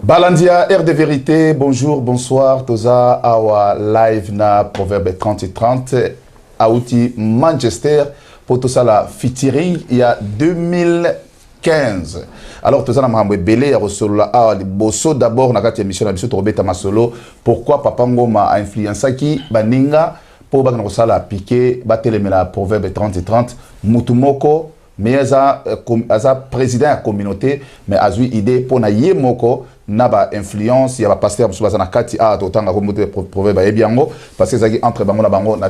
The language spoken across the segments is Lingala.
Balandia, Air de vérité, bonjour, bonsoir, Toza, Awa, live na Proverbe 30 et 30, Aouti, Manchester, pour tout ça la featuring, il y a 2015. Alors, Toza na Mahamwe Belé, ya Rosolo, Awa, Bosso, d'abord, na kati émission, na biso, Torobeta Masolo, pourquoi Papa Ngoma a influencé qui, Baninga, pour Bagna Rosala, piqué, Batelemela, Proverbe 30 et 30, Mutumoko, mais aza président de la communauté, mais a eu idée pour na yemoko naba influence, il y a pasteur sur na kati a totanga remonter proverbe ba ebiango parce que ça entre bango na bango na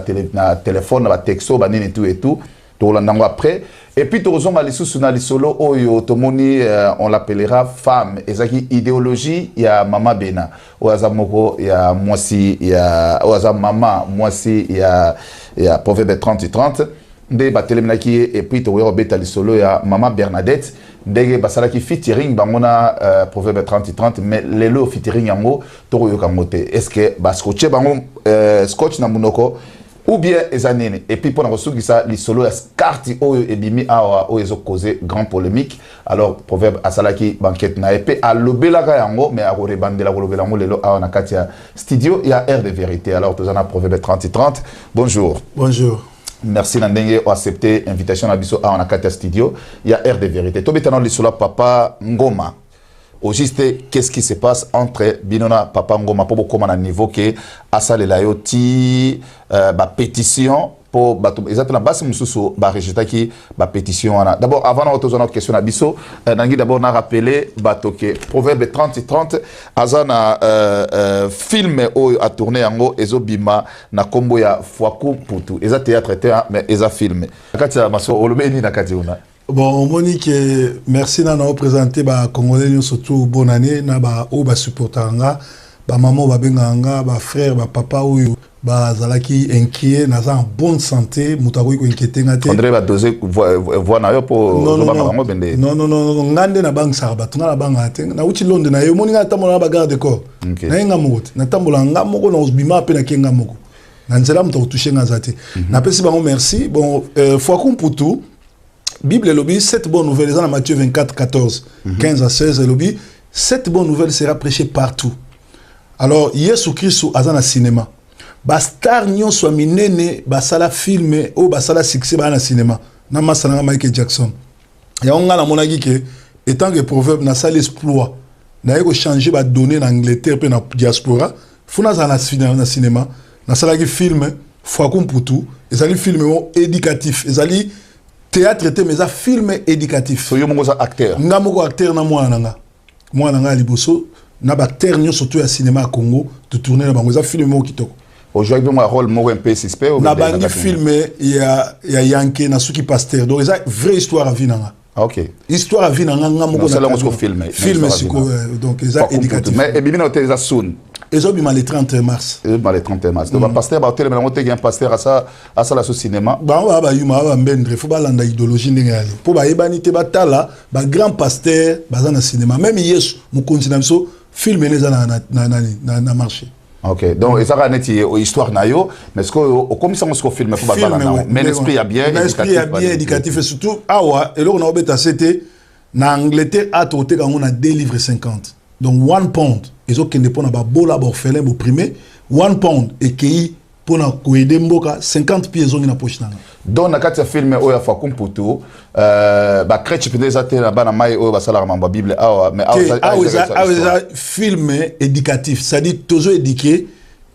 téléphone na texto ba nini tout et tout to landango après et puis to zonga lisusu na lisolo oyo tomoni on l'appellera femme ezaki idéologie ya mama bena oaza moko ya mwasi ya oaza mama mwasi ya proverbe 30 et 30 nde batelemaki et puis to robeta lisolo ya mama Bernadette ndege basalaki featuring bangona proverbe 30 et 30 mais lelo featuring yango to yoka mote est-ce que baskoche bango scotch na munoko ou bien ezanene et puis pour na resugisa lisolo ya carte oyo ebimi awa oyo ezo causer grand polémique alors proverbe asalaki banquette na épée a lobelaka yango mais a rebandela ko lobela ngo lelo awa na kati ya studio ya Air de vérité alors tozana proverbe 30 et 30 bonjour merci Nandenge pour accepter l'invitation à Bisso à Nakata Studio. Il y a Air de vérité. Tout maintenant le Papa Ngoma. Au juste, qu'est-ce qui se passe entre Binona Papa Ngoma pour comment à niveau que Asa le Layoti pétition pour exactement base mususu rejeter qui pétition d'abord avant de notre question à Bisso nangi d'abord na rappeler que proverbe 30 et 30 azana film a tourné yango ezobima na kombo ya Fwaku Putu eza théâtre mais eza film kati ya maso olobeni na kati una bon Monique merci na présenter ba congolais surtout bonne année na ba o ba supportanga ba maman ba benganga ba frère ba papa oyo bazalaki inquiet naza en bonne santé mutako ko inquiété ngate André ba doser voix na yo pour non ngande na bang sarba tunga na banga te na uti londe na yo moninga tamola ba garde corps na nga moko na tambola nga moko na osbima pe na kenga moko na nzela mutako toucher ngazate na pesi bango merci bon Fwaku Putu Bible lobi 7 bonnes nouvelles dans Matthieu 24 14 15 à 16 lobi 7 bonnes nouvelles sera prêchée partout. Alors Yesu Christ azana cinéma bastar nyon soit minene basala filme ou basala succès na cinéma na masana Michael Jackson ya onga na monaki ke étant que proverbe na sala exploit na yeko changer ba donner en Angleterre pe na diaspora funa za na cinéma na sala ki film Fwaku Putu ezali film éducatif ezali théâtre te mais ça film éducatif so yo mongo acteur nga moko acteur na mwana nga liboso na ba acteur nyo surtout ya cinéma à Congo de tourner na bango za film mo kitoko aujourd'hui moi rôle mo un peu suspect na bangi film ya Yanké na suki pasteur donc ça vraie histoire à vie nanga OK histoire à vie nanga nga moko na film siko donc ça éducatif mais et bibina hotel za soon ezobima le 30 mars le 30 mars donc pasteur ba hotel mais on te un pasteur à ça la cinéma ba ba yuma ba mbendre faut ba landa idéologie ndenge ali po ba yebani te batala ba grand pasteur baza na cinéma même Yesu mu continue so film les na marché. OK donc ça va net histoire na yo mais ce que comme ça on se film faut ba là mais l'esprit a bien éducatif et surtout awa et là on a obeta c'était na Angleterre a toté quand on a 2 livres 50 donc 1 pound ils ont kende pona ba bola ba orphelin bo primé 1 pound et qui pona ko aider mboka 50 pieds zongi na poche nanga donc na kati ya film oyo Fwaku Putu ba chrétien peut-être ate na bana mai oyo basala mamba bible awa mais awa film éducatif ça dit tozo éduquer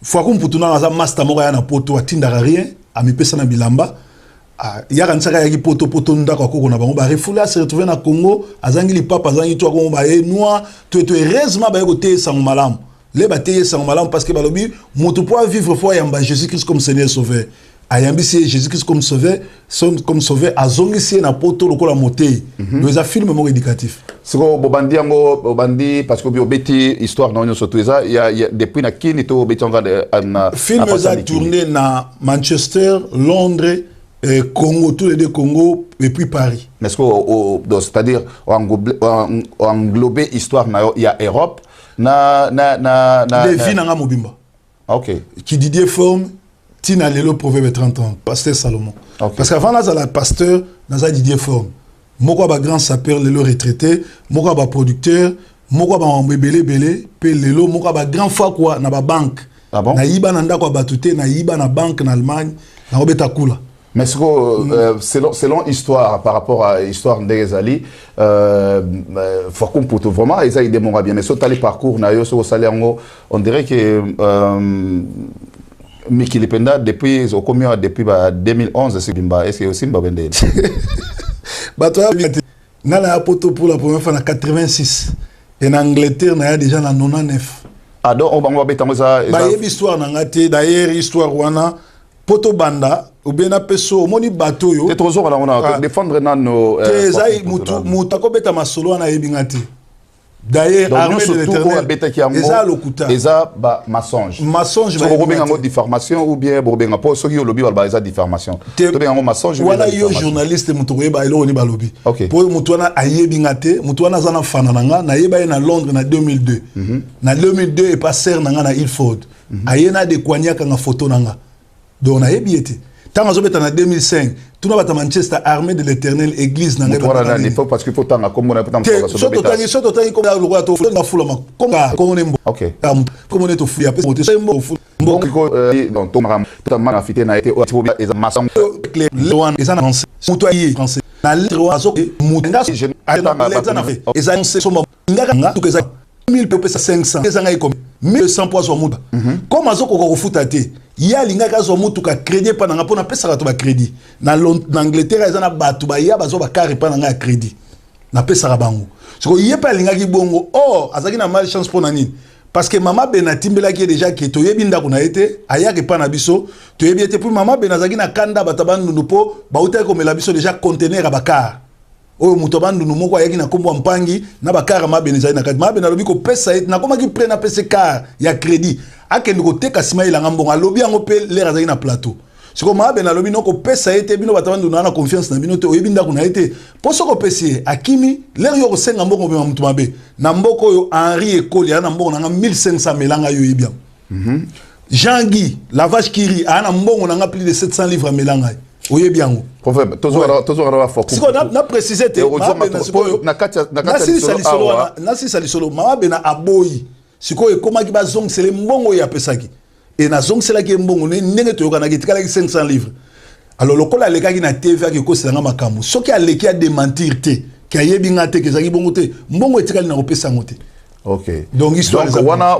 Fwaku Putu na za master moko ya na poto atinda rien amipesa na bilamba yaka nsaka yaki poto ndako akoko na bango ba refoula se retrouver na Congo azangi li papa azangi to ko ba e noir to heureusement ba yako te sang malam le ba te sang malam parce que ba lobi moto pour vivre foi yamba Jésus Christ comme Seigneur sauveur ayambi si Jésus Christ comme sauveur azongi si na poto lokola moté donc ça film mo éducatif siko bobandi yango bobandi parce que obeti histoire na surtout ça il y a depuis na kini to obeti na film ça tourné na Manchester Londres Congo, tous les deux Congo et puis Paris. Est-ce que c'est-à-dire englober histoire il y a Europe les villes na mobimba. OK. Qui Didier forme Tina lelo proverbe 30 ans pasteur Salomon. Okay. Parce qu'avant là la pasteur na Didier forme. Moko ba grand sapeur lelo retraité, moko ba producteur, moko ba mbebele belé pe lelo moko ba grand fois quoi na ba banque. Ah bon? Na yiba na ndako batute na yiba na banque en Allemagne na obeta kula. Mais selon histoire, par rapport à l'histoire d'Ezali, Fakoum Poutou, vraiment, ils ont idée mon bien. Mais sur les parcours, on dirait que Miki Lipenda, depuis 2011, est-ce que aussi Mbabende? Nala poto pour la première fois en 86. Et en Angleterre, il y a déjà en 99. Ah donc, on va mettre ça. Il y a une histoire, d'ailleurs, histoire, poto banda ou bien peso moni bateau yo c'est trop zora on a défendre nano ezai mutu akobeta masolo na yebingati d'ailleurs armée de l'Éternel eza lokuta eza ba mensonge ba robenga ngo diffamation ou bien robenga po soki yo lobi ba eza diffamation to benga ngo mensonge wala yo journaliste mutu koyeba elo ni balobi po mutu wana ayebingate mutu wana zana fana nanga na yeba na Londres na 2002 na 2002 et pas ser nanga na Ilford ayena de kwanyaka nga photo nanga. Donc on a ébiété. Tant que en 2005, tout le monde à Manchester, armée de l'Éternel, église dans les parce qu'il faut tant comme on a pas tant comme azoko ko futa te ya lingaka zo mutu ka crédit pa nga pona pesa ka crédit na Angleterre ezana batu ba ya bazo ba kare pa nga crédit na pesa ka bango siko yepa lingaki bongo azaki na malchance pona nini parce que maman Benatimbela qui est déjà qui to yebi ndako na été ayaki pa na biso to yebi été pour maman Benazaki na kanda batabandu nupo ba uta ko mela biso déjà conteneur abakar oyo mutobandu numoko ayaki na kombo mpangi na bakara mabenezali na kati mabena lobi ko pesa et na koma ki prena pesa car ya crédit akende ko teka sima ilanga mbonga lobi yango pe lera azali na plateau siko mabena lobi noko pesa ete bino batabandu na confiance na bino te oyebi ndako na ete poso ko pesi akimi lero yo ko senga mbongo be mutu mabe na mboko yo Henri Ekoli ana mbongo na 1500 melanga yo yebia Jean-Guy la vache qui rit ana mbongo na plus de 700 livres melanga oye bien proverbe toujours la fois siko na préciser te na sali solo mama bena aboyi siko e koma ki bazong sele mbongo ya pesaki et na zong sela ki mbongo ne ndenge to yokana ki tikala ki 500 livres alors lokola leka ki na TV ki ko selanga makambo soki aleki a démentir te ki ayebi ngate ke zaki bongo te mbongo etikali na kopesa ngote. Ok. Donc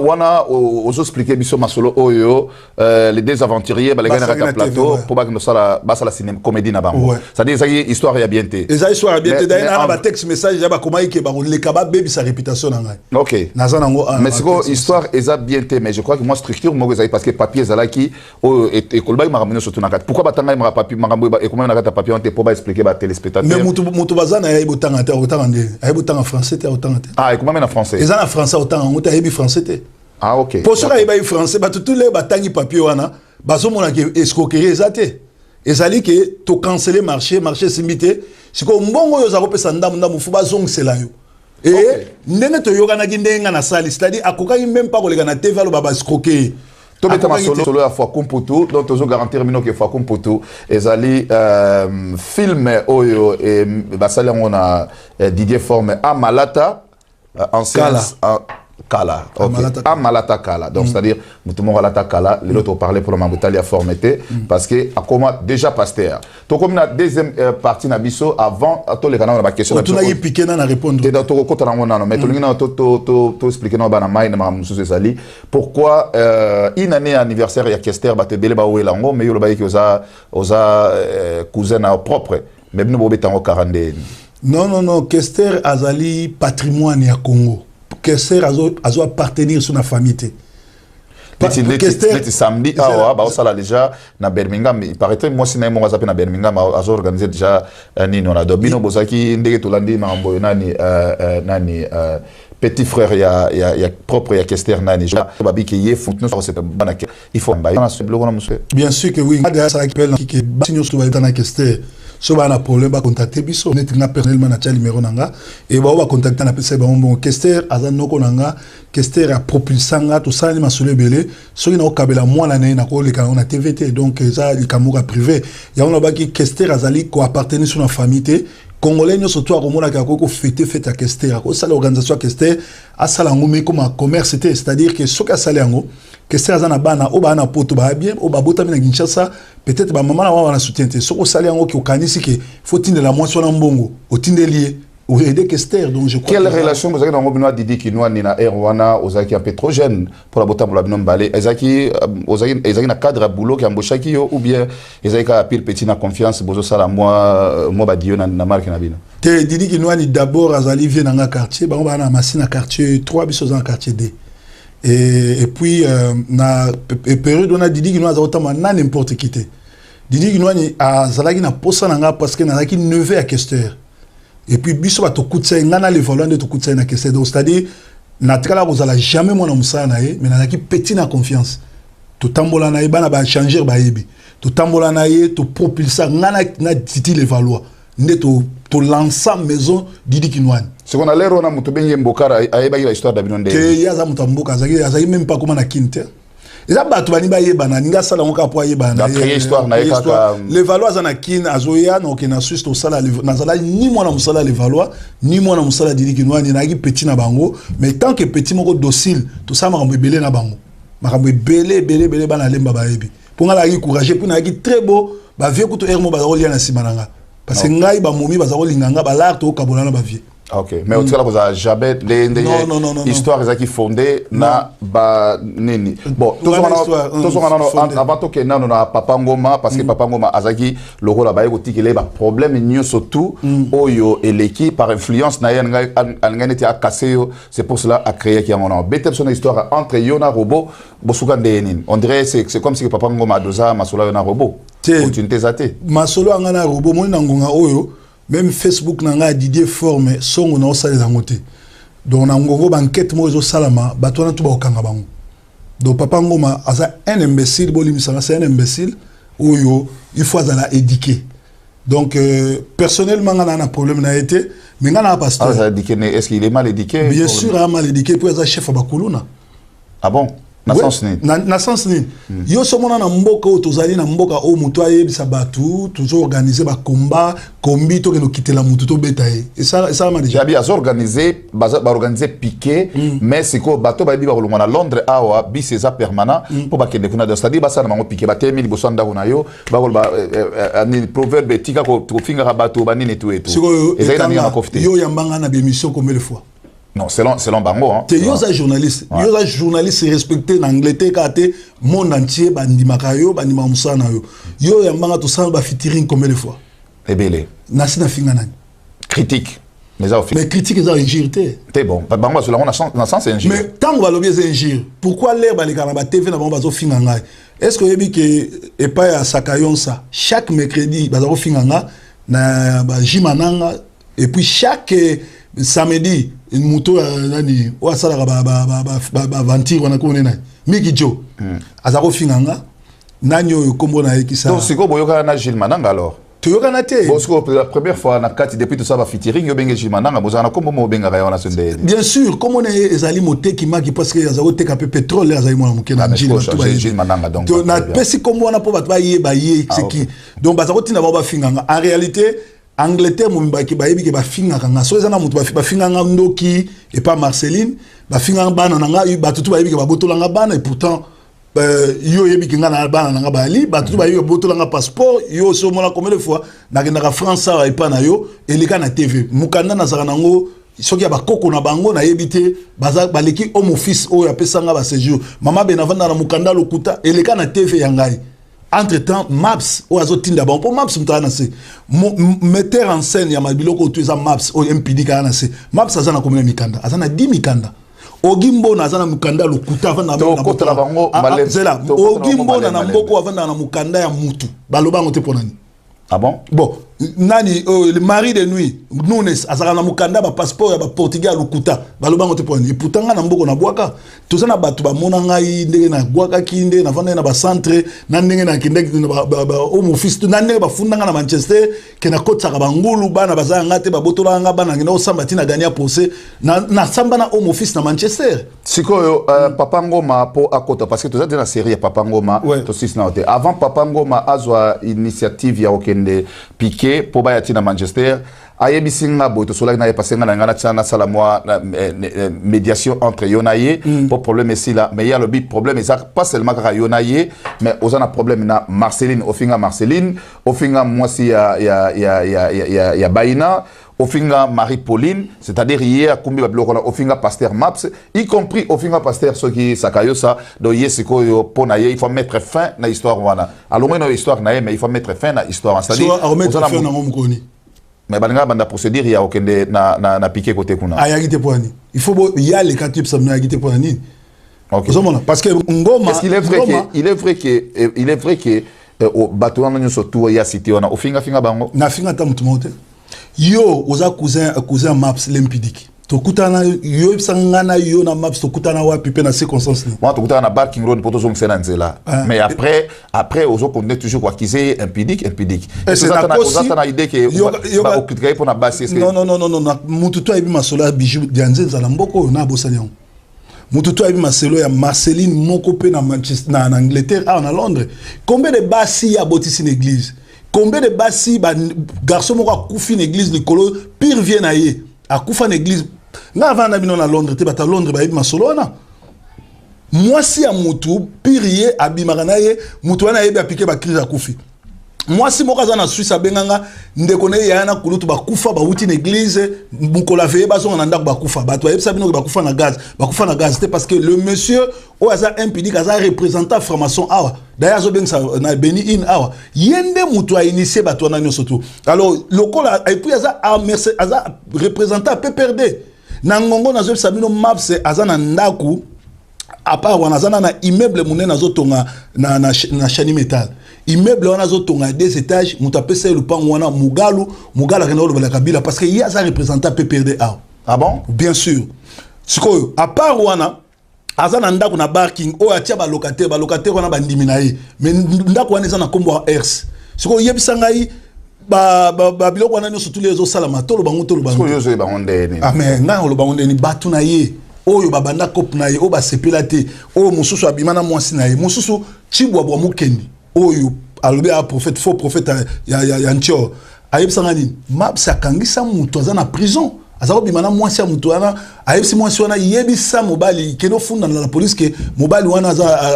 wana ozo expliquer biso masolo oyo les deux aventuriers ba les gars na plateau pour ba que ça la cinéma comédie na bango. Ça dit ça histoire ya bien té. Eza histoire ya bien té d'ailleurs na ba texte message ya ba comment que ba le kaba baby sa réputation na ngai. OK. Na za nango mais c'est quoi histoire eza bien té mais je crois que moi structure mo eza parce que papier zala qui et kolba ma ramener surtout na kat. Pourquoi ba tanga ma papier ma et comment na kat papier on te pour ba expliquer ba téléspectateur. Mais mutu bazana ya ibotanga te otanga ndé. Ay botanga français te otanga te. Ah et comment en français. Français autant on t'a français. Ah ok. Pour cela il va français bah tous les batangi papier wana bazo mona ke escroquerie ezate. Ezali ke to canceler marché simité siko mbongo yo za kopesa ndamu fu bazongela yo. Et ndenge to yokana ki ndenga na sali c'est-à-dire akokaki même pas kolega na TV alo baba escroquer. To betama solo à Fakoum Poutou donc tozo garantir mino que Fakoum Poutou ezali film oyo et basali on a Didier Forme à Malata ancien Kala. Amalata Kala. Donc, c'est-à-dire, nous avons Malata Kala, l'autre parlait pour le Mamboutali à formité, parce que, à comment déjà pasteur. Donc, comme la deuxième partie, Nabiso, avant, à tous les canaux, on a une question. Tu n'as piqué dans la réponse. Et dans ton côté, on a mais tu expliqué dans la main, pourquoi, une année anniversaire, il y a Kester, Batebele, Baoué, Lango, mais il y a le bail qui osa cousin propre, mais nous, on est en 40. Non, Kester Azali, patrimoine ya Congo. Kester azo appartenir sur la famille. Kester samedi bah ça là déjà na Birmingham il paraît moi si naimo wazapi na Birmingham azo organiser déjà nini on a dobino bozaki ndenge tolandi mambo nani petit frère ya propre ya Kester nani babi qui est fontenay c'est bana il faut bien sûr que oui ça appelle qui basinyo sur na Kester so ba na problème ba contacter biso net na personnellement na tia numéro nanga et ba contacter na pesa ba bon Kester azanoko nanga Kester a propulsanga tout ça ni masole belé so ina okabela mwana na ko le kana na TVT donc ça li kamuka privé ya on ba ki Kester azali ko appartenir sur la famille Congolais nous surtout à Romona qui a fête à Kester, à ça l'organisation à Kester, à Salangomé comme un commerce c'était, c'est-à-dire que ce qu'a Salango, Kester azana bana, au bana poto ba bien, au babota mina Kinshasa, peut-être ba maman la soutien. Ce qu'au Salango qui au canisi que faut tindre la moitié en bongo, au tindre lié. Donc je crois quelle relation vous avez dans le Didi qui nous a dit na Erwana aux aki un peu trop jeune pour la botte pour la binom balé ezaki na cadre à boulot qui embauché ou bien ezaki a pile petit na confiance bozo sala moi badio na marque na bino te Didi qui nous a dit d'abord azali vient dans un quartier ba on va na machine quartier 3 biso dans quartier D et puis na période on a Didi qui nous a autant na n'importe qui te Didi qui nous a dit azalaki na posa nanga parce que na zaki 9 à Kester. Et puis biso ba to kutsa ngana le volant de to kutsa na kese donc c'est-à-dire na tikala ko zala jamais mona musala na ye mais na ki petit na confiance to tambola na ye bana ba changer ba yebi to tambola na ye to propulser ngana na titi le valoir nde to lancer maison Didi Kinwani ce qu'on a l'air on a muto benye mbokara ayeba la histoire d'Abinonde que yaza muto mboka azaki même pas comment na kinte. Et là, tu vas dire que ça la créé histoire les Valois en a kin azoya donc na Suisse to sala na sala ni moi na musala les Valois ni moi na musala Didi Kinwani na ki petit na bango mais tant que petit moko docile tout ça m'a belé na bango m'a belé bana lemba ba yebi pour nga la ki courageux pour na ki très beau ba vieux kuto ermo ba rolia na simananga parce que ngai ba momi ba rolinganga ba l'art to kabola na ba vieux. Ok, mais au final, vous avez jamais des histoires qui fondées na ba nini. Bon, tout ça avant tout que non na Papa Ngoma parce que Papa Ngoma azaki le rôle là-bas il y a des problèmes ni surtout oyo et l'équipe par influence na ngani ti a cassé c'est pour cela a créé qui a mon bête son histoire entre Yona Robot bosuka ndenin. On dirait c'est comme si Papa Ngoma doza masolo Yona Robot. Opportunité zate. Masolo ngana Robot mo ngonga oyo même Facebook n'a Didier formé son on a aussi les angotés donc on a une banquette moi au salama batona tout ba okanga bango donc Papa Ngoma asa un imbécile bolim c'est un imbécile oyo il faut la éduquer donc personnellement on a un problème n'a été mais on a un pasteur est-ce qu'il est mal éduqué bien sûr il est mal éduqué pour être chef à Bakuluna ah bon na sens ni na sens ni yo somona na mboka o tozali na mboka o muto ayebisa batu toujours organiser ba combat kombi to keno kitela mutu to betaye et ça m'a déjà bien organiser ba organiser piqué mais c'est ko bato ba biba kolongwa na Londres awa bi c'est ça permanent pour ba kende kuna c'est-à-dire ba ça na mango piqué ba temi liboso ndako na yo ba ko ba ni proverbe tika ko finga bato ba nini tout et tout et ça na profiter yo yambanga na émission combien de fois. Non, selon Bango. Hein. Tu es journaliste. Tu es journaliste respecté en Angleterre, car monde entier, bandima kayo, bandima musana yo. Yo yambanga to ça ba featuring combien de fois. Ebele. Nasi na finga nani. Critique. Mais critique ils ont injuré. T'es bon. Bango sur la on a sens injure. Mais tant on va lobier injure. Pourquoi l'air ba les canaba TV na bango bazo finga ngai. Est-ce que yebi que epa ya Sakayon ça chaque mercredi bazo finga nga na ba jimananga et puis chaque samedi une moto nani wa sala ba ventir wana ko nena Miki Jo azako finganga nani oyo kombo na ekisa donc siko boyoka na Gilles Mananga alors toyokana te parce que la première fois na kati depuis tout ça va featuring yo benga Gilles Mananga bozana kombo mo benga rayon na sonde bien sûr comme on est ezali moteki maki parce que azako teka pe pétrole azali mo muke na Gilles Mananga donc na pesi kombo wana po batba yeba ye seki donc bazako tina ba finganga en réalité Angleterre mumbaki bayebi ke bafinga kanga so ezana mutu bafinga nga ndoki et pas Marceline bafinga bana nanga batutu bayebi ke babotolanga bana et pourtant yo yebi ke nga na bana nanga bali batutu bayebi ke botolanga passeport yo so mona combien de fois na kendaka France ça et pas na yo elika na TV mukanda na saka nango soki ya bakoko na bango na yebi te baza baleki home office o ya pesanga ba séjour mama benavanda na mukanda lokuta elika na TV ya ngai. Entre-temps, Maps, ou azotinda bon pour Maps mtanase. Metteur en scène ya mabiloko tu eza Maps o MPD kanase. Maps azana combien mikanda? Azana 10 mikanda. Ogimbo na azana mukanda lokuta avanda na kotela bango zela. Ogimbo na mboko avanda na mukanda ya mutu. Baloba ngote ponani. Ah bon? Bon, nani le mari de nuit, Nunes azaka na mukanda ba passeport ya ba Portugal lokuta. Baloba ngote ponani. Et pourtant na mboko na bwaka. Tozana batu ba mona ngai ndenge na bwaka kinde na vanda na ba centre na ndenge na kinde na ba home office na ndenge ba fundanga na Manchester ke na kotsa ba ngulu bana bazanga ngate ba botola nga bana ngina osamba tina gania posé na samba na home office na Manchester. Sikoyo Papa Ngoma po akota parce que tu as dans la série Papa Ngoma to sis na hote avant Papa Ngoma azwa initiative ya okende piqué po ba yatina Manchester ayebisinga boto sola na passé nga ngana tchana sala moi médiation entre yonaye pour problème ici là mais il y a le big problème et ça pas seulement ka yonaye mais osana problème na Marceline ofinga moi si ya Baina ofinga Marie-Pauline, c'est-à-dire hier kumbi babiloko na ofinga pasteur Maps, y compris ofinga pasteur soki sakayosa do yesiko yo pona ye, il faut mettre fin na histoire wana. Alors moi na histoire na mais il faut mettre fin na histoire, c'est-à-dire mettre fin na ngomkoni. Mais balinga banda procédure ya okende na piquer côté kuna. Ayagite poani. Il faut y a les quatre types samna ayagite poani. OK. Parce que ngoma est-ce qu'il est vrai que au bateau na nyoso tout ya cité wana ofinga bango. Na finga ta mutumote. Yo oza cousin Maps limpidique tokutana yo sangana yo na Maps tokutana wapi pe na circonstance ni moi tokutana na Barking Road poto zong sena nzela mais après ozo connaît toujours quoi qu'ils impidique c'est ça idée que ba okutkai pour na base non mututo ebi masola bijou dianze nzala mboko na bosanya mututo ebi maselo ya Marceline moko pe na Manchester na Angleterre en Londres combien de basi ya botisi l'église. Combien de bassi garçons moko akufi na église likolo pire vient na ye akufa na église na vana bino na Londres te bata Londres ba yebi masolona moi si a mutu pire ye abimaka na ye mutu wana yebi apike ba crise akufi moi si moko za na Suisse abenganga ndeko na ye yana kulutu bakufa ba wuti na église mukola veye bazonga na ndako bakufa bato yebi sabino bakufa na gaz te parce que le monsieur o aza impidique aza représentant franc-maçon awa d'ailleurs zo bengsa na beni in awa yende mutu a initié bato na nyoso tout alors lokola et puis aza représentant PPRD na ngongo na zo sabino Maps aza na ndaku à part wana aza na immeuble munene zo tonga na chani metal immeuble wana zo tonga 2 étages mutu apesa le pan wana mugala kana lo Kabila parce que il y a ça représentant PPRD awa. Ah bon? Bien sûr. Sikoyo à part wana azana ndako na Barking o atia ba locataire wana bandimi na ye mais ndako wana ezana kombo wa ers siko yebisa ngai ba biloko wana surtout les autres salama tolo bango siko yozo ba onde ni ah mais nga lo bango ni batu na ye oyo babanda kop na ye o ba sepela te o mususu abimana mwasi na ye mususu chibwa bwa mukendi oyo alobi a prophète faux prophète ya ntio ayebisa ngani Maps akangisa mutu azana prison azao bimana mwasi ya mutu wana ayebisi mwasi wana yebisa mobali keno funda na la police que mobali wana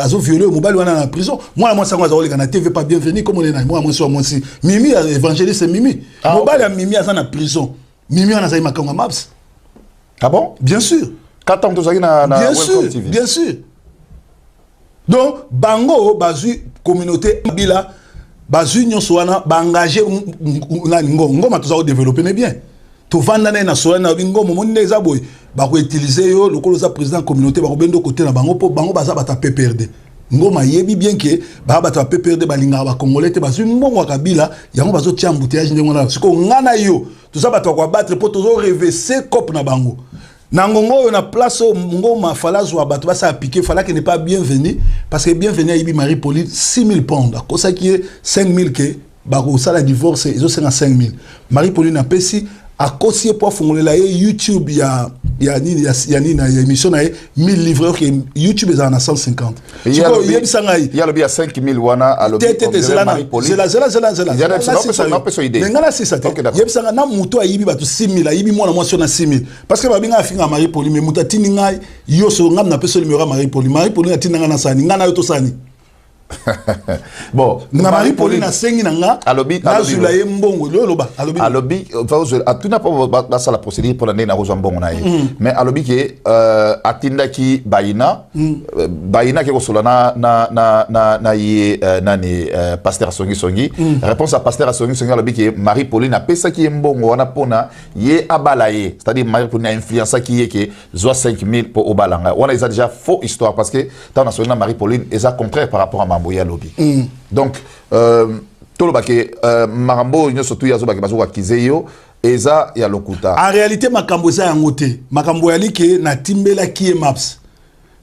azo violer mobali wana na prison moi mwasi yango azao leka na TV pas bienvenu comme on est na moi mwasi Mimi évangéliste Mimi mobali ya Mimi azana na prison Mimi wana azai makanga Maps. Ah bon? Bien sûr. Quand on tozaki na Welcome TV. Bien sûr. Donc bango bazui communauté bila bazui nyonso wana ba engager na ngoma tozao développer mais bien to vanda na sola na bingo momoni eza boy ba ko utiliser yo lokolo za président communauté ba ko bendo côté na bango po bango baza bata PPRD ngoma yebi bien que ba bata PPRD balinga ba congolais te bazui mbongo Kabila yango bazo tia embouteillage ndenge wana siko ngana yo toza bata ko battre po tozo reverser cop na bango na ngongo na place ngoma falazo abato basa piquer fala que n'est pas bienvenu parce que bienvenu a ibi Marie-Pauline 6000 pounds à cause qui est 5000 que ba ko sala divorce ils ont 5000 Marie-Pauline a pesi a cause pour fongolela YouTube ya émission na 1000 livres que YouTube est à 150 il y a le bien 5000 wana à le Marie-Pauline ngana c'est ça yebisanga na muto ayibi batu 6000 ayibi mwana mwasi na 6000 parce que babinga afinga Marie-Pauline mais muta tini ngai yo so ngam na peso numéro Marie-Pauline atinanga na sani ngana yo to sani bon na Marie-Pauline na sengi nanga alobi azula ye mbongo loba alobi atuna pas ça la procédure pour l'année na roza mbongo na ye mais alobi ke atindaki Baina ke kosola na ye nani pasteur Songi réponse à pasteur Songi alobi ke Marie-Pauline a pesa ki mbongo wana pona ye abala ye c'est-à-dire Marie-Pauline a influencé ki ye ke zo 5000 pour obalanga wana ils a déjà faux histoire parce que dans na Marie-Pauline est contraire par rapport à Mamboya lobby. Donc tout le baquet Marambo il surtout yazo baquet bazo kizeyo eza ya lokuta. En réalité makambo za yangote makambo yali ke na timbela ki Maps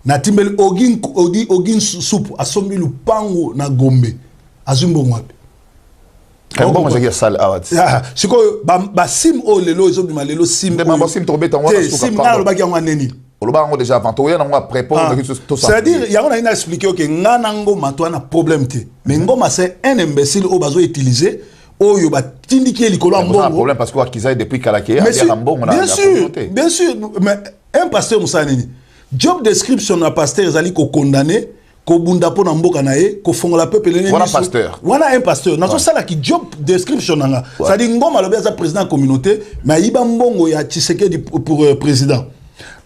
na timbel ogin soup asombi lupango na Gombe azumbo ngwapi. Bon j'ai dit sale awat. Siko ba sim o lelo ezo bima lelo sim. De mambo sim tobeta ngwa suka. Sim na lo baki ngwa neni. Olobango déjà avant toi na ngwa prépo tout ça. C'est-à-dire il y a on a expliqué que ngana ngoma to na problème te. Mais ngoma c'est un imbécile au bazo utiliser oyo batindiki likolo ya mbongo. C'est un problème parce que Kiza depuis Kalaké a dit mbongo na. Bien sûr, mais un pasteur musanini. Job description na pasteur ezali ko condamner ko bunda po na mboka na ye ko fongola peuple lene. Voilà pasteur. Voilà un pasteur. Na so sala ki job description nga. Ça dit ngoma lobi za président communauté mais iba mbongo ya Tshisekedi pour président.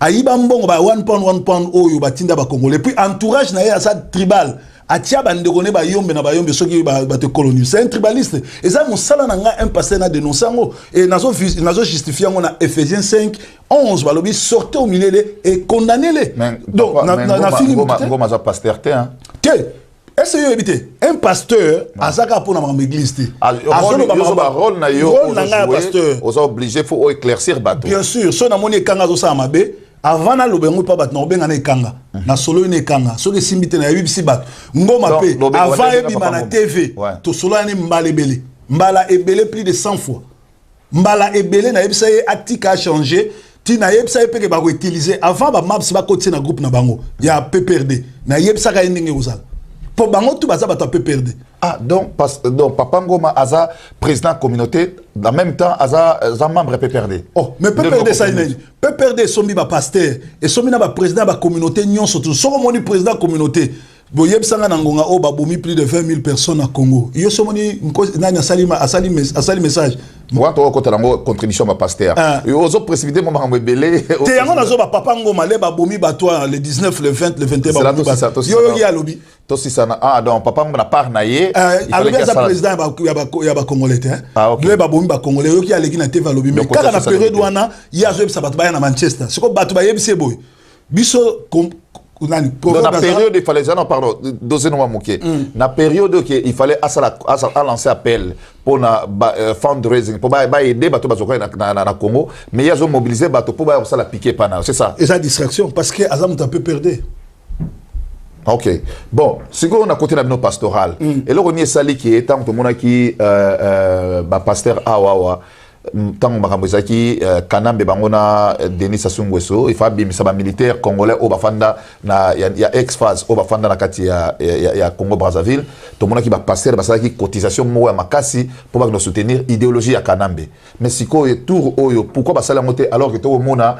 Ayiba mbongo ba 1 pound oyo batinda ba congolais puis entourage na ye asa tribal. Atia bandekone ba yombe na ba yombe soki ba te colonise. C'est un tribaliste. Et ça mon sala nga un pasteur na dénoncer ngo et nazo justifier ngo na Ephésiens 5:11 balobi sortez au milieu et condamnez-les. Donc na fini ngoma za pasteur te hein. Est-ce que éviter un pasteur azaka pour na église te. Rôle na yo pasteur. Aux obligé faut éclaircir bateau. Bien sûr, so na moni kanga zo sa mabe avant na lobengo pa bat na obenga na kanga na solo ne kanga so ke simbite na yibisi bat ngoma pe avant ebima na TV to solo ni mbala ebele mbala ebele plus de 100 fois mbala ebele na yebisa ye atika a changé ti na yebisa ye pe ke ba ko utiliser avant ba maps ba ko na groupe na bango ya PPRD na yebisa ka ndenge ozala pour bango tout baza ba PPRD. Ah donc Papa Ngoma aza président communauté en même temps aza membre PPRD. Oh mais PPRD ça ineni PPRD sombi ba pasteur et sombi na ba président ba communauté nyonso tout so moni président communauté boyeb sanga na ngonga o ba bomi plus de 20 000 personnes à Congo yo so moni nani asali message moi to ko talango contribution ba pasteur yo ozo précipiter mo makambo ebele te yango nazo ba Papa Ngoma le ba bomi ba toi le 19 le 20 le 21 ba bomi ba yo ya lobi to si sana donc Papa Ngoma na par na ye alors bien ça président ya ba congolais te le ba bomi ba congolais yo ki aleki na TV lobi mais kaka na période wana ya zo sa bato ba na Manchester siko bato ba yebise boy biso dans la période il fallait pardon doser no moké na période que il fallait à lancer appel pour na fundraising pour ba aider bato bazoka na Congo mais ils ont mobilisé bato pour ba ça la piquer pana c'est ça et ça distraction parce que Azam un peu perdu. Ok bon si on a côté la no pastoral et là on y est sali qui est tant tout le monde qui ba pasteur awawa tant makambo ezaki kanambe bangona Denis Sassou Nguesso il faut bimisa ba militaire congolais au bafanda na ya ex-phase au bafanda na kati ya Congo Brazzaville to mona ki ba passer basala ki cotisation mo ya makasi pour ba soutenir idéologie ya kanambe mais siko tour oyo pourquoi basala ngote alors que to mona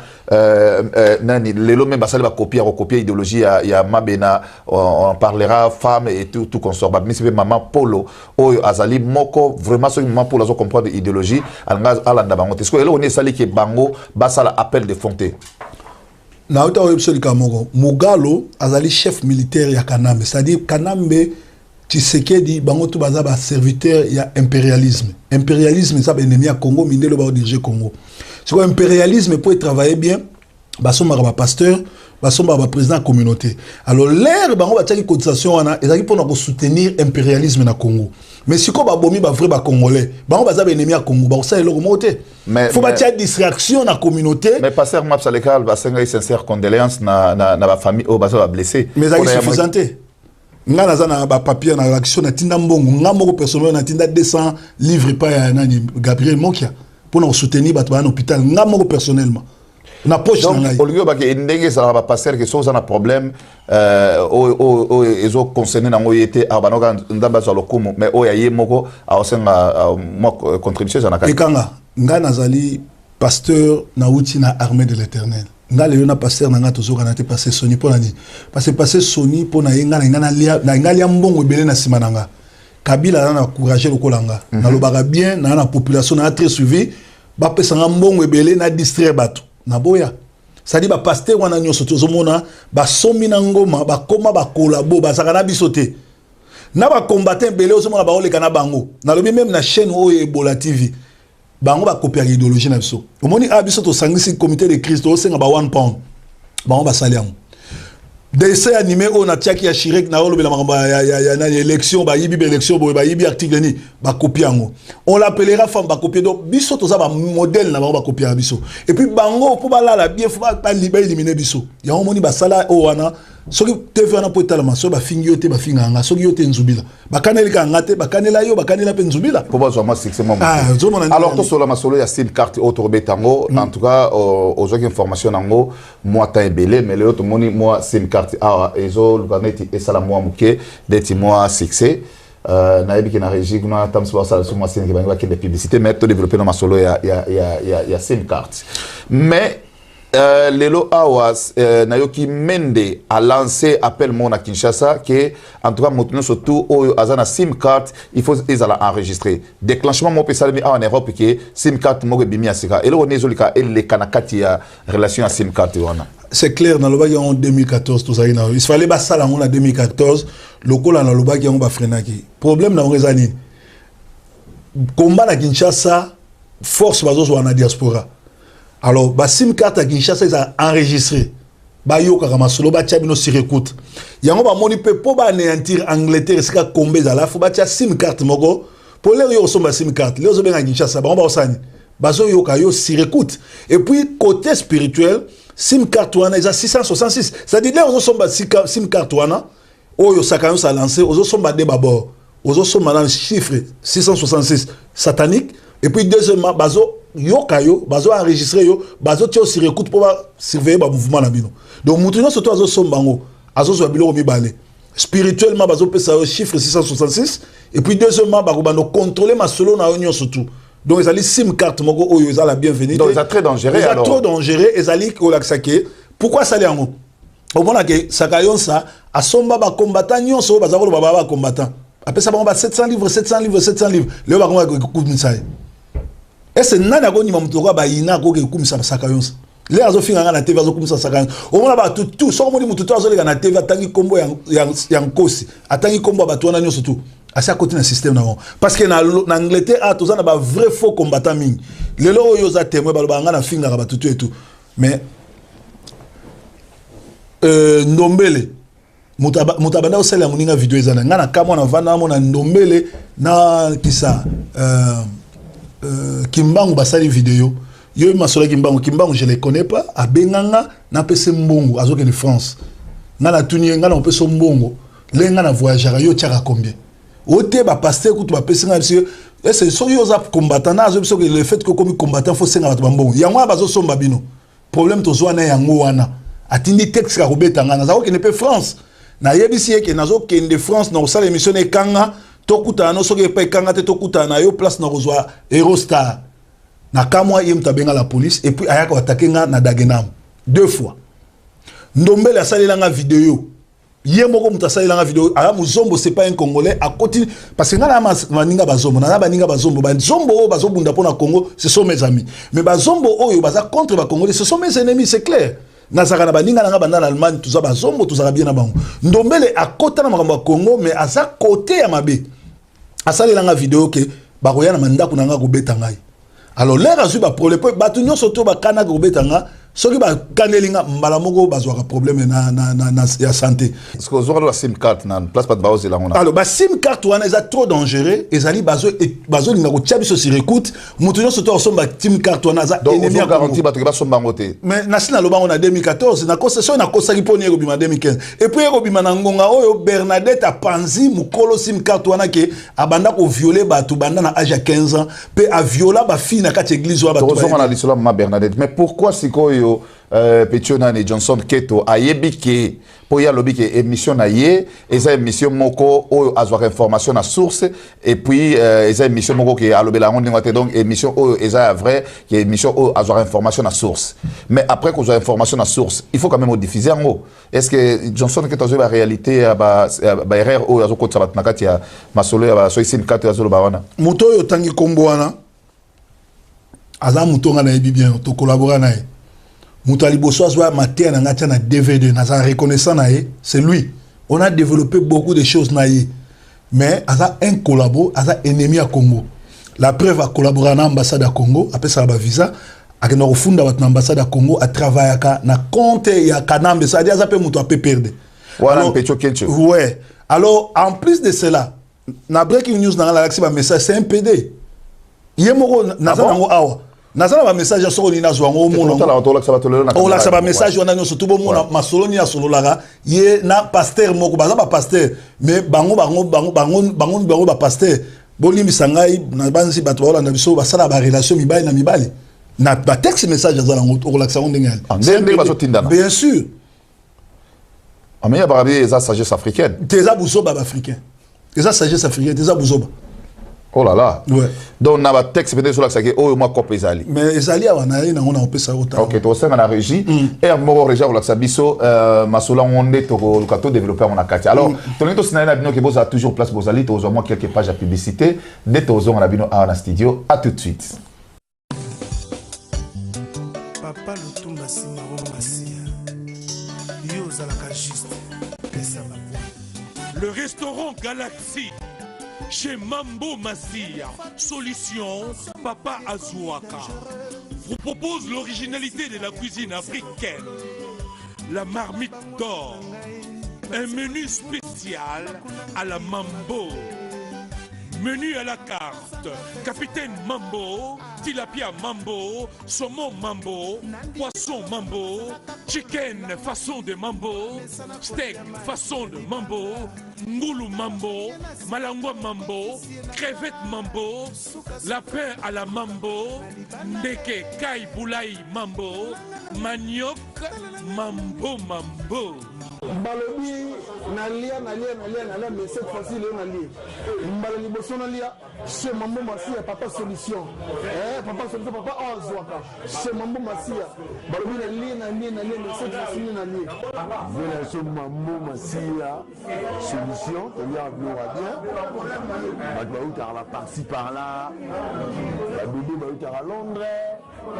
nani lelo même basala ba copier idéologie ya mabena on parlera femme et tout consort ba misibe maman Polo oyo azali moko vraiment so maman Polo azo comprendre idéologie alanda bango est-ce que là on est sali que bango basala appel de fonté na uta website kamoko Mugalo azali chef militaire ya Kanambe c'est-à-dire Kanambe Tshisekedi bango tout baza ba serviteur ya impérialisme ça ba ennemi ya Congo mindelo ba diriger Congo c'est quoi impérialisme pour travailler bien basomba ba pasteur basomba ba président communauté alors l'air bango ba taki cotisation wana ezaki pour na soutenir impérialisme na Congo mais si ko ba bomi ba vrai ba congolais bango baza ba ennemi ya Congo ba ça eloko moté faut ba tia distraction na communauté mais pasteur Maps Alekal ba senga sincère condoléances na ba famille au baza ba blessé mais ça suffisante nga naza na ba papier na action na tinda mbongo nga moko personnel na tinda 200 livres pa ya nani Gabriel Mokia pour nous soutenir ba to hôpital nga moko personnellement na poche na ngai olio ba ke ndenge ça va passer que ça na problème ezo concerné na ngoyete abanoka ndamba za lokumu mais oya ye moko a osenga mo contribution za na ka ekanga nga nazali pasteur na uti na armée de l'Éternel nga le na pasteur na nga tozoka na te passer Sony pour nani parce que passer Sony pour na yenga na lia mbongo ebele na sima nanga Kabila na encourager lokolanga na lobaka bien na population na très suivi ba pesa mbongo ebele na distraire bato na boya ça dit ba pasteur wana nyoso tozomona ba somi na ngoma ba koma ba collabo ba saka na bisote na ba combattant belé ozomona ba oleka na bango na lobi même na chaîne oyo Ebola TV bango ba copier idéologie na biso omoni a biso to sangisi comité de Christ o senga ba 1 pound bango ba saliam dessin animé on a tiaki ya Chirek na olobela makambo ya na élection ba yibi élection ba yibi article ni ba copier ngo on l'appellera femme ba copier donc biso to za ba modèle na ba copier biso et puis bango pour ba la bien faut ba éliminer biso ya omoni ba sala o wana soki TV na potalama so ba fingi yote ba finga nga soki yote nzubila ba kaneli ka ngate ba kanela yo ba kanela pe nzubila pour ba zoma succès moi alors to solo masolo ya sim carte auto betango en tout cas aux autres informations nango moi ta ebele mais le autre moni moi sim carte ezo lukaneti et sala moi muke deti moi succès nayebi ki na régie kuna tamso ça sur moi c'est que des publicités mais to développer dans ma solo ya SIM card mais Lelo Awas Nayoki Mende a lancé appel mon à Kinshasa que en tout cas maintenant surtout au azana SIM card il faut les enregistrer déclenchement mon pesalmi en Europe que SIM card mo bimi asika et le onezolika et les kanakati ya relation à SIM card wana c'est clair dans le bas en 2014 tout ça il fallait ba ça en 2014 lokola na loba ki on ba frenaki problème na rezani combat à Kinshasa force bazo sur na diaspora. Alors, bah SIM card à Kinshasa, ils ont enregistré. Bah yo kama solo ba tia bino sur écoute. Yango ba moni pe po ba anéantir Angleterre sika kombe za la fo ba tia SIM card moko. Pour les yo so ba SIM card. Les zo ben à Kinshasa ba on ba osani. Ba zo yo ka yo sur écoute. Et puis côté spirituel, SIM card wana ils a 666. Ça dit là on so ba SIM card wana. Oh yo sakayo sa lancé, ozo so ba de babord. Ozo so maintenant chiffre 666 satanique. Et puis deuxièmement bazo yo kayo bazo enregistrer yo bazo tio sur écoute pour surveiller ba mouvement na bino donc mutuno surtout azo sombango azo zo bilo mi balé spirituellement bazo pesa yo chiffre 666 et puis deuxièmement ba ko bano contrôler ma solo na union surtout donc ils allient SIM card moko oyo za la bienvenue donc c'est très dangereux alors c'est trop dangereux ils allient ko laksake pourquoi ça les ngo au moment que sakayon ça a somba ba combattant nyonso baza ko ba combattant après ça ba 700 livres le ba ko kumisa. Et c'est nana ko nyima mutoko ba ina ko ke kumisa sakayonsa les azo finga na TV azo kumisa sakayonsa o mona ba tout so mo di mututo azo le na TV atangi kombo ya nkosi atangi kombo ba to na nyoso tout asa côté na système na parce que na Angleterre a tous na ba vrai faux combattant mingi lelo oyo za témoin ba ngana finga ba tout et tout mais Ndombele mutabanda osala muninga video ezana ngana kama na vana mo na Ndombele na kisa Kimbangu basali vidéo yo masola Kimbangu je les connais pas a benganga na pese mbongo azoke ni France ngana tuni ngana on pese mbongo lenga na voyageur yo tiaka combien ote ba pasteur kutu ba pese nga monsieur c'est so yo za combattant na azo biso que le fait que comme combattant faut senga ba mbongo yango bazo somba bino problème to zwana yango wana atindi texte ka robeta ngana za ko ne pe France na yebisi ke nazo kende France na osala émission e kanga tokuta no soki pa kanga te tokuta na yo place na rozwa Eurostar na kamwa yem tabenga la police et puis ayaka atakenga na Dagenham 2 fois Ndombele asalela nga vidéo yemoko mutasalela nga vidéo ala muzombo c'est pas un congolais à côté parce que ngana maninga bazombo na baninga bazombo bazombo bazobunda pona Congo ce sont mes amis mais bazombo oyo baza contre ba congolais ce sont mes ennemis c'est clair nazaka na baninga na nga banda na Allemagne tout ça bazombo tout ça bien na bango Ndombele à côté na makambo Congo mais à sa côté ya mabe asali langa vidéo que baroya na mandako nanga ko betangai alors l'air azu ba problème batu nyonso to ba kana ko betanga soki ba kanelinga mbala moko bazwaka problème na ya santé parce que zo la SIM card na place pas de baoze la on alors ba SIM card wana est trop dangereux ezali bazo linga ko tia biso sur écoute mutu nyonso to somba SIM card wana za ennemi a garanti ba to ba somba ngote mais national lo bango na 2014 na concession na kosaki poni ko bima 2015 et puis ko bima na ngonga oyo Bernadette a panzi mukolo SIM card wana ke abanda ko violer batu banda na âge à 15 ans pe a viola ba fille na kati église wa batu to na lisola ma Bernadette mais pourquoi sikoyo Petiona et Johnson Keto ayebi ke po ya lobi ke émission na ye eza émission moko o azwa information na source et puis eza émission moko ke alobela ngondi ngate donc émission o eza vrai ke émission o azwa information na source mais après que azwa information na source il faut quand même diffuser en haut est-ce que Johnson Keto azwa la réalité ba erreur o azoko tsabat nakati ya masolo ya ba so SIM card azolo ba wana muto yo tangi kombo wana aza mutonga na yebi bien to collaborer na ye Moutali Bosso soit matin na ngatia na DVD na sa reconnaissant na ye c'est lui on a développé beaucoup de choses na ye mais asa un collabo asa ennemi à Congo la preuve a collaboré na ambassade à Congo après ça ba visa akena refunda wat na ambassade à Congo a travailler na compte ya Kanambe ça dit asa pe muto a pe perdre voilà Pecho Kencho ouais alors en plus de cela na breaking news na la accès ba message c'est un PD yemoko na za ngo awa nazana ba message soko ni nazwa ngo mono o la ba message wana nyoso tubo mona masolo ni asolo laga ye na pasteur moko baza ba pasteur mais bango ba pasteur bolimi sangai na banzi bato wala na biso basala ba relation mibali na mibali na ba texte message azala ngo o relaxa ngo ndengal bien sûr mais ya ba eza sagesse africaine teza buso ba africain Et ça sagesse africaine, ça bouzoba. Oh là là. Ouais. Donc, on a un texte peut-être sur la saga, oh, moi, copie Ezali. Mais Ezali, on a un peu ça autant. Ok, tu as la régie. Et Moro Régia, on a sabiso, Masola, on est au cateau développé en Akatia. Alors, ton état Sinaïna Bino qui a toujours place pour Zali, tu as au moins quelques pages à publicité. Dès que tu as un Bino à la studio, à tout de suite. Papa Lutumba Simaro Massia. Yo Zalaka juste. Le restaurant Galaxy. Chez Mambo Massia, solution Papa Azuaka, vous propose l'originalité de la cuisine africaine, la marmite d'or, un menu spécial à la Mambo, menu à la carte, capitaine Mambo, tilapia Mambo, saumon Mambo, poisson Mambo, chicken façon de Mambo, steak façon de Mambo, ngoulou Mambo, malangwa Mambo, crevette Mambo, lapin à la Mambo, ndeke kai boulai Mambo, manioc Mambo Mambo. Balobi nalia mais cette fois-ci on nalia. Mbalo liboso nalia chez Mambo Massia papa solution. Papa solution papa Azwaka. Chez Mambo Massia. Balobi nalia mais cette fois-ci nalia. Voilà chez Mambo Massia solution, on y a bien. Bah la par-ci par-là. La bébé bah à Londres.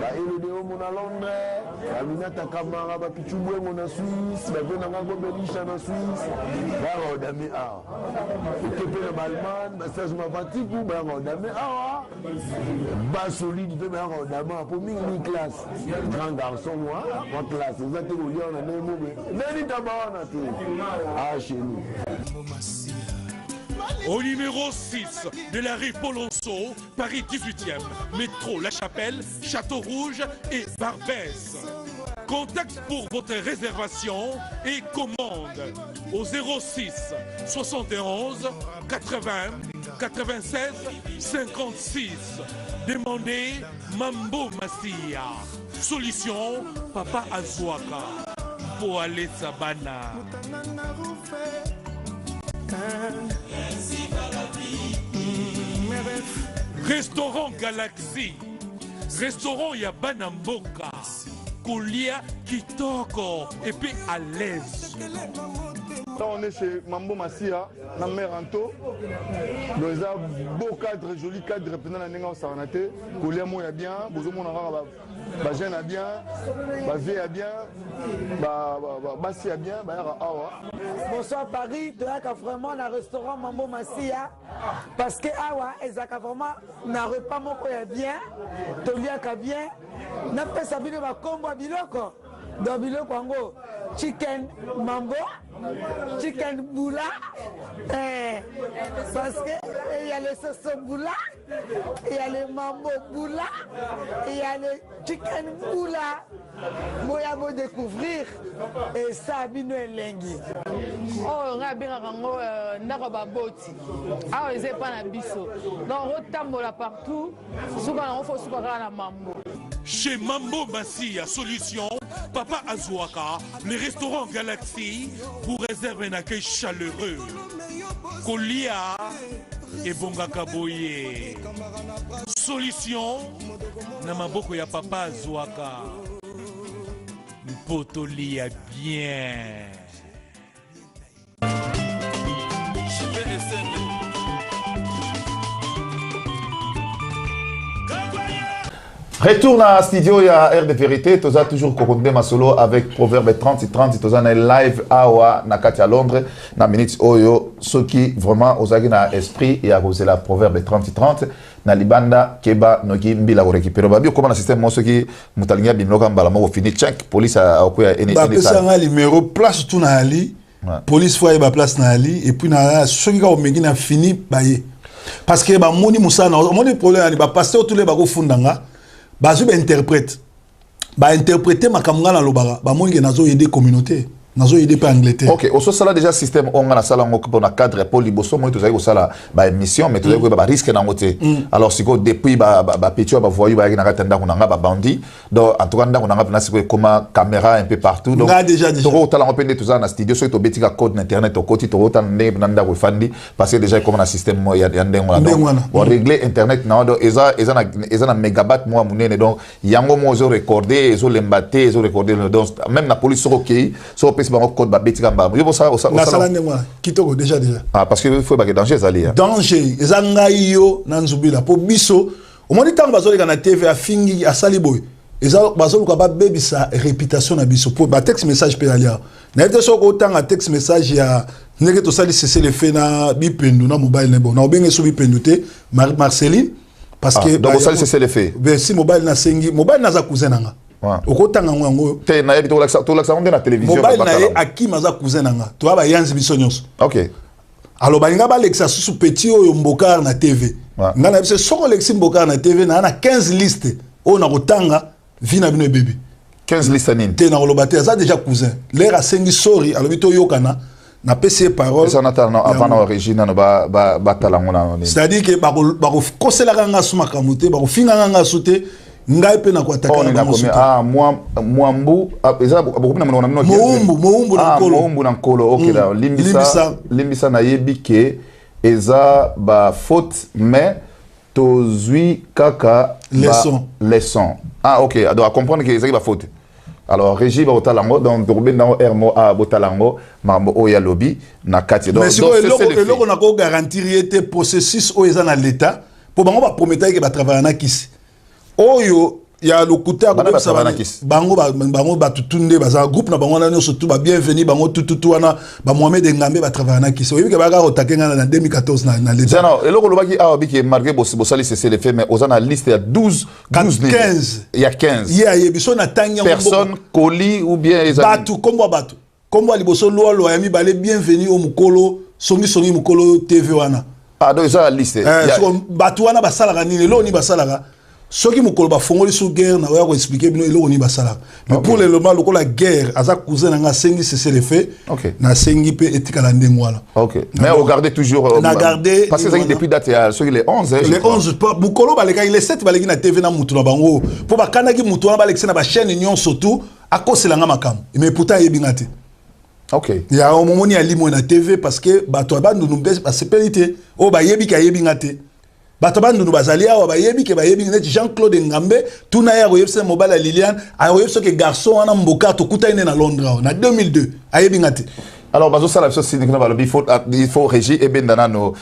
Bah il est au mon à Londres. Aminata Kamara bah pichubwe mon à Suisse. Bah venanga Belisha na Suisse, ba dami a. Ekepé na Balman, ba stage ma fatigue ba dami a. Ba solide de ba dami pour mini classe. Grand garçon moi, en classe, vous êtes au lion na nemo. Nani tabawana tu. Ah chez nous. Au numéro 6 de la rue Polonceau, Paris 18e, métro La Chapelle, Château Rouge et Barbès. Contact pour votre réservation et commande au 06 71 80 96 56. Demandez Mambo Massia. Solution Papa Azuaka. Pour aller Sabana. Restaurant Galaxy. Restaurant Yabana Mboka. Koulia Kitoko et puis à l'aise. Là on est chez Mambo Massia, na Meranto. Donc il y a beau cadre, joli cadre, pendant la négo saranaté. Koulia moya bien, bozo mon ara ba jeune a bien, ba vie a bien, ba Massia a bien, ba awa. Bonsoir Paris, tu as vraiment un restaurant Mambo Massia parce que awa ezaka vraiment na repas moko ya bien, to liaka bien. Na pesa bino ba kombo biloko. Dans biloko ango chicken mambo, chicken boula, parce que il y a le sauce boula, il y a le mambo boula, il y a le chicken boula. Moi à vous découvrir et ça bino elengi. Oh nga bien rango ndako baboti. Ah ils pas na biso. Donc rotambola partout, souvent on faut souvent na mambo. Chez Mambo Massia Solution, Papa Azuaka, le restaurant Galaxy vous réserve un accueil chaleureux. Kolia et Bongakaboye. Solution, Namaboko ya Papa Azuaka. Potolia bien. Retourne à studio, il y a Air de Vérité. Tu as toujours contenu ma solo avec Proverbe 30-30. Tu as un live à Nakati à Londres. Na minute oyo, ceux qui vraiment ont un esprit et a causé la Proverbe 30-30. Na libanda keba noki mbila ko récupérer. Babio comment le système moi ceux qui mutalinga bimloka mbala mo fini check police a okuya ene. Ba pesa nga numéro place tout na ali. Police fois ba place na ali et puis na ceux qui ont mengi na fini baye. Parce que ba moni musana, moni problème ba pasteur tous les ba ko fundanga. Bah je interprète, bah interpréter ma caméra dans le bara, bah moi je nazo aider communauté. nazo aider pas Angleterre. OK, au sala déjà système on a sala ngo pour na cadre pour liboso moi tozali ko sala ba émission mais tozali ko ba risque na ngote. Alors siko depuis ba petio ba voyou ba na katanda ko na ba bandi. Donc en tout cas ndako na na siko comme caméra un peu partout. Donc déjà to tala ngopende toza na studio so to betika code internet au côté to tala na ndako fandi parce que déjà comme na système mo ya ndengo na donc on régler internet na donc eza na mégabyte moi munene donc yango mo zo recorder zo lembate zo recorder donc même la police OK so bango code ba betika mbamba yo ça na sala ndengwa kitoko déjà ah parce que il faut ba danger zali danger ezanga yo na nzubila po biso au moins tant bazoleka na TV afingi asali boy eza bazoluka ba bebisa réputation na biso po ba text message pe alia na ete soko tanga text message ya ndenge to sali cesser le fait na bipendu na mobile ne bon na obenge so bipendu te Marceline parce que donc sali cesser le fait ben si mobile na sengi mobile na za cousin nanga okotanga ngwango te na yebi to la on na télévision mobile na ye akima za cousin nanga to aba yanzi biso nyonso OK alors balinga ba lexa susu petit oyo mbokar na TV ngana bise soko lexi mbokar na TV na 15 liste o na kotanga vina bino bébé 15 liste nini te na kolobate za déjà cousin l'air a sengi sorry alobi to yokana na PC parole ça n'attend non avant l'origine no ba talango na c'est-à-dire que ba ko kosela kanga suma kamute ba ko finga kanga sute ngai pe na ko attaquer na komi mwambu eza beaucoup na mona mino moumbu na nkolo moumbu na nkolo OK là limbisa na yebi ke eza ba faute mais tozui kaka leçon ah OK donc à comprendre que eza ba faute alors régie ba otalango donc dorben dans hermo a botalango mambo o ya lobby na kati donc c'est eloko na ko garantir était processus o eza na l'état pour bango ba promettre que ba travailler na kisi oyo ya lokuta ko bango ba tutunde baza groupe na bango na surtout ba bienvenue bango tututu wana ba Mohamed Ngambe ba travailler na kisi oyo ke ba ka otakenga na 2014 na l'état non eloko lobaki a biki marqué bosali c'est le fait mais ozana liste ya 15 il y a 15 il y a biso na tanya personne colis ou bien batu kombo liboso lo ya mi balé bienvenue au mukolo songi mukolo TV wana ah donc ça la liste batu wana basala nini lo ni basala soki mukolo ba fongoli sous guerre na ko expliquer bino eloko ni basala mais pour le moment lokola guerre aza cousin nga sengi c'est le fait na sengi pe etikala ndengwala OK mais regardez toujours na garder parce que ça depuis date ya soki les 11 les 11 mukolo baleka il est 7 baleki na TV na mutu na bango po bakanaki mutu na balekisa na ba chaîne union surtout akosela nga makam mais pourtant yebingate OK il y a un moment ni alimo na TV parce que bato bandu numbes ba sepelité o ba yebika yebingate bato bandu bazali awa bayebi neti Jean-Claude Ngambe tuna ya koyebisa mobile ya Liliane ayoyebisa ke garçon wana mboka to kutaine na Londres na 2002 ayebi ngati alors bazo sala biso sinikina balobi il faut régie et bendana no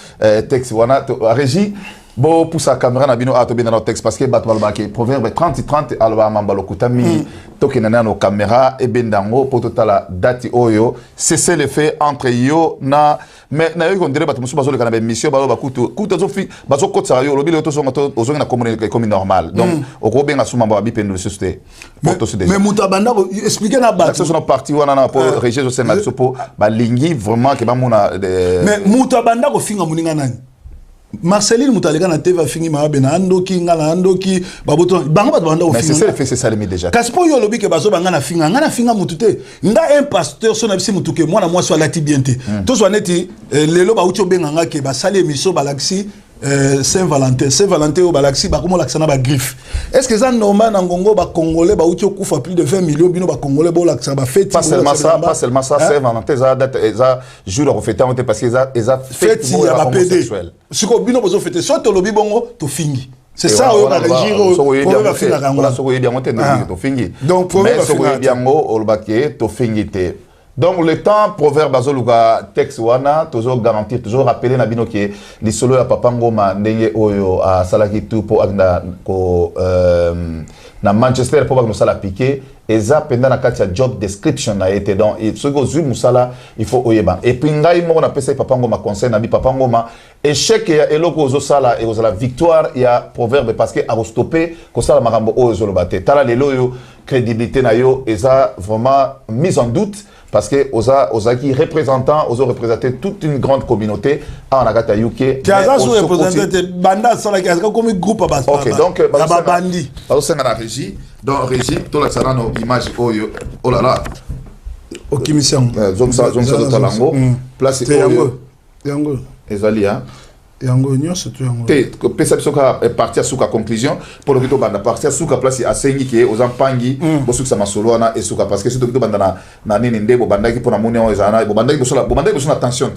texte wana régie bo poussa caméra na bino ato bendana texte parce que bato balobaki proverbe 30 alba mambalo kutami tokenana no caméra et bendango poto tala dati oyo c'est le fait entre yo na mais na yo kondire bato musu bazoleka na émission balo bakutu zo fi bazo kotsa yo lobi leto songa to ozonga na communiquer comme normal donc okobenga suma ba bipendo société poto se mais mutabanda expliquer na bato ça sont parti wana na pour régie zo senga sopo ba lingi vraiment que ba mona mais mutabanda ko finga muninga nani Marceline Moutaleka na TV fingi mabe na andoki ngala andoki baboto bango bato banda mais c'est ça le fait c'est ça le déjà kaspo yo lobi ke bazo banga na finga mutute nga un pasteur so na bisi mutuke mwana mwasi wa lati biente to so neti lelo ba ucho benga nga ke ba sali émission balaxi Saint-Valentin au balaxi ba komo laxana ba griffe est-ce que ça normal na ngongo ba congolais ba ucho kufa plus de 20 millions bino ba congolais ba laxana ba fête pas seulement ça Saint-Valentin ça jour de fête parce que ça fête ya ba PD siko bino bozo fête so to lobi bongo to fingi c'est ça oyo ba giro on va finir la ngona so yedi ngote to fingi donc pour mais so yedi ngo olbake to fingi te. Donc le temps proverbe bazoluka texte wana toujours garantir toujours rappeler na bino que les solo ya papa ngoma ndenge oyo a salaki tout pour agna ko na Manchester pour bagno sala piquer eza pendant na kati ya job description na été donc ce que zu musala il faut oyeba et puis ngai mo na pesa papa ngoma conseil na bi papa ngoma échec ya eloko zo sala et la victoire ya proverbe parce que a stopper ko sala makambo oyo zo lobate tala lelo yo crédibilité na yo eza vraiment mise en doute parce que osa qui représentant osa représenter toute une grande communauté en Agata UK qui a représenté banda ça qui a comme groupe à base OK donc bandi au sein de la régie donc régie tout la sana no image oh là là Okimisian. Zone ça de Talango. Place Yango. Yango. Ezali hein. Yango nyonso tu yango. Te pesa bisoka partir suka conclusion pour le to banda partir suka place a sengi ki aux ampangi bo suka masolo na esuka parce que surtout to banda na nini ndebo banda ki pona moni o ezana bo banda ki bo attention.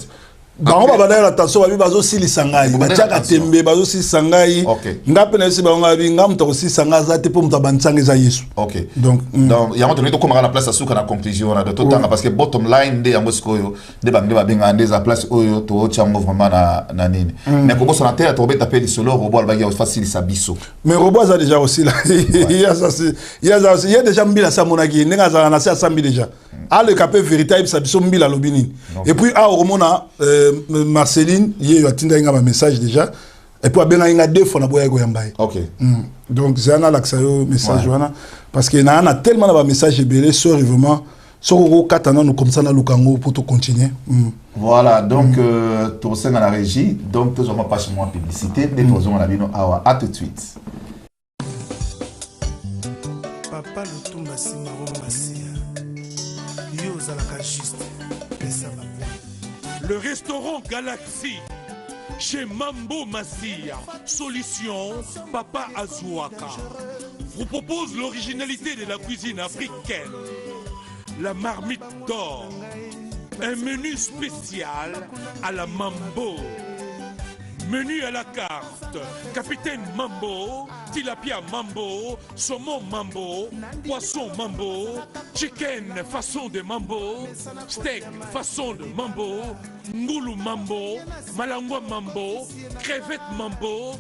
Bango babanda la attention babi bazo sili sangai batiaka tembe bazo sili sangai ngape na si bango babi ngam to sili sangai zate po muta bantsanga za Yesu. OK. Donc yango to to komaka na place suka na conclusion na de tout temps parce que bottom line de yango sikoyo de bande babinga ndeza place oyo to chango vraiment na nini. Mais ko bossa na terre to beta pe solo robot albagi o facile sa biso. Mais robot a déjà aussi là. Il y a déjà mbila sa monaki nenga za na sa sambi déjà. Ah le capé véritable ça biso mbila lobini. Et puis a romona Marceline, il y a un message déjà. Et puis, il y a deux fois OK. Donc, c'est un message. Parce qu'il y a tellement de messages belés sur vraiment. Sur le katana, nous comme ça, nous pour continuer. Voilà, donc, tu as la régie. Donc, tu as pas chez moi publicité. À tout de suite. Papa le tomba si marron massia. Yo zalaka juste. Le restaurant Galaxy chez Mambo Massia, solution Papa Azuaka, vous propose l'originalité de la cuisine africaine. La marmite d'or, un menu spécial à la Mambo. Menu à la carte, capitaine Mambo, tilapia Mambo, saumon Mambo, poisson Mambo, chicken façon de Mambo, steak façon de Mambo, ngoulou Mambo, malangwa Mambo, crevette Mambo,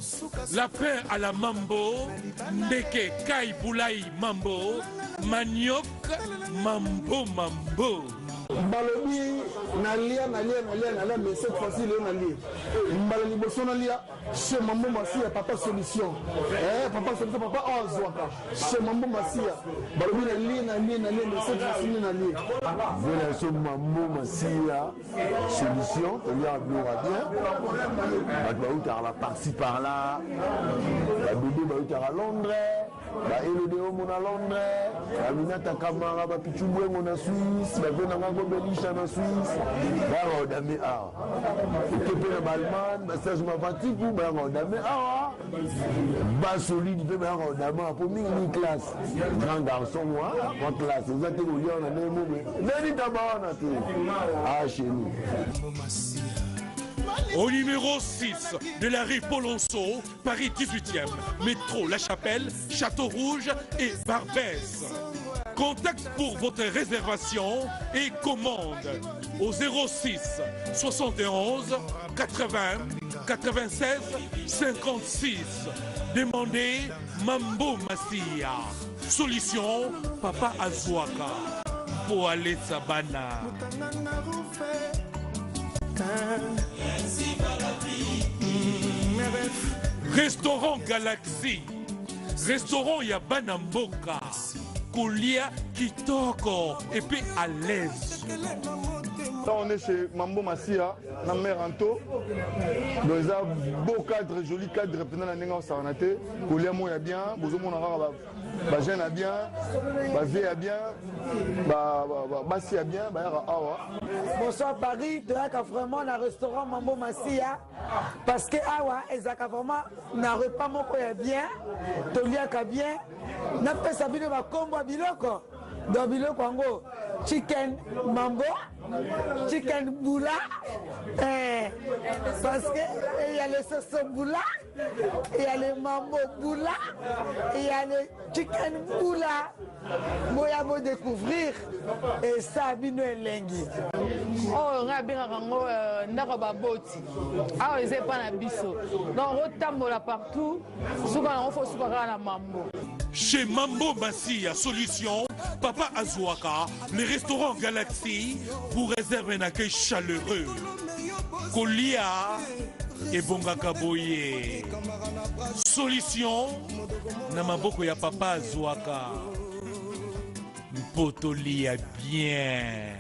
lapin à la Mambo, ndeke kai boulai Mambo, manioc Mambo Mambo. Balobi nalia mais cette fois-ci le nalia mbala liboso nalia chez Mambo Massia papa solution papa solution papa Azwaka chez Mambo Massia balobi nalia mais cette fois-ci nalia voilà chez Mambo Massia solution il y a bien bah la par-ci par là la bébé à Londres ba elodeo mona Londres aminata kamara ba pichubwe mona Suisse ba venanga go belisha na Suisse ba odame a kepe na Balman ba Serge Mavatiku ba odame a ba solide pe ba odame pour mini classe grand garçon moi en classe vous êtes au lion na nemo mais d'abord na tout ah chez nous. Au numéro 6 de la rue Polonceau, Paris 18e, métro La Chapelle, Château Rouge et Barbès. Contact pour votre réservation et commande au 06 71 80 96 56. Demandez Mambo Massia. Solution Papa Azuaka. Pour aller Sabana. Restaurant Galaxy, restaurant Yabana Mboka, Koulia Kitoko et puis à l'aise. Là on est chez Mambo Massia, na Meranto. Nous avons beau cadre, joli cadre, pendant la néga sarnate. Koulia moya bien, bozo mon arabe, ba jeune a bien, ba vie a bien, ba Massia a bien, ba yara awa. Bonsoir Paris, tu as vraiment un restaurant Mambo Massia parce que awa ezaka vraiment na repas moko ya bien, toliaka bien, na pesa bino ba kombo biloko. Donc biloko ngo chicken mambo, chicken boula, parce que il y a le sauce boula, il y a le mambo boula, il y a le chicken boula. Moi à vous découvrir et ça bino elengi. Oh nga binga kango ndako baboti. Ah ils pas na biso. Donc rotambola partout, suka na ofo suka na mambo. Chez Mambo Massia Solution, Papa Azuaka, les restaurants Galaxy vous réservent un accueil chaleureux. Kolia et Bongaka Boye. Solution, Namaboko ya Papa Azuaka. Potolia bien.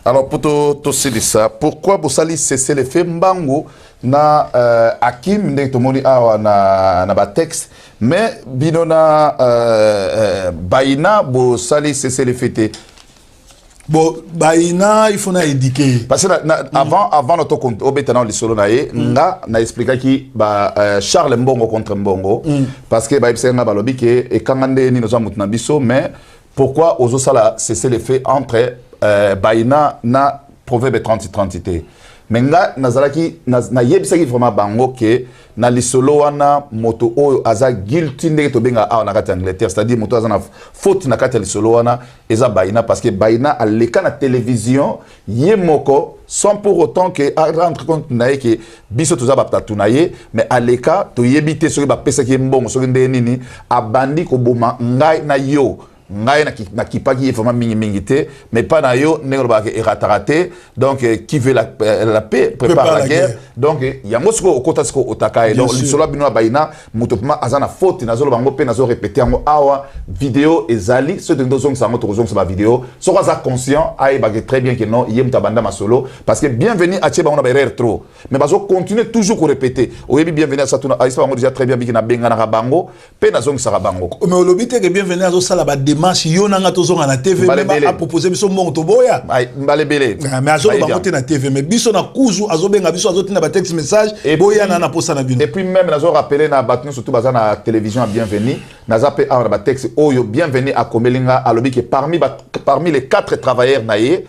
Alors pour tout ça, pourquoi vous allez cesser les faits mbango na Hakim ndenge tomoni awa na ba texte mais binona baina vous allez cesser les faits. Bon, baina il faut na éduquer parce que avant notre compte obetana le solo nae na expliquer qui Charles Mbongo contre Mbongo parce que ba ibsenga balobi ke e kangande ni noza mutna biso mais pourquoi ozo sala cesser les faits entre baina na proverbe 30-30 mais nga nazalaki na yebisaki vraiment bango ke na lisolo wana moto oyo aza guilty ndenge tobenga awa na kati ya Angleterre, c'est-à-dire moto aza na faute na kati ya lisolo wana eza baina parce que baina aleka na télévision ye moko sans pour autant que rendre compte na ke biso toza batatu na ye mais aleka to yebite soki ba pesa ki mbongo soki ndenge nini abandi ko boma ngai na yo ngai na kipaki vraiment mingi te mais pas na yo ndenge ba ke raté donc qui veut la paix prépare la guerre donc yango siko okota siko otakaye donc lisolo bino baina moto pema azana faute nazolo bango pe nazo répéter yango awa vidéo ezali ce de ndozong sango to zong sa vidéo so za conscient ay ba très bien que non yem tabanda masolo parce que bienvenue a tcheba on a erreur trop mais bazo continuer toujours ko répéter oyebi bienvenue à satuna ay bango déjà très bien biki na benga na bango pe nazong sa bango mais olobite que bienvenue azo sala ba démarche yo nanga tozonga na TV même a proposer biso mbongo to boya mbale belé mais azo bango te na TV mais biso na kuzu azo benga biso azo tina ba texte message et boya na posa na bino et puis même nazo rappeler na batnu surtout bazana na télévision bienvenue naza pe a ba texte oyo bienvenue a komelinga alobi que parmi les 4 travailleurs naie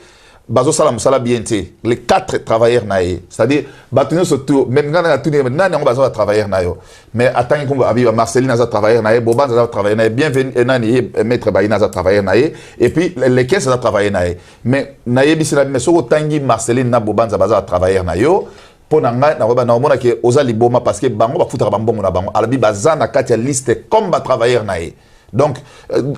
bazo sala musala bienté les 4 travailleurs naie c'est-à-dire batnu surtout même ngana tuni nani ngo bazo travailleurs nayo mais attends ko abi Marceline naza travailleur naie Boban naza travailleur naie bienvenue nani maître Baina naza travailleur naie et puis les 15 naza travailleur naie mais naie bisina mais soko tangi Marceline na Boban naza travailleur nayo pona nga na mona ke ozali boma parce que bango ba futaka bambongo na bango alabi bazana kati ya liste comme ba travailleur naie donc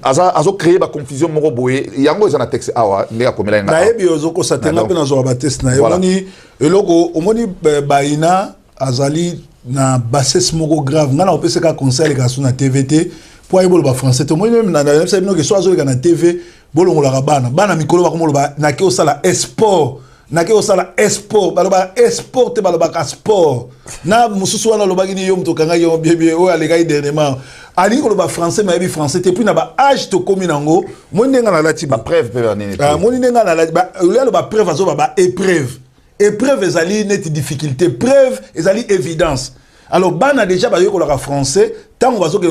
azo créer ba confusion moko boye yango ezana texte awa ndeka komela nga na yebi ozo ko satenga pe na zo ba test na yoni eloko omoni baina azali na bassesse moko grave ngana opese ka conseil ka sur na TVT pour ayebolo ba français to moi même na nefsa bino ke so azo na TV bolongola bana mikolo ba komolo ba na ke osala sport nake osala esport baloba esport te baloba ka sport na mususu wana lobaki ni yo mtokanga yo bébé o alega dernièrement ali ko loba français mais bi français te puis na ba âge to komi nango monde nga na lati ba preuve pe nini monde nga na lati ba le ba preuve azo ba épreuve ezali net difficulté preuve ezali évidence alors bana déjà ba yo ko la français tango bazo ke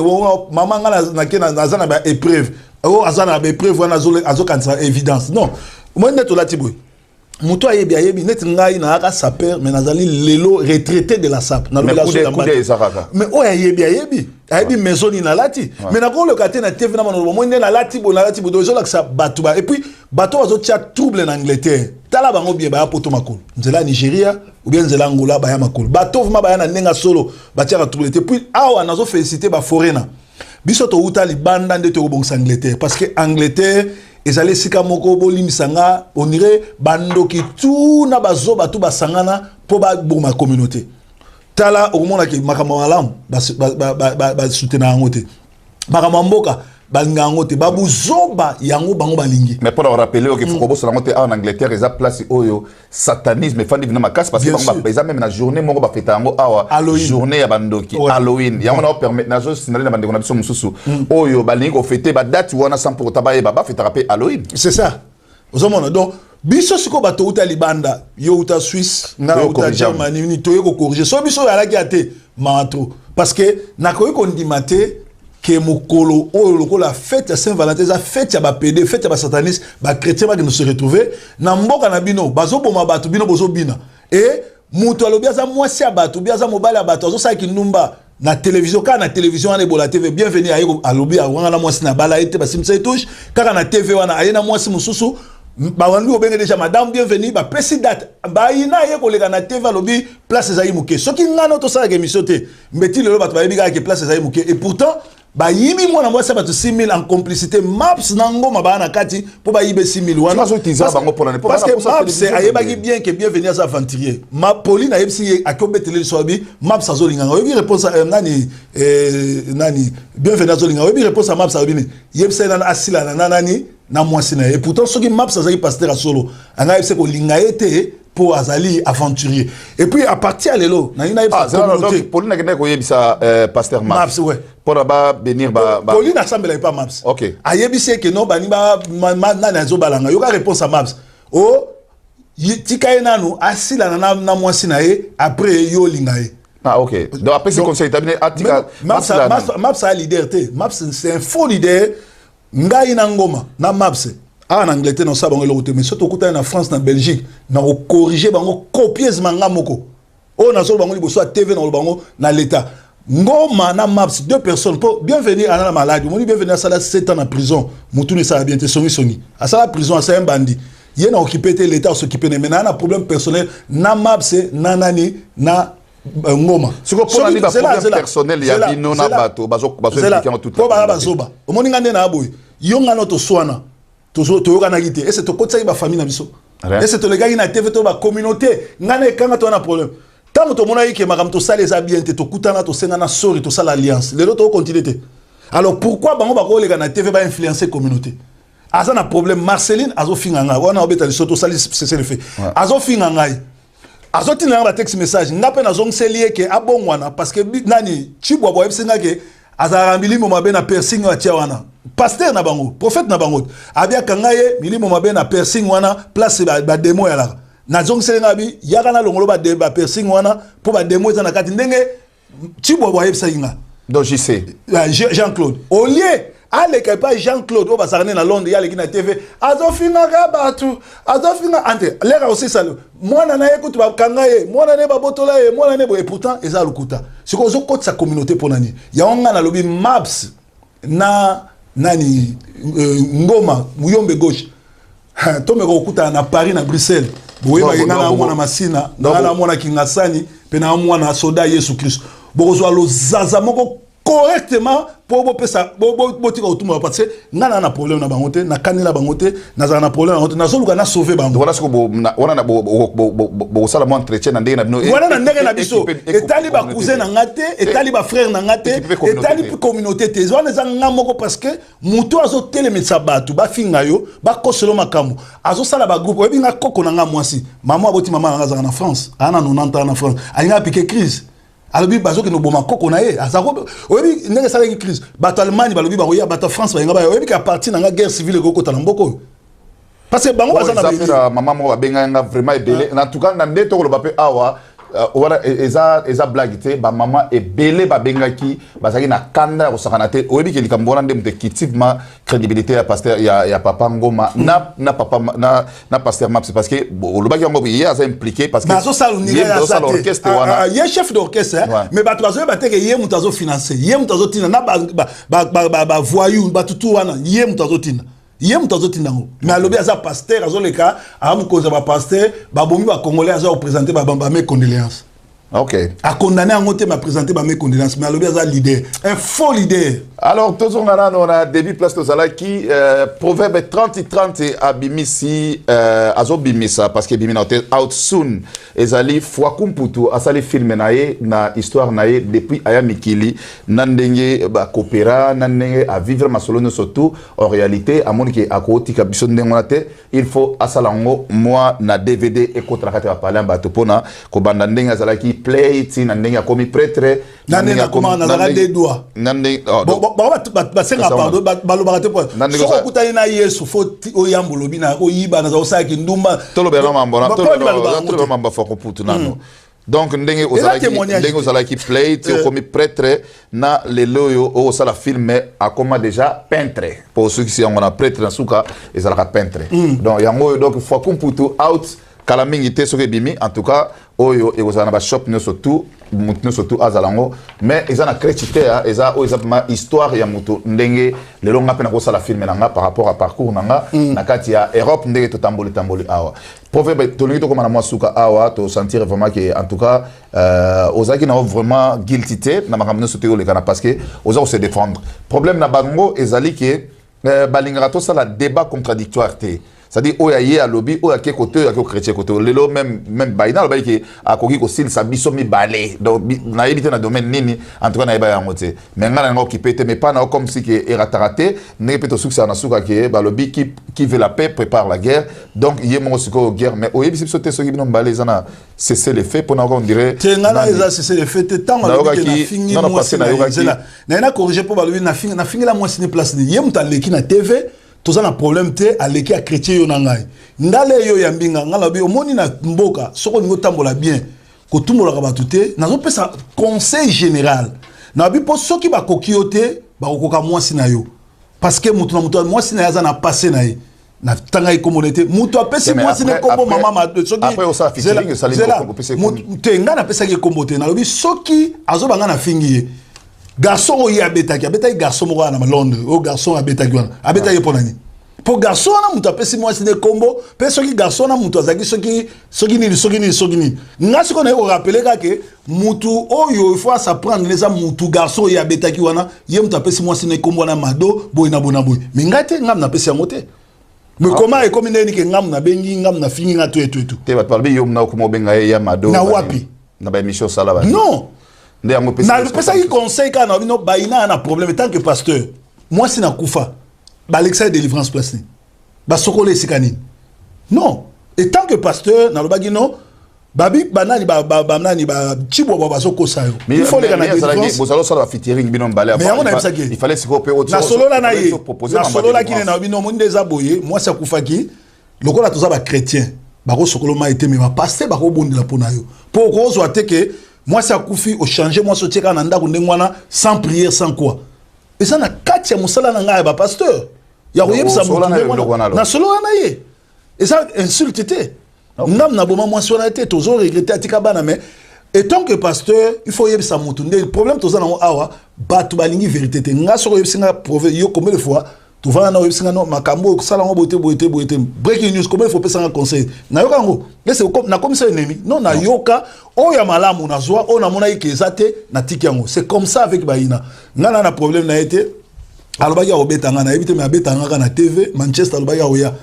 maman nga na ke na zana ba épreuve o azana ba épreuve wana azo kanisa évidence non monde to lati boy Mouto ayebi net ngai na aka saper mais nazali lelo retraité de la SAP na lobela mais o ayebi maison ni na lati mais na ko le katé na TV na mano mo na lati bo dozo la sa batuba et puis bato azo tia trouble en Angleterre tala bango bien ba poto makolo nzela Nigeria ou bien nzela Angola ba ya makolo bato vma ba ya na nenga solo ba tia trouble et puis awa nazo féliciter ba foreigner biso to uta libanda nde to bongsa Angleterre parce que Angleterre ezali sika moko bolimisanga on dirait bandoki tout na bazo batu basangana po ba boma communauté tala okomona ke makambo malamu ba soutenir ngote makambo mboka balinga ngote babuzoba yango bango balingi mais pour rappeler que faut bossa ngote en Angleterre eza place oyo satanisme fandi vina makasi parce que bango ba même na journée moko ba feta yango awa journée ya bandoki Halloween yango na permettre na zo sinali na bandeko na biso mususu oyo balingi ko fêter ba date wana sans pour tabaye ba feta rappeler Halloween c'est ça ozomona donc biso siko bato uta libanda yo uta Suisse na uta Germany ni to yeko corriger so biso ala ki ate matro parce que na ko yeko ndimate que mokolo o lokola fête à Saint-Valentin za fête ya ba PD fête ya ba sataniste ba chrétien ba que nous se retrouver na mboka na bino bazo boma bato bino bozo bina et muto alobi za mwasi ya bato bia za mobali ya bato azo sa kinumba na télévision ka na télévision ane bola TV bienvenue ayeko alobi awanga na mwasi na bala ete ba simsa touche kaka na TV wana ayena mwasi mususu ba wandu obenge déjà madame bienvenue ba pesi date ba ina ayeko leka na TV alobi place za imuke soki ngana to sa émission te mbeti lelo bato ba yebiga ke place za imuke et pourtant ba yimi mwana mwasa bato 6000 en complicité maps nango mabana kati po ba yibe 6000 wana parce que maps c'est ayebaki bien que bienvenue à sa aventurier ma Pauline ayebsi akobetele sobi maps azolinga oyebi réponse nani bienvenue azolinga oyebi réponse à maps abini yebse nana asila nana nani na mwasi na. Et pourtant soki Maps azali pasteur à solo anga epse ko linga ete pour azali aventurier. Et puis à partir de lelo na ina epse communauté Pauline na kende ko yebisa pasteur Maps ouais pour ba venir ba Pauline assemble pas Maps. OK. Ayebise que non bani ba na zo balanga yoka réponse à Maps. Oh tika nanu asila na mwasi na ye après yo linga ye. Ah ok. Donc après ce conseil terminé atika Maps a leader te. Maps c'est un faux leader. Ngai na ngoma na Maps. En Angleterre, non ça bango lokote mais surtout kuta na France na Belgique na corriger bango copier manga moko. O na so bango liboso TV na bango na l'état. Ngoma na Maps deux personnes pour bienvenue à la maladie. Moni bienvenue à ça 7 ans en prison. Mutuni ça bien te songi. À ça la prison c'est un bandit. Il a occupé l'état s'occuper mais na problème personnel na Maps na nani na ngoma. Ce que pour nani ba problème personnel ya bino na bato bazo impliquer en tout temps. Pour ba bazoba. O moni ngande na boy. Yo ngano to swana. Toujours to yoka na gite. Et c'est to kotsa ba famille na biso. Et c'est to les gars na TV to ba communauté. Ngane kanga to na problème. Tant to mona yike makam to sale za bien te to kutana to senga na sori to sala alliance. Les autres continuité. Alors pourquoi bango ba ko les gars na TV ba influencer communauté? Aza na problème Marceline azo finganga. Wana obeta li soto sali c'est le fait. Azo finganga. Azo tina ba text message. Ngape na zong selie ke abongwana parce que nani chibwa bo ebsenga ke azara milimo mabe na piercing wa tia wana. Pasteur na bango, prophète na bango. Abia kangaye milimo mabe na piercing wana place ba demo ya la. Na zong selenga bi yaka na longolo ba piercing wana pour ba demo za na kati ndenge chibwa bo ebsenga. Donc j'y sais. Jean-Claude. Au lieu allez que pas Jean-Claude au basarné na Londres yale ki na TV azofina gabatu azofina ante lera aussi ça moi na écoute ba kangaye moi na ne ba botola ye moi na ne bo et pourtant eza lukuta ce qu'on zo sa communauté pour nani ya onga na lobi Maps na nani ngoma muyombe gauche to me ko kuta na Paris na Bruxelles boye ba ngana mona masina ngana mona kingasani pe na mona soda Yesu Christ bozo lo zaza moko correctement pour ça tika autour parce que ngana na problème na bangote na kanela bangote na za na problème na na soluka na sauver bango voilà ce que wana na bo sala mo entretien na ndenge na bino wana na ndenge na biso etali ba cousin na ngate etali ba frère na ngate etali communauté te wana za ngamoko parce que muto azo telemetsa batu ba finga yo ba koselo makambo azo sala ba groupe obi nga koko na ngamwasi maman aboti maman nga za na France ana 90 ans na France alinga piquer crise alobi bazo ke no boma koko na ye azako oyebi ndenge sala ki crise bato Allemagne balobi ba oya bato France ba ngaba oyebi ka parti na nga guerre civile ko kota na mboko parce que bango bazana ba maman mo ba benga nga vraiment ebele en tout cas na ndeto ko ba pe awa voilà eza blague ba maman ebele ba benga ki bazaki na kanda ko sakana te oyebi ke likambona ndem te kitivement crédibilité ya pasteur ya papa ngoma na papa na pasteur Maps parce que le baki ngo il est impliqué parce que bazo salu ni ya l'orchestre wana il est chef d'orchestre mais bato bazo ba te ke ye mutazo financer ye mutazo tina na ba voyou ba tutu wana ye mutazo tina yé mutazo tindango mais alobi aza pasteur azo leka amu koza ba pasteur ba bomi ba congolais azo représenter ba mes condoléances. OK. A condamné en côté m'a présenté mes condoléances mais alobi aza leader un faux leader. Alors tous on a début place tozala qui proverbe 30 abimisi azo bimisa parce que bimina out soon ezali fois kumputu asali film nae na histoire nae depuis aya mikili nandenge ba coopéra nandenge à vivre masolo surtout en réalité à mon qui a côté kabiso ndengolate il faut asalango moi na DVD et contre la parler bato pona ko banda ndenge azala ki play ti nandenge komi prêtre nandenge comment na des doigts nandenge ba senga pardon ba lo barate po so ko kutani na Yesu fo oyambo lobina ko yiba na za osaki ndumba to lo bela mambo na to lo mambo fo ko putu nano donc ndenge ozala ki play ti komi prêtre na leloyo o sala filmer a comme déjà peintre pour ceux qui sont on a prêtre na suka ezala ka peintre donc yango donc fo ko putu out kala mingi te soke bimi en tout cas oyo e ozana ba shop no surtout azalango mais ezana crédité eza o eza ma histoire ya mutu ndenge lelo nga pena ko sala film nanga par rapport à parcours nanga na kati ya Europe ndenge to tamboli awa proverbe to lingi to koma na mwasuka awa to sentir vraiment que en tout cas ozaki na vraiment guilty te na makamno sote le kana parce que oza se défendre problème na bango ezali que balingara to sala débat contradictoire te c'est-à-dire oya ye à lobby oya ke côté oya ke chrétien côté lelo même baina le baiki a koki ko sil sa biso mi balé donc na yebite na domaine nini en tout cas na yeba ya ngote mais ngana ngo ki pété mais pas na comme si que raté ne peut succès na suka ke ba lobby qui veut la paix prépare la guerre donc yé mo siko guerre mais oyebi biso te soki bino balé zana cesser les faits pour on dirait ngana eza cesser les faits tant on a fini moi c'est na corriger pour ba lobby na fini la moi c'est place ni yé muta leki na TV tous un problème te aleki a chrétien yo nangai ndale yo ya mbinga ngala bi omoni na mboka soko ngo tambola bien ko tumbola ka batute nazo pesa conseil général na bi po soki ba kokiote ba kokoka mwasi na yo parce que mutu na mutu mwasi na yaza na passé na ye na tanga ikomonete mutu apesi mwasi ne kombo mama ma soki après osa featuring ça les pesa te ngana pesa ke kombo te na bi soki azo banga na fingi garçon oyi abetaki garçon moko na Londres o garçon abetaki wana abetaki ponani pour garçon na mutu apesi mwasi ne kombo pe soki garçon na mutu azaki soki nini ngasi ko na yo rappeler kake mutu oyo il faut s'apprendre les mutu garçon oyi abetaki wana ye mutu apesi mwasi ne kombo na mado boy na bona boy mais ngate ngam na pesi yango te mais comment et comme ndeni ke ngam na bengi ngam na fingi nga tout te ba parler yo na ko mo benga ya mado na wapi na ba émission sala ba non na le pesa qui conseille quand on no baina na problème tant que pasteur moi si na kufa ba l'excès de délivrance place ni ba sokole sikani non et tant que pasteur na lo bagi non babi banani ba nani ba chibo ba soko sayo il faut les gagner vous allez ça featuring binom balé il fallait se couper autre chose na solo la na ye na solo la ki na bino monde des aboyé moi ça kufa ki lokola toza ba chrétien ba ko sokolo ma été mais ba pasteur ba ko bondela pona yo pour ko zo ateke moi ça koufi au changer moi so tieka na ndako ndengwana sans prière sans quoi et ça na katia musala na ngai ba pasteur ya koyebisa na solo na ye et ça insulte te ngam na boma moi so na te toujours regretter atika bana mais et tant que pasteur il faut yebisa mutu le problème toza na awa batu balingi vérité te nga so yebisa prouver yo combien de fois tu vas na yebisa no makambo sala ngo bote breaking news combien il faut pesa un conseil na yoka ngo laisse na comme ça ennemi non na yoka o ya malamu na zwa o na mona ikezate na tiki yango c'est comme ça avec baina ngana na problème na été alobaki ya obetanga na ebite me abetanga na TV Manchester alobaki ya oya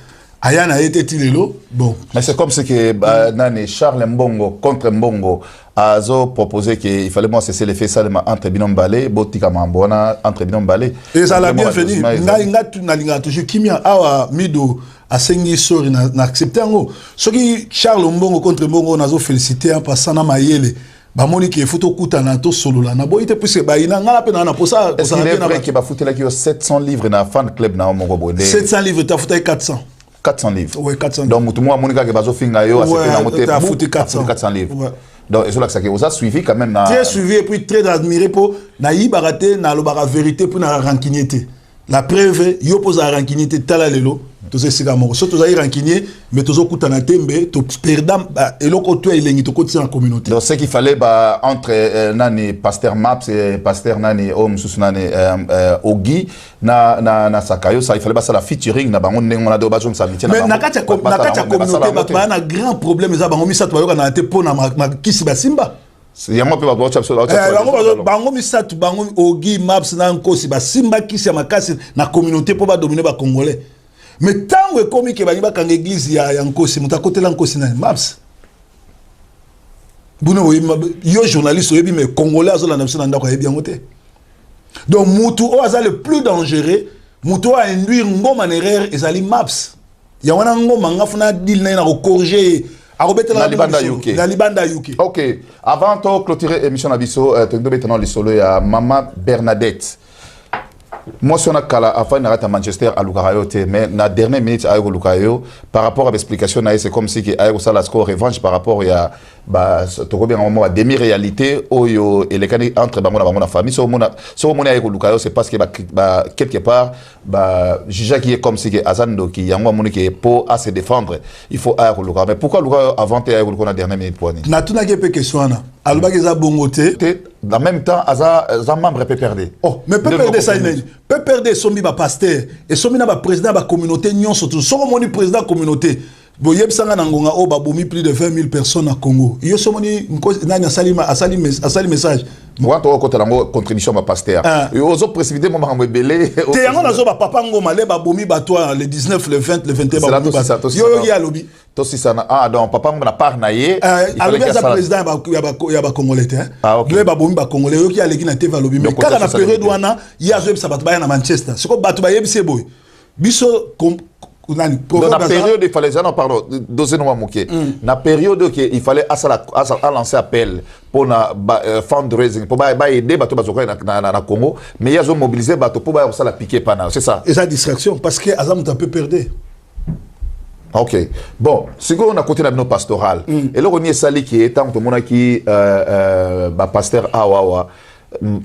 aya na été tilelo bon mais c'est comme ce que nani Charles Mbongo contre Mbongo azo proposé qu'il fallait moi cesser les faits seulement entre Binom Balé botika mambona entre Binom Balé et ça l'a bien fini nga na linga toujours kimia awa mido asengi sori na accepter ngo soki Charles Mbongo contre Mbongo nazo féliciter en passant na mayele ba moni ke photo kutana to solola na boite puisque ba ina ngala pe na posa ça bien na ke ba foutela ki 700 livres na fan club na mongo bonde 700 livres ta fouta 400 livres oui 400 donc mutu moi monika ke bazo finga yo c'était na moté ta fouta 400 livres ouais. Donc et cela que ça vous a suivi quand même na très suivi et puis très admiré pour na yibarate na lobara vérité pour na rankinité la preuve yo pose la rankinité tala lelo tous ces gars mo so tous ay rankinier mais tous okutana tembe to perdam eloko to elengi to kotia en communauté donc ce qu'il fallait entre nani pasteur Maps et pasteur nani om susunani Ogi na Sakayo ça il fallait ça la featuring na bango ndenge na do ba jom samiti mais na kati communauté ba na grand problème za bango misatu bayoka na te pona makisi basimba yango pe ba watch bango misatu bango Ogi Maps na nkosi basimba kisi ya makasi na communauté po ba dominer ba congolais mais tant que comme que bani ba kanga église ya nkosi mutakotela nkosi na Maps buno yo journaliste oyebi mais congolais azola na biso na ndako yebi yango te donc mutu o aza le plus dangereux mutu a induire ngoma na erreur ezali Maps ya wana ngoma ngafuna deal na ko corriger na libanda UK OK avant de clôturer émission na biso to maintenant le solo ya Mama Bernadette. Moi, si on a kala afin de Manchester à Lukayo, mais na dernière minute à Lukayo, par rapport à l'explication, c'est comme si que Ayo ça la score revanche par rapport à à demi-réalité et les canaux entre la famille. Sur mon Ayo Lukayo, c'est parce que quelque part, juge qui est comme si que Azando qui y a un qui est pour à se défendre. Il faut Ayo Lukayo. Mais pourquoi Lukayo avant Ayo Lukayo na dernière minute pour ni? Na tuna ke question na. Alubageza bongote. En même temps, Aza membre peut perdre. Oh, mais peut perdre ça peut perdre sombi ba pasteur et sombi na ba président ba communauté nyon surtout. Soko moni président communauté. Boyeb sanga na ngonga o ba bomi plus de 20 000 personnes à Congo. Yo somoni nani asali message. moi to ko talango contribution ma pasteur aux autres précipiter mo makambo belé te yango nazo ba papa ngoma le ba bomi ba toi le 19 le 20 le 21 ba bomi ba yo ya lobi to si ça donc papa ngoma na part na ye alobi za président ya ba congolais te le ba bomi ba congolais yo ki aleki na TV lobi mais kaka na période wana ya zo sa bato ba na Manchester siko bato ba yebise boy biso dans la période il fallait non pardon doser no moké na période que il fallait à lancer appel pour na fundraising pour ba aider bato bazoka na Congo mais ils ont mobilisé bato pour ba ça la piquer pana c'est ça et ça distraction parce que azam un peu perdu. OK bon ce qu'on a côté la pastoral et là on y est sali qui est tant tout monde qui ba pasteur awawa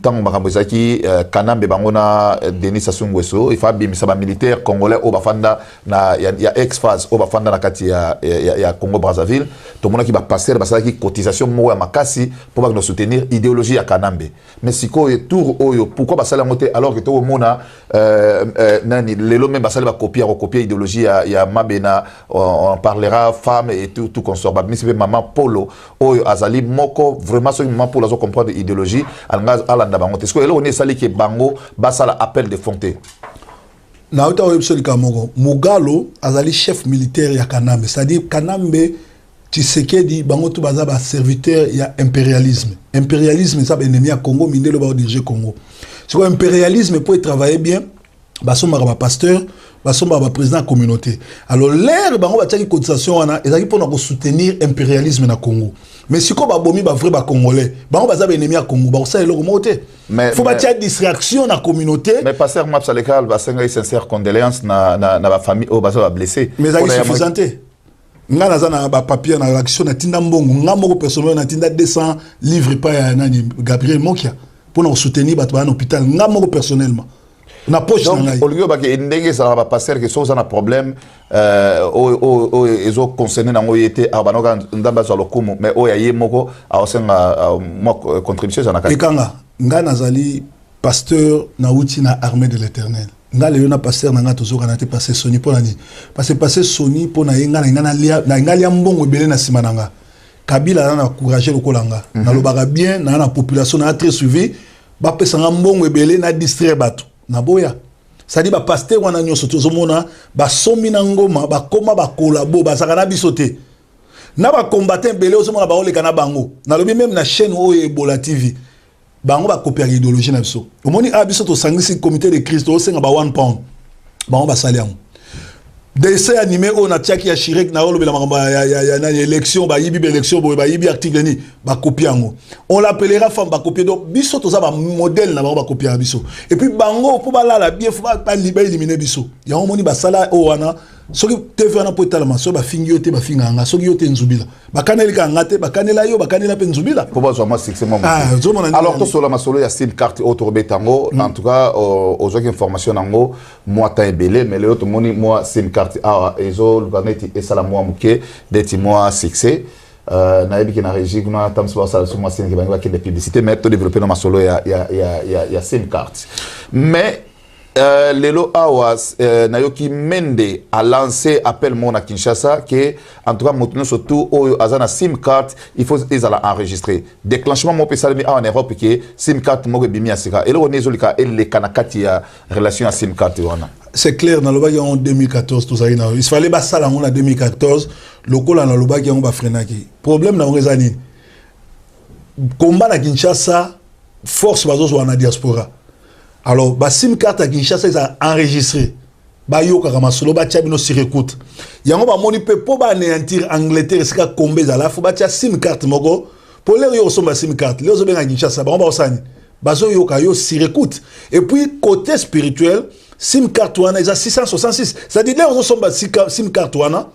tant makambo zaki kanambe bangona Denis Sassou Nguesso il fa bimisa ba militaire congolais au bafanda na ya ex-phase au bafanda na kati ya Congo Brazzaville to mona ki ba passer basala ki cotisation mo ya makasi pour ba no soutenir idéologie ya kanambe mais siko et tour oyo pourquoi basala ngote alors que to mona nani lelo même basala ba copier idéologie ya mabena on parlera femme et tout consort ba misibe maman Polo oyo azali moko vraiment so maman Polo zo comprendre idéologie alanda bango est-ce que là on est sali que bango basala appel de fonté na uta website kamoko Mugalo azali chef militaire ya Kanambe c'est-à-dire Kanambe Tshisekedi bango tout baza ba serviteur ya impérialisme ça ba ennemi ya Congo mindelo ba diriger Congo c'est quoi impérialisme pour travailler bien basomba ba pasteur basomba ba président communauté alors l'air bango ba taki cotisation wana ezaki pour na soutenir impérialisme na Congo mais si ko ba bomi ba vrai ba congolais bango baza ba ennemi ya Congo ba ça eloko moté faut ba tia distraction na communauté mais pasteur Mapsalekal ba senga sincère condoléances na ba famille au baza ba blessé mais ça suffisante nga naza na ba papier na action na tinda mbongo nga moko personnel na tinda 200 livres pa ya nani Gabriel Mokia pour nous soutenir bato ba hôpital nga moko personnellement na poche na ngai au lieu ba ke ndenge ça va passer que ça na problème ezo concerné na ngoyete abanoka ndamba za lokumu mais o ya yemoko a osenga mo contribution za na ka ekanga nga nazali pasteur na uti na armée de l'Éternel nga le na pasteur na nga tozoka na te passer Sony pour nani parce que passer Sony pour na yenga na lia mbongo belé na sima nanga Kabila na encourager lokolanga na lobaka bien na population na très suivi ba pesa mbongo belé na distraire bato na boya ça dit ba pasteur wana nyoso tozomona ba somi na ngoma ba koma ba kolabo ba saka na bisote na ba combattant belé ozomona ba oleka na bango na lobi même na chaîne oyo Ebola TV bango ba copier idéologie na biso omoni a biso to sangisi comité de Christ o senga ba 1 pound bango ba saliam dessin animé on a tiaki ya Chirek na olobela makambo ya na élection ba yibi élection ba yibi article ni ba copier ngo on l'appellera femme ba copier donc biso to za ba modèle na ba copier biso et puis bango pour ba la bien faut pas éliminer biso ya omoni ba sala o wana soki TV na potalama so ba fingi yote ba finga nga soki yote nzubila ba kaneli ka ngate ba kanela yo ba kanela pe nzubila pour pas moi succès moi alors to solo masolo ya sim carte auto betango en tout cas aux autres informations nango moi ta belé mais le autre moni moi sim carte ezo lukaneti et sala moi muke deti moi succès na yebi ki na régie kuna tamso sala sur moi sim ki banga ki de publicité mais to développer na masolo ya sim carte mais Lelo Awas Nayoki Mende a lancé appel mon à Kinshasa que en tout cas maintenant surtout au Azana SIM card il faut les enregistrer déclenchement mon pesalmi en Europe que SIM card mo bimi asika et le onezolika et les kanakati ya relation à SIM card wana c'est clair dans le bas en 2014 tout ça il fallait ba sala en 2014 lokola na loba ki on ba frenaki problème na ngezani combat na Kinshasa force bazo wana diaspora. Alors, ba SIM carte à Kinshasa, ils ont enregistré. Ba yo kaka solo ba tia bino sur écoute. Yango ba moni pe po ba anéantir Angleterre sika kombe za la fo ba tia SIM carte moko. Pour les yo so ba SIM carte, les zo ben à Kinshasa, ba on ba osani. Ba zo yo ka yo sur écoute. Et puis côté spirituel, SIM carte wana ils a 666. Ça dit là on so ba SIM carte wana.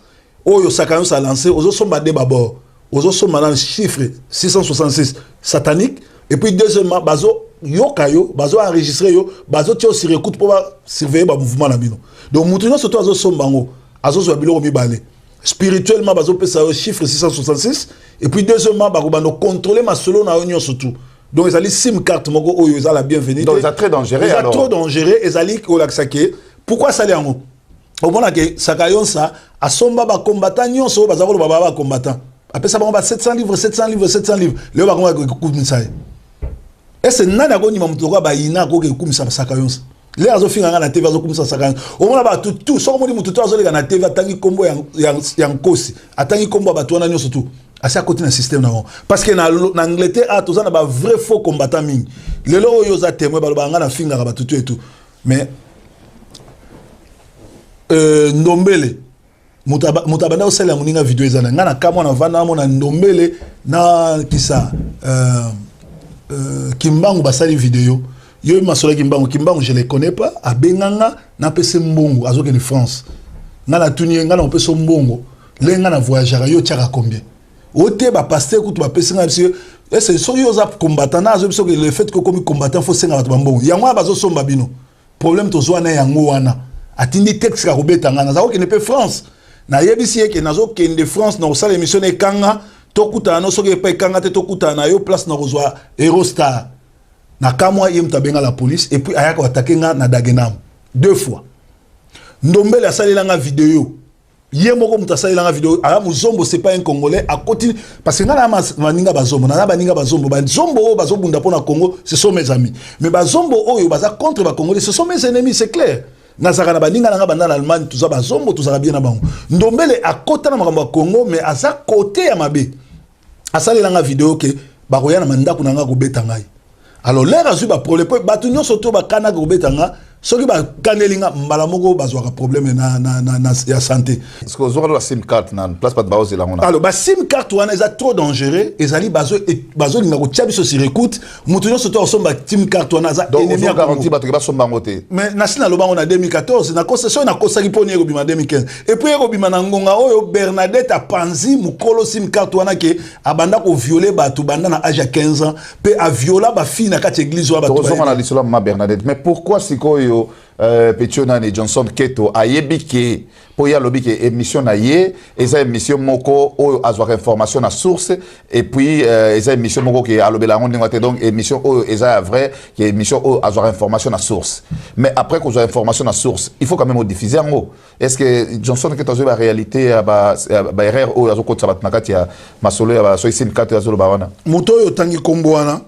Oyo sakayo sa lancé, ozo so ba de babord. Ozo so maintenant chiffre 666 satanique. Et puis deuxièmement, bazo yo kayo, bazo enregistré yo, bazo tio sur écoute pour surveiller ba mouvement na bino. Donc moutuno surtout azo sombango, azo zo bilo mi balé. Spirituellement bazo pesa yo chiffre 666 et puis deuxièmement ba ko contrôler ma solo na union surtout. Donc ils allaient SIM carte moko oyo za la bienvenue. Donc c'est très dangereux alors. C'est trop dangereux, ils allaient ko laksake. Pourquoi ça les ngo? Au moment que sakayon ça a somba ba combattant nyonso baza ko ba combattant. Après ça ba 700 livres. Le ba ko ko ça. ese nani akonyima mutu kwa bayina ko ke kumisa basaka yonse le azofinga na TV azokumisa saka omona ba tout soko modi mutu to azoleka na TV atangi kombo ya nkosi atangi kombo ba tuana nyonso tout asi côté na système na parce que na Angleterre a tozana ba vrai faux combattant mingi lelo oyo za témoin ba ngana finga ba tout et tout mais Ndombele mutabanda osala muninga video ezana ngana kama na vana mona Ndombele na kisa Kimbangu basali vidéo yo masola Kimbangu je les connais pas abenganga na pese mbongo azoke ni France ngana tuni ngana pese mbongo lenga na voyagera yo tiaka combien ote ba pasteur kutu ba pese nga parce que c'est so yo za combattant na zo que le fait que comme combattant faut senga ba mbongo yango bazo somba bino problème to zo na yango wana atindi texte ka robeta ngana za ko ne pe France na yebisi ke nazo kende France na osala émission e kanga tokuta no soki pa kanga te tokuta na yo place na kozwa Eurostar na kamwa yem tabenga la police et puis ayaka attaquer nga na Dagenam 2 fois Ndombele asalela nga vidéo yemoko muta asalela nga vidéo ala muzombo c'est pas un congolais à côté parce que nga na maninga bazombo na baninga bazombo o bazobunda pona Congo ce sont mes amis mais bazombo oyo baza contre ba congolais ce sont mes ennemis c'est clair nazaka na baninga na banda na Allemagne tout ça bazombo tout ça bien na bango Ndombele à côté na makambo Congo mais à sa côté ya mabe asalela nga vidéo ke bakoya na mandako na nga ko beta ngai alors l'air azu ba problème batu nyonso to ba kana ko beta nga soki ba kanelinga mbala moko bazwaka problème na ya santé est-ce que ozora la sim card na place pas de baose la ngona alors ba sim card wana eza trop dangereux ezali bazo linga ko tia biso sur écoute mutu nyonso to osomba sim card wana za ennemi ya garantie bato ke basomba ngote mais nasina lobango na 2014 na concession na kosaki poni ko bima 2015 et puis ko bima na ngonga oyo Bernadette Apanzi mukolo sim card wana ke abanda ko violer batu banda na âge ya 15 ans pe a viola ba fille na kati église wa batu ozoma na lisola ma Bernadette mais pourquoi sikoyo Petionane Johnson Keto ayebike po ya lobi ke émission na ye eza émission moko oyo azwa information na source et puis eza émission moko ke alobela ngo ndingate donc émission oyo eza vrai ke émission oyo azwa information na source mais après que azwa information na source il faut quand même diffuser ngo est-ce que Johnson Keto azwa la réalité ba erreur oyo azokotsa batna kati ya masolo ya ba so isim kato azolo ba wana muto oyo tangi kombo wana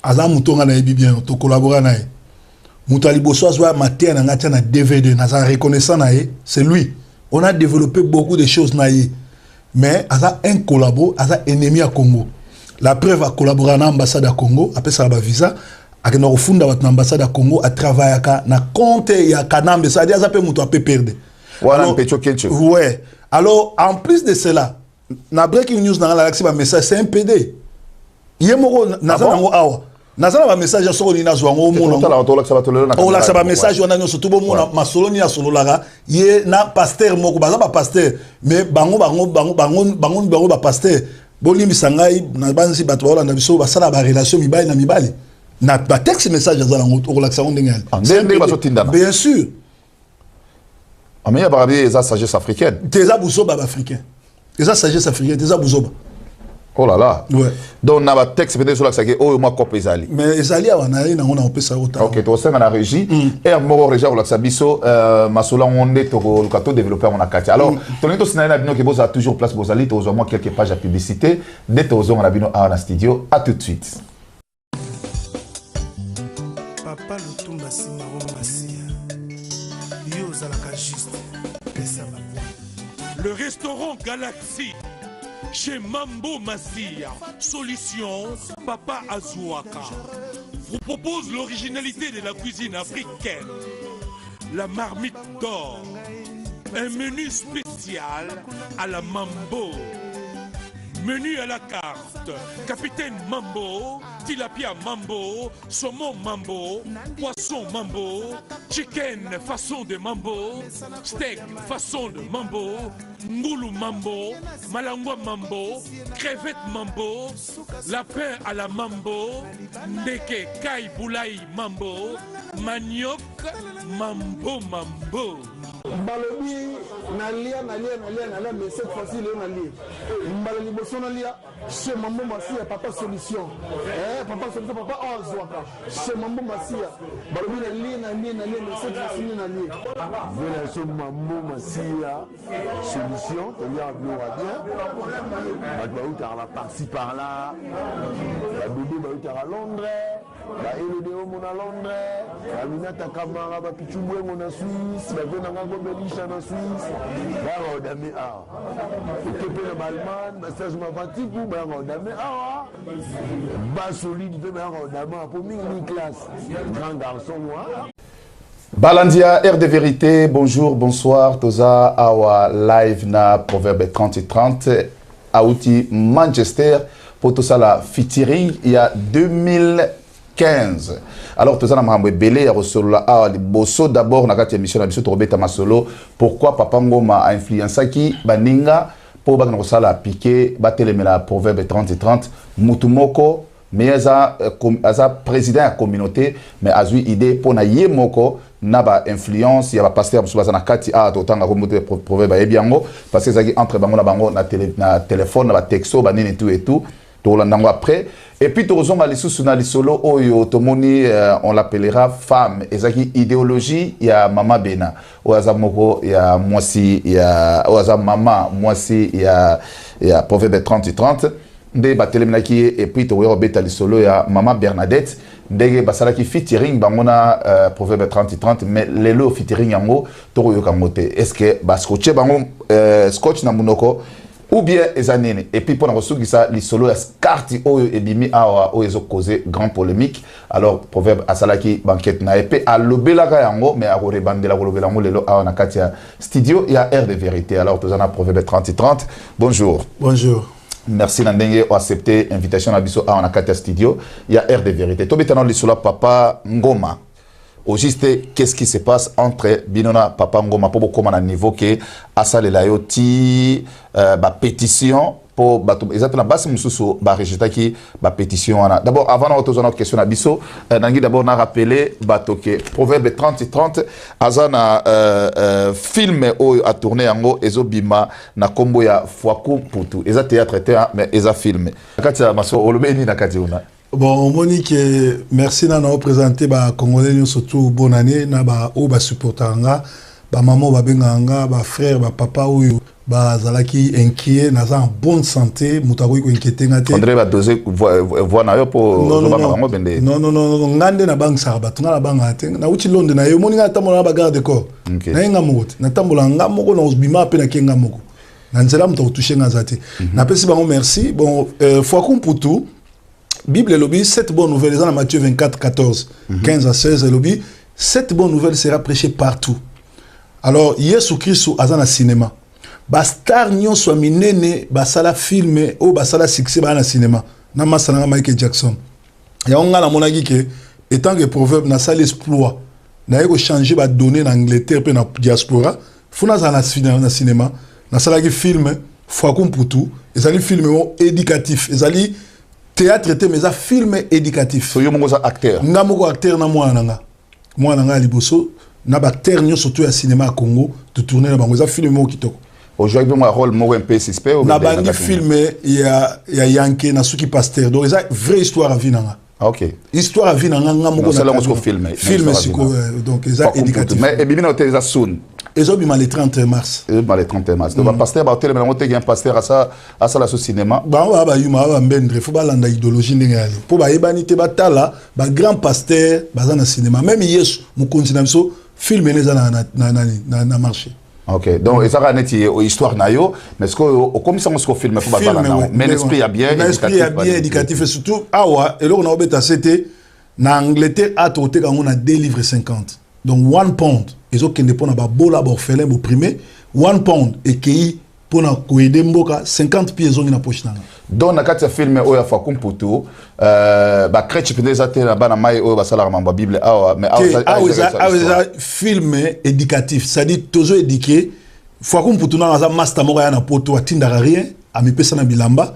aza mutonga na yebi bien to collaborer na ye Moutali Bosso a maté na DVD, na reconnaissant c'est lui. On a développé beaucoup de choses naïe. Mais asa un collabo, asa ennemi à Congo. La preuve a collaboré à l'ambassade à Congo, après ça va visa, à na refunda l'ambassade à Congo à travailler na compte ya kanambe, ça dit asa pe muto a pe perdre. Voilà un pecho kelcho. Ouais. Alors en plus de cela, na breaking news na la ba message c'est un PD. Yemoko na zango awa. Nazana ba message ya soko ni nazwa ngo mona o la ba message wana nyoso to bo mona masolo ni asolo laga ye na pasteur moko baza ba pasteur mais bango ba pasteur bolimi sangai na banzi bato ba na biso ba sala ba relation mibali na mibali na ba texte message za ngo o la ngo ndenge ndenge ba sotindana bien sûr amenya ba eza sagesse africaine teza buzoba ba africain eza sagesse africaine teza buzoba. Oh là là. Ouais. Donc on a un texte peut-être sur la saga oh moi copie ezali. Mais ezali a na on a opé ça autant. OK, to senga na régie et moro régie la sabiso masola on est to le cato développeur on a kati. Alors ton to sinana bino ke boza toujours place bozali to au moins quelques pages à publicité dès to on a bino à studio à tout de suite. Papa Lutumba Simaro Massia. Yo zalaka juste. Le restaurant Galaxy chez Mambo Massia, solution Papa Azuaka, vous propose l'originalité de la cuisine africaine, la marmite d'or, un menu spécial à la Mambo, menu à la carte, capitaine Mambo, tilapia Mambo, saumon Mambo, poisson Mambo, chicken façon de Mambo, steak façon de Mambo, ngoulou Mambo, malangwa Mambo, crevette Mambo, lapin à la Mambo, ndeke kai boulai Mambo, manioc Mambo Mambo. Balobi nalia mais cette fois-ci on nalia. Mbalali bosso nalia chez Mambo Massia papa solution. Papa solution papa Azwaka chez Mambo Massia. Balobi nalia mais cette fois-ci on nalia. Voilà chez Mambo Massia solution, on y a bien. Bah on la par-ci par-là. La Elodie bautara Londres, Elodie Omona Londres, Aminata Kamara Bapichubwe Mona Suisse, Bagona Gobelisha na Suisse, Baro Dami Awa. Kepe na Balman, Bastage Mavatiku, Baro Dami Awa, Bas solide, Baro Dami Awa, pour mini classe, grand garçon, moi. Balandia, Air de Vérité, bonjour, bonsoir, Toza, Awa, live na Proverbe 30 et 30, Aouti, Manchester, pour tout ça la featuring, il y a 2015. Alors, Toza na Mahamwe Belé, a reçu la Awa, Bosso, d'abord, na kati émission, na biso, Torobeta Masolo, pourquoi Papa Ngoma a influencé qui, Baninga, pour Bagna Rosala, piqué, Batelemela, Proverbe 30 et 30, Mutumoko, mais aza président de la communauté, mais a eu idée pour na yemoko na influence, il y a pasteur sur na kati a totanga remonter proverbe ebiango parce que zaki entre bango na bango na téléphone na texto ba nini tout et tout to landango après et puis to zonga lisusu na lisolo oyo tomoni on l'appellera femme ezaki idéologie ya mama bena oaza moko ya mwasi ya oaza mama mwasi ya proverbe 30 et 30 de batelemaki et puis to robeta lisolo ya mama Bernadette ndege basala ki featuring bangona proverbe 30 et 30 mais lelo featuring yango to yoka ngote est-ce que baskoche bango scotch na munoko ou bien ezanene et puis pour na kosugisa lisolo ya carte oyo ebimi awa oyo ezo causer grand polémique alors proverbe asalaki banquette na epé alobelaka yango mais akorebandela kolobela ngo lelo awa na kati ya studio ya Air de Vérité alors tozana proverbe 30 et 30 bonjour merci Nandenge pour accepter l'invitation à Bisso à Nakata Studio. Il y a Air de Vérité. Tout maintenant l'histoire Papa Ngoma. Au juste, qu'est-ce qui se passe entre Binona Papa Ngoma pour comment à niveau que Asa le Layoti pétition pour exactement base mususu rejeter qui pétition d'abord avant de poser notre question à Bisso nangi d'abord na rappeler que proverbe 30 et 30 azana film a tourné yango ezobima na kombo ya Fwaku Putu eza théâtre mais eza film kati ya maso olobeni na kati una bon Monique merci na représenter ba congolais surtout bonne année na ba o ba supportanga ba maman ba benganga ba frère ba papa oyo bazalaki inquiet naza en bonne santé mutako ko inquiété ngate André va doser voix na yo pour non ngande na bank sarba tunga na banga te na uchi Londres na yo moninga tamola ba garde corps na nga moto na tambola nga moko na osbima pe na kenga moko na nzela mutako toucher ngazate na pesi bango merci bon Fwaku Putu Bible lobi 7 bonnes nouvelles dans Matthieu 24 14 15 à 16 lobi 7 bonnes nouvelles sera prêchée partout alors Yesu Christ azana cinéma bastar nyonso minene basala filme o basala succès ba na cinéma na masala Michael Jackson ya onga na monaki ke étant que proverbe na sala exploit na yeko changer ba donner en Angleterre pe na diaspora funa za na cinéma na sala ki film Fwaku Putu ezali film éducatif ezali théâtre te mais ça film éducatif so yo mongo za acteur nga moko acteur na mwana nga liboso na ba acteur nyonso to ya cinéma à Congo de tourner na bango za film mo kitoko aujourd'hui un rôle mo un peu suspect ou na bangi film ya Yankee na suki pasteur donc ça vraie histoire à vinanga OK histoire à vinanga nga moko na film siko donc ça éducatif mais et bimina hotel za soon ezobima le 30 mars le 30 mars donc pasteur ba hotel mais on te un pasteur à ça la cinéma ba yuma ba mbendre faut ba landa idéologie ndengali po ba yebani te batala ba grand pasteur baza na cinéma même Yesu mu continue so film neza na marché OK donc et ça va net histoire na yo mais ce que comme ça on se filme faut pas là mais l'esprit a bien éducatif et surtout awa et là on a obeta c'était na Angleterre a toté quand on a 2 livres 50 donc 1 pound ils ont kende pona ba bola ba orphelin bo primé 1 pound et qui pona ko aider mboka 50 pieds zongi na poche nanga donc na kati ya film oyo Fwaku Putu ba crèche peut-être na bana mai oyo basala mamba Bible awa mais awa film éducatif ça dit toujours éduqué Fwaku Putu na za master moko ya na poto atinda rien amipesa na bilamba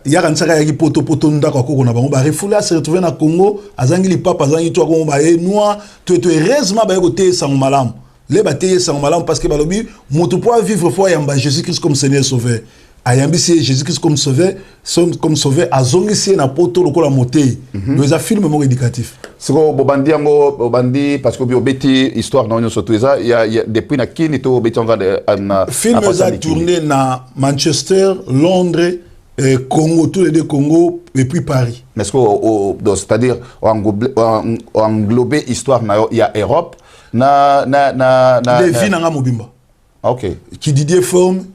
ya kansaka ya ki poto ndako akoko na bango ba refoula se retrouver na Congo azangi li papa azangi to ko ba e noir to heureusement ba côté sang malam les batailles sang malam parce que balobi moto pour vivre foi yamba Jésus-Christ comme Seigneur sauveur ayambi si Jésus-Christ comme sauveur azongisi na poto lokola moté donc ça film mo éducatif siko bobandi parce que obeti histoire na surtout ça il y a depuis na kini to obeti on va film ça tourné na Manchester Londres Congo, tous les deux Congo, et puis Paris. Mais c'est-à-dire, englober histoire, il y a Europe, des vies dans Mobimba. Ok. Qui Didier forme,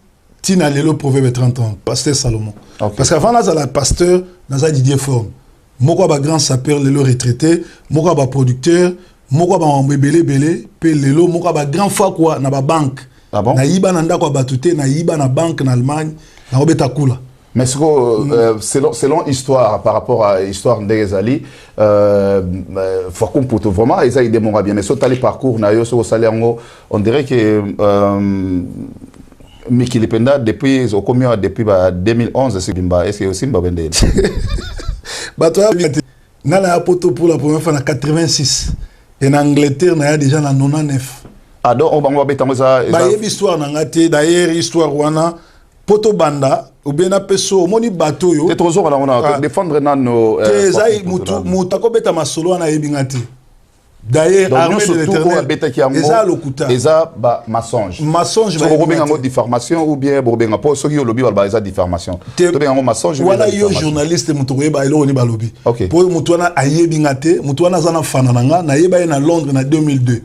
Tina Lelo, proverbe 30 ans, pasteur Salomon. Okay. Parce qu'avant, là, la pasteur, dans un Didier forme. Moko ba grand sapeur, Lelo retraité, Moko ba producteur, Moko ba mbébélé belé, pe Lelo, Moko ba grand fois quoi, na ba banque. Ah bon? Na yiba na ndako batute, na yiba na banque en Allemagne, na obeta kula. Mais selon histoire, par rapport à l'histoire d'Ezali, vraiment, ils ont idée bien. Mais sur les parcours, on dirait que Miki Lipenda, depuis 2011, est-ce que aussi Mbabende? Nala poto pour la première fois en 86. Et en Angleterre, il y a déjà en 99. Ah donc, on va mettre ça. Il y a une histoire, d'ailleurs, histoire wana poto banda. Ou bien na peso moni bateau yo toujours on a défendre nano ezai mutu akobeta masolo na yebingati d'ailleurs armée de l'Éternel eza lokuta eza ba mensonge ba robinga ngo diffamation ou bien robinga po soki yo lobi ba eza diffamation to benga ngo mensonge wala yo journaliste mutu yeba elo ni ba lobi po mutu na ayebingate mutu na zana fana nanga na yeba na Londres na 2002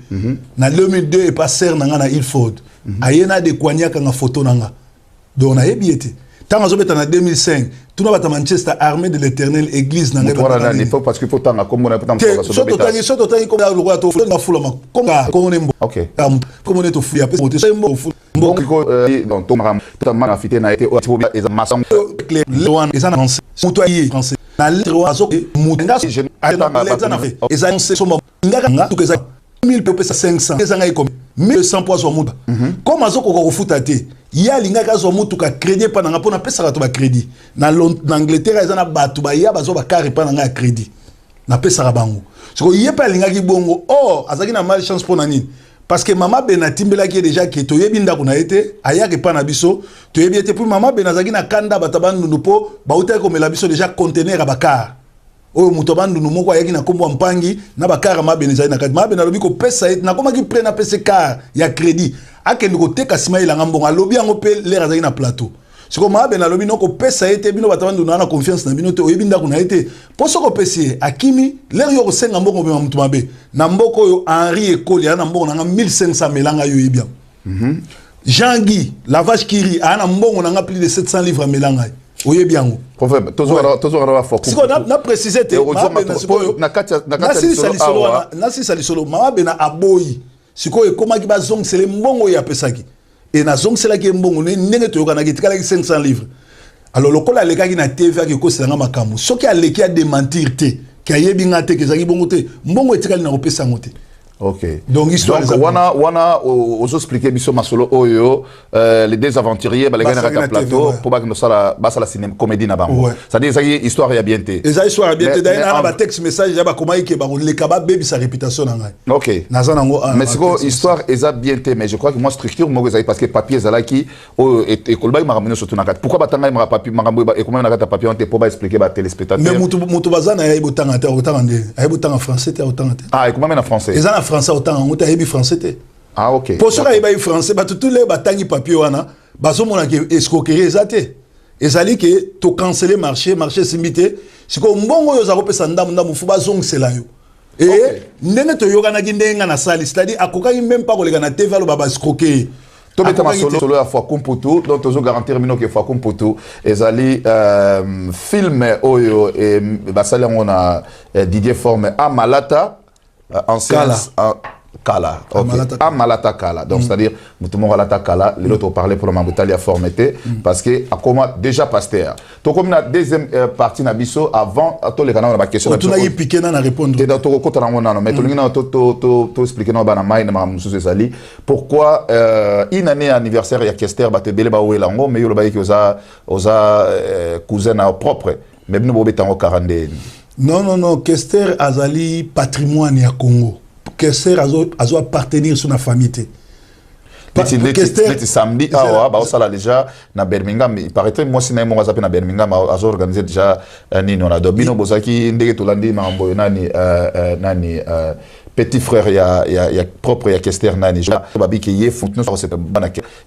na 2002 et passer nanga na Ilford ayena de kwanyaka nga photo nanga donc na yebiete. Tant que en 2005, tout le monde Manchester, armée de l'Éternel, église, n'a pas de parce qu'il faut tant comme on a pas comme azoko ko futa te ya linga ka zo mutu ka crédit pa nga pona pesa ka crédit na Angleterre ezana batu ba ya bazo ba kare pa nga crédit na pesa ka bango siko yepa linga ki bongo azaki na malchance pona nini parce que mama Benatimbela qui est déjà qui to yebi ndako na été aya ke pa na biso to yebi été pour mama Benazaki na kanda batabandu nupo ba uta ko mela biso déjà conteneur à bakar oyo muto bandu numoko ayaki na kombo mpangi na bakara mabenezali na kati mabena lobi ko pesa et na koma ki prena pesa car ya crédit akende ko teka sima ila ngambonga lobi yango pe lera azali na plateau siko mabena lobi noko pesa ete bino batabandu na confiance na bino te oyebi ndako na ete poso ko pesi akimi lera yo ko senga mbongo be mutu mabe na mboko yo Henri Ekoli na mbongo na 1500 melanga yo yebia Jean-Guy la vache qui rit ana mbongo na plus de 700 livres melanga oye bien proverbe toujours fort si on a précisé te na sali solo mama bena aboyi siko e koma ki bazong sele mbongo ya pesaki et na zong sela ki mbongo ndenge to yokana ki tikala ki 500 livres alors lokola lekaki na TV ki ko selanga makamu soki aleki a démentir te ki ayebi ngate ke zaki bongo te mbongo etikali na kopesa ngote. Ok. Donc wana ozo expliquer biso masolo oyo les deux aventuriers ba les gars na plateau pour ba que nous sala ba sala cinéma comédie na bango. Ça dit ça histoire ya bien té. Eza histoire bien té d'ailleurs na ba texte message ya ba comment que ba le kaba baby sa réputation na ngai. OK. Na za nango mais c'est quoi histoire eza bien té mais je crois que moi structure mo parce que papier zala qui et kolba ma ramener surtout na kat. Pourquoi ba tanga ma papier ma rambo et comment na kat papier on te pour ba expliquer ba téléspectateur. Mais mutu bazana ya ibotanga te otanga ndé. Ay botanga français te otanga te. Ah et comment en français. Français autant on t'a ébi français te. Ah ok. Pour cela il français ba tous les batangi papier wana bazo mona ke escroquerie ezate. Ezali ke to canceler marché simbité siko mbongo yo za kopesa ndamu fu bazongela yo. Et ndenge to yokana ki ndenga na sali c'est-à-dire akokaki même pas kolega na TV alo baba escroquer. To beta masolo ya fois kumputu donc tozo garantir mino ke fois kumputu ezali film oyo et basali ngona Didier Forme Amalata ancien Kala. Amalata Kala. Donc, c'est-à-dire, nous Malata Kala, l'autre parlait pour le Mambutalia Formité, parce que, à comment déjà pasteur. Donc, comme la deuxième partie Nabiso, avant, à tous les canaux, on a ma question. Tu n'as piqué dans la réponse. Et dans ton côté, on a mais tu expliqué dans la main, pourquoi une année anniversaire, il y a Kester, Batebele, Baoué, Lango, mais il y a le bail qui osa cousin propre, mais nous, on est en 40. Non, Kester Azali, patrimoine ya Congo. Kester azo appartenir sur la famille. Petit samedi, ça là déjà, na Birmingham, il paraît que moi, si na moi, na Birmingham, azo organisé déjà, nino, na domino, bozaki, ndege tulandi, mambo, nani, petit frère il y a propre il y a Kester Nani je babi qui est fonction c'est pas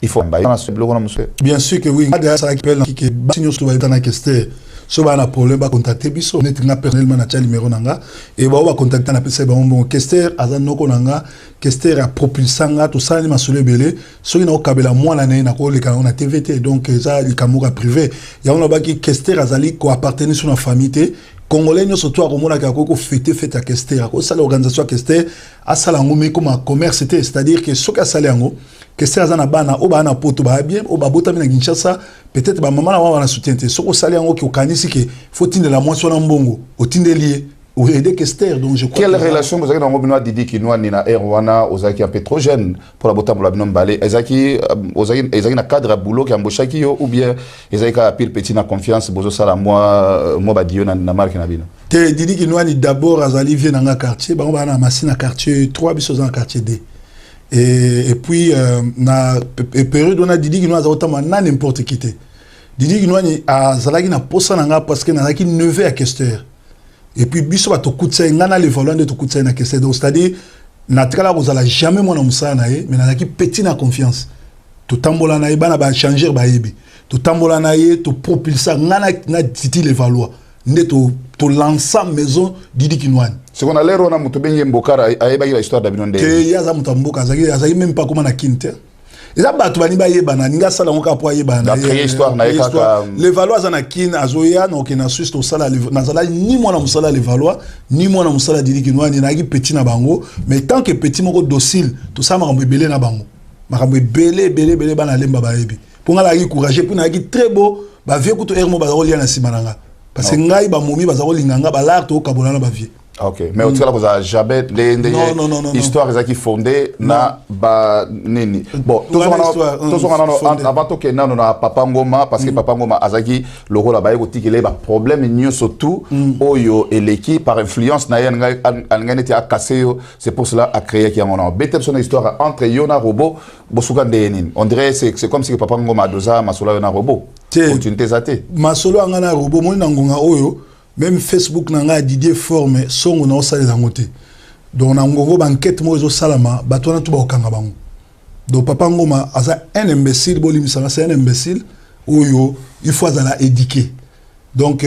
il faut bien sûr que oui ça qui signaux sur le Kester so ba na problème ba contacter biso net nga personnellement na tia numéro nanga et ba contacter na pesa ba bon Kester azanoko nanga Kester a propulsanga tout ça ni masule belé so ina okabela mwana na ko le kana na TVT donc ça li kamuka privé ya on ba ki Kester azali ko appartenir sur la famille Congolais surtout à Romona qui a fête à Kester, à cause de l'organisation Kester, à Salangomé comme un commerce, c'est-à-dire que ce qu'a Salango, Kester a bana, au bana poto ba bien, au babota mina Kinshasa, peut-être ba maman la wana soutien. Ce qu'au Salango qui au kanisi que faut-il de la moisson en bongo, au tinde lié, au aider Kester. Donc je crois. Quelle relation vous avez dans Robinois Didi qui nous a ni na Erwana, Ozaki un peu trop jeune pour la bota pour la binom balé, Ezaki na cadre à boulot qui embauché ou bien Ezaki a pile petit na confiance, bozo sala moi badio na marque na bino. Te Didi qui nous a d'abord azali vient dans un quartier, ba on va na machine quartier 3 biso dans quartier D. Et puis na période on a Didi qui nous a autant na n'importe qui te. Didi qui nous a zalaki na posa nanga parce que na zaki 9 à Kester. Et puis biso ba to kutsa ngana le volant de to kutsa na Kester. Donc c'est-à-dire na trala kozala jamais moi na musala na ye mais na zaki petit na confiance. To tambola na ye bana ba changer ba yebi. To tambola na ye to propulser ngana na titi le valoir. Neto to l'ensemble maison Didi Kinouani. Ce qu'on a l'air on a mutubenye mbokara ayeba la histoire d'Abinonde. Que yaza mutamboka azaki même pas comment na kinte. Eza batu bani ba yebana ninga sala ngoka po yebana. La créer histoire na ekaka. Les Valois za na kin azoya na okena Suisse to sala na sala ni mwana musala les Valois ni mwana musala Didi Kinouani na ki petit na bango mais tant que petit moko docile tout ça makambo belé na bango. Makambo belé bana lemba ba yebi. Pour nga la ki courageux pour na ki très beau ba vieux kuto ermo ba rolia na simananga. Parce que ngai ba momi bazako linganga ba lar to kabona na ba vie. OK, mais au cas là jamais les histoires qui fondées na ba nini. Bon, tout ça avant to que na na papa ngoma parce que papa ngoma azaki le rôle ba yeko tikele ba problème nyo surtout oyo et l'équipe par influence na ngai était à casser c'est pour cela a créé qui a mon nom. Bête son histoire entre Yona Robot bosuka ndenini. On dirait c'est comme si papa ngoma doza masolo Yona Robot. Opportunité zate. Masolo ngana Robot mo ngonga oyo même Facebook nanga Didier forme songo na osala za ngote donc na ngongo banquête mo zo salama batona to ba okanga bango donc papa ngoma asa un imbécile bolimisa c'est un imbécile oyo il faut azala éduquer donc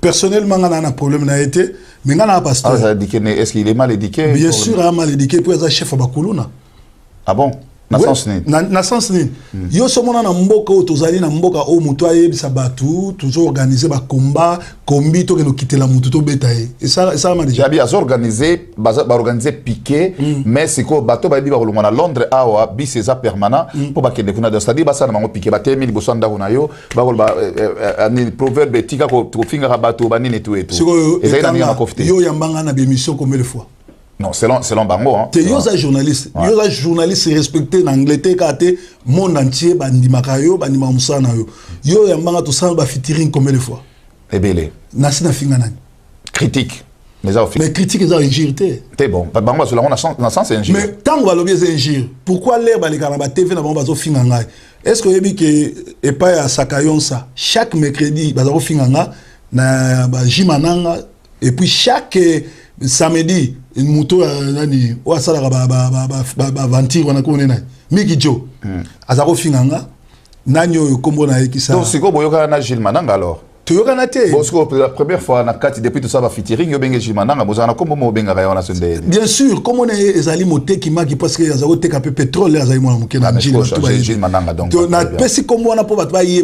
personnellement ngana na problème na été mais ngana pasteur est-ce qu'il est mal éduqué bien sûr mal éduqué pour être chef bakuluna ah bon na sens ni yo somona na mboka otozali na mboka o muto ayebisa batu toujours organiser ba combat kombi to ke no kitela mutu to betaye et ça ma déjà bien organiser ba organiser piqué mais c'est ko bato ba bi ba kolongwa na Londres awa bi c'est ça permanent pour ba kende kuna c'est-à-dire ba ça na mango piqué ba temi liboso ndako na yo ba kol ba ani proverbe tika ko finga ka bato ba nini tout et tout et ça na nga kofte yo yambanga na émission combien de fois. Non, selon Bango. Hein. Tu es journaliste. Tu es journaliste respecté en Angleterre, kate monde entier, bandimaka yo, bandima musana yo. Yo yambanga to ça ba featuring combien de fois? Ebele. Nasina finga nani. Critique. Mais critique ça injurité. T'es bon. Bango sur la on a sens injure. Mais tant on va le bien injure. Pourquoi l'air ba les kanaba TV na bango zo finga ngai? Est-ce que yebi que et pas à Sakayon ça chaque mercredi ba zo finga nga na ba jimananga et puis chaque samedi une moto nani o asala ba venture wana ko nena Miki Jo azako finganga nani oyo kombo na ekisa donc siko boyoka na Gilles Mananga alors tu yoka te parce que la première fois na kati depuis tout ça va featuring yo benga Gilles Mananga bozana kombo mo benga ya wana sonde bien sûr comme on est ezali moteki maki parce que azako teka pe pétrole azali mwana mukena Gilles Mananga donc na pesi kombo wana po batba ye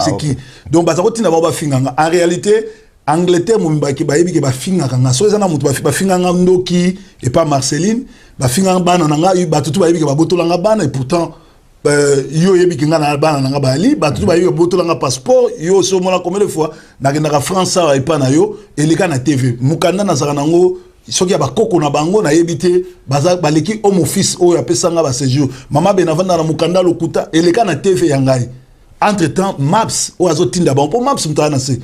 c'est qui donc bazako tina ba finganga en réalité Angleterre mo mbaki ba yebi ke ba finga kanga so ezana mutu ba finga ndoki et pas Marceline ba finga bana nanga yu batutu ba yebi ke ba botolanga bana et pourtant yo yebi ke ngana bana nanga ba ali batutu ba yebi botolanga passeport yo so mona combien de fois na ke France et pas na yo elika na TV mukanda na zaka nango soki ya bakoko na bango na yebite baza baleki home office oyo apesanga ba séjour mama benavanda na mukanda lokuta elika na TV yangai. Entre-temps, Maps, ou azotinda bon pour Maps mtanase.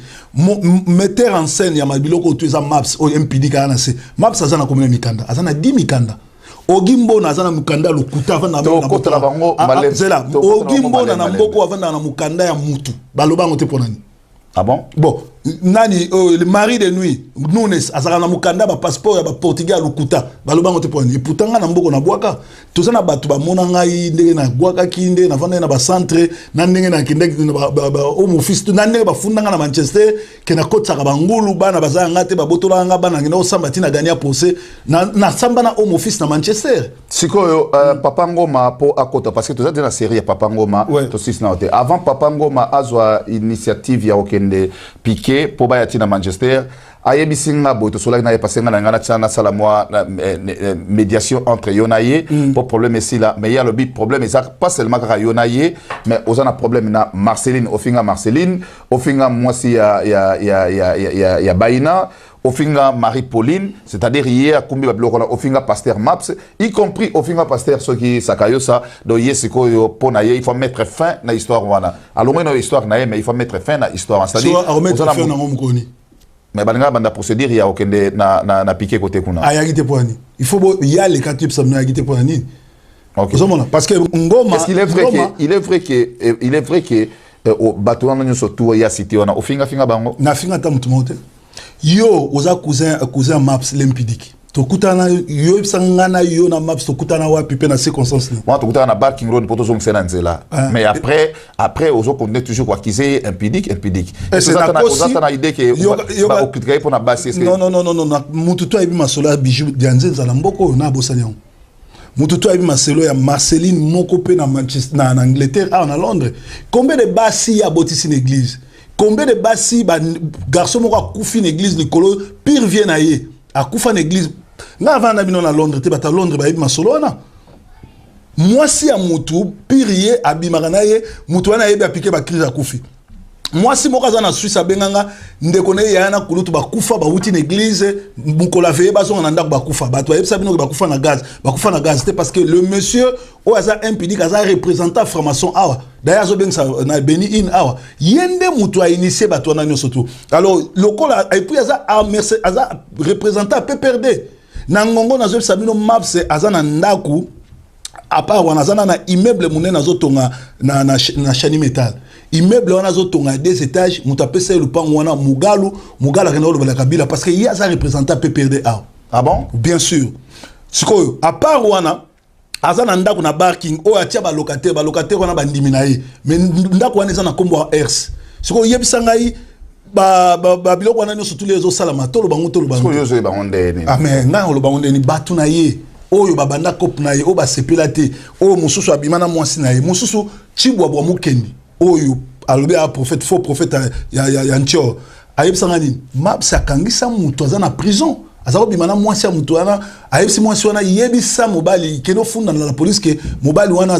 Metteur en scène ya mabiloko tu eza Maps o MPD kana se. Maps azana combien mikanda? Azana 10 mikanda. Ogimbo na azana mukanda lokuta avanda na kotala bango Ogimbo na mboko avanda na mukanda ya mutu. Balobango te ponani. Ah bon? Bon, nani le mari de nuit Nunes azaka na mukanda ba passeport ya ba Portugal lukuta baloba ngote poni pourtant na mboko na bwaka tozana batu ba mona ngai ndenge na bwaka kinde na vanda na ba centre na ndenge na kinde ba home office na ndenge ba fundanga na Manchester ke na kotsa ka bangulu bana bazanga ngate ba botola nga bana ngina osamba tina gania procès na samba na home office na Manchester sikoyo Papa Ngoma po akota parce que tozana na série ya Papa Ngoma to sis na hote avant Papa Ngoma azwa initiative ya okende piqué pour bayati na Manchester ayebisinga boto sola na yepasenga na ngana tsana sala moi médiation entre yonaye pour problème ici là mais il y a le big problème et ça pas seulement ka yonaye mais osana problème na Marceline ofinga moi si ya Baina ofinga Marie-Pauline c'est-à-dire hier kumbi babloko na ofinga pasteur Maps y compris ofinga pasteur soki sakayosa do yesiko yo pona ye il faut mettre fin na histoire wana alors moi na histoire na mais il faut mettre fin na histoire c'est-à-dire mettre fin na ngomkoni mais balinga banda procédure ya okende na piqué côté kuna ayagite poani il faut y a les quatre ça na ayagite poani OK parce que ngoma est-ce qu'il est vrai que au bateau na surtout ya cité wana ofinga bango na finga ta mutumote yo oza cousin Maps limpidique tokutana yo sangana yo na Maps tokutana wapi pe na circonstance ni moi tokutana na Barking Road poto zong sena nzela mais après ozo connaît toujours quoi qu'ils impidique et c'est na idée que ba okutkai pour na base non mututo ebi masola bijou dianzenza na mboko na bosanion mututo ebi maselo ya Marceline moko pe na Manchester na Angleterre en Londres combien de basi ya botisi une église combien de basi ba garçon moko akufi une église likolo pire vient na ye akufa une église na avant na bino na Londres te bata Londres ba ebi masolo na moi si ya mutu pire ye abimaka na ye mutu wana yebi apike ba crise akufi moi si moko na Suisse abenganga ndeko na ye yana kulutu bakufa ba wuti na église mukola veye bazonga na ndako bakufa bato ba yebisa bino bakufa na gaz c'était parce que le monsieur o aza impidique aza représentant franc-maçon awa d'ailleurs zo bengsa na Beni in awa yende mutu a initié bato na nyoso tout alors lokola et puis aza représentant PPRD na ngongo na zo yebisa bino Maps aza na ndaku à part wana zana na immeuble munene azotonga na chani metal immeuble wana azotonga 2 étages mutapesa le pan wana mugala kana lo bala kabila parce que il y a ça représentant PPRD ah bon bien sûr sikoyo à part wana azana ndako na barking o atia ba locataire wana bandimi na ye mais ndako wana ezana kombo ers sikoyo yebisa ngai ba biloko wana nyo surtout les salama tolo bango sikoyo zo ba ondeni ah mais nga lo bango ndeni batu na ye oyo babanda kope na ye o ba sepela te o mususu abimana mwasi na ye mususu chibwa bwa mukendi oyo alobi a prophète faux prophète ya ntio ayebisanga nini Maps akangisa mutu aza na prison azako bimana mwasi ya mutu wana ayebisi mwasi wana yebisa mobali keno funda na la police ke mobali wana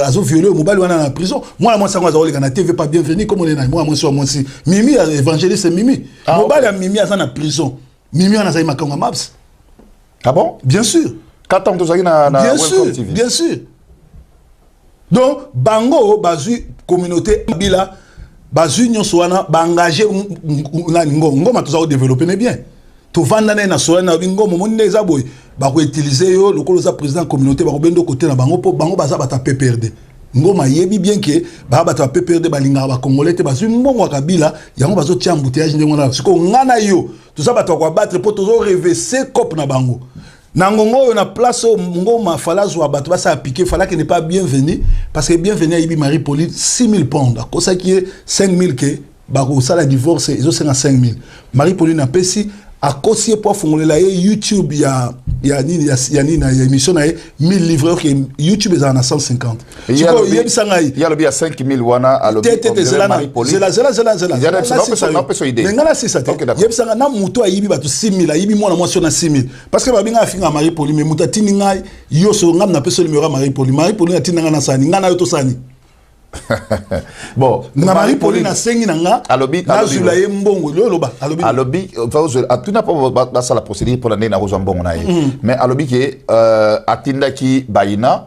azo violer mobali wana na prison mwana mwasi yango azako leka na TV pas bienvenu comme on est na mwana mwasi wa mwasi Mimi évangéliste Mimi mobali ya Mimi aza na prison Mimi wana azali makonga Maps ah bon bien sûr Katam tozaki na bien sûr donc bango bazui communauté bila bazui nyonso wana ba engager na ngoma tozako développer mais bien to vanda na sola na ngoma moni neza boy ba ko utiliser yo lokolo za président communauté ba ko bendo côté na bango po bango baza bata PPRD ngoma yebi bien que ba bata PPRD balinga ba congolais te bazui mbongo kabila yango bazo tia embouteillage ndenge wana siko ngana yo toza bato ko battre po tozo reverser cop na bango Nangongo na place ngoma falazo wa bato basa piquer fala qui n'est pas bienvenu parce que bienvenu à Ibi Marie-Pauline 6000 pounds à cause qui est 5000 que bako sala divorce ils ont 5000 Marie-Pauline a pesi à cause pour fongolela YouTube ya émission na 1000 livres que YouTube est à 150 il y a le bien 5000 wana à le Marie-Pauline ngana c'est ça yebisanga na muto ayibi batu 6000 ayibi mwana mwasi na 6000 parce que babinga afinga Marie-Pauline mais muta tininga yo so ngam na peso numéro Marie-Pauline atinanga na sani ngana yo to sani bon na Marie-Pauline na sengi nanga alobi zula ye mbongo loba alobi atuna pas ça la procédure pour l'année na roza mbongo na ye mais alobi ke atindaki Baina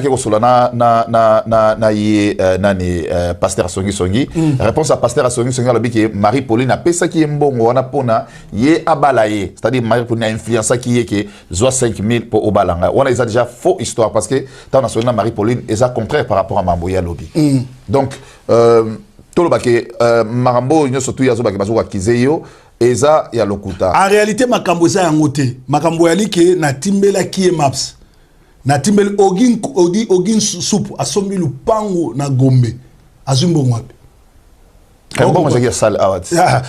ke kosola na ye nani pasteur Songi réponse à pasteur Songi alobi ke Marie-Pauline apesa ki mbongo wana pona ye abala ye c'est-à-dire Marie-Pauline a influencé ki ye ke zo 5000 pour obalanga wana ils a déjà faux histoire parce que dans national Marie-Pauline est contraire par rapport à Mamboya lobby donc Tolo bake makambo nyo surtout yazo bake bazo kizeyo eza ya lokuta. En réalité makambo eza yango te. Makambo yali ke na timbela ki maps. Na timbeli ogin soup asombi lupango na Gombe. Azumbo ngwapi. Kambo manje sale awat.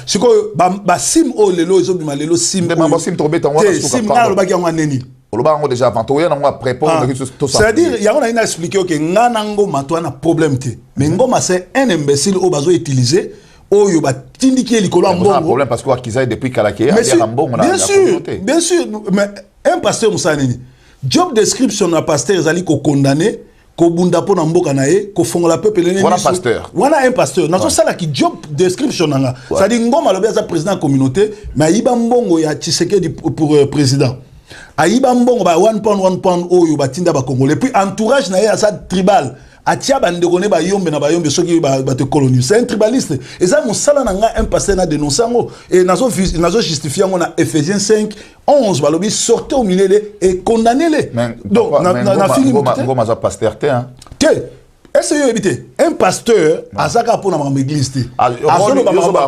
Siko ba sim o lelo ezobima lelo sim. De mambo sim tobeta ngwa suka. Sim na lo baki ngwa neni. Oloba ngo déjà avant toya ngwa prépare tout ça. C'est-à-dire yango na ina expliquer que ngana ngoma to na problème te. Mais ngoma c'est un imbécile o bazo utiliser oyo ba tindiki likolo mbongo. C'est un problème parce que Akiza depuis Kalaké a dit mbongo na. Bien sûr, mais un pasteur musaneni. Job description na pasteur ezali ko condamné ko bunda po na mboka na ye ko fongola peuple lene. Voilà pasteur. Voilà un pasteur. Na so sala ki job description nga. Ça dit ngoma lobi za président communauté mais iba mbongo ya Tshisekedi pour président. Ayiba mbongo ba 1 pound oyo batinda ba congolais puis entourage na ye asa tribal. Atia bandekone ba yombe na ba yombe soki ba te colonise. C'est un tribaliste. Et ça mon sala nga un pasteur na dénoncer ngo et nazo justifier ngo na Ephésiens 5:11 balobi sortez au milieu et condamnez-les. Donc na fini ngoma za pasteur te hein. Est-ce que éviter un pasteur azaka pour na église te.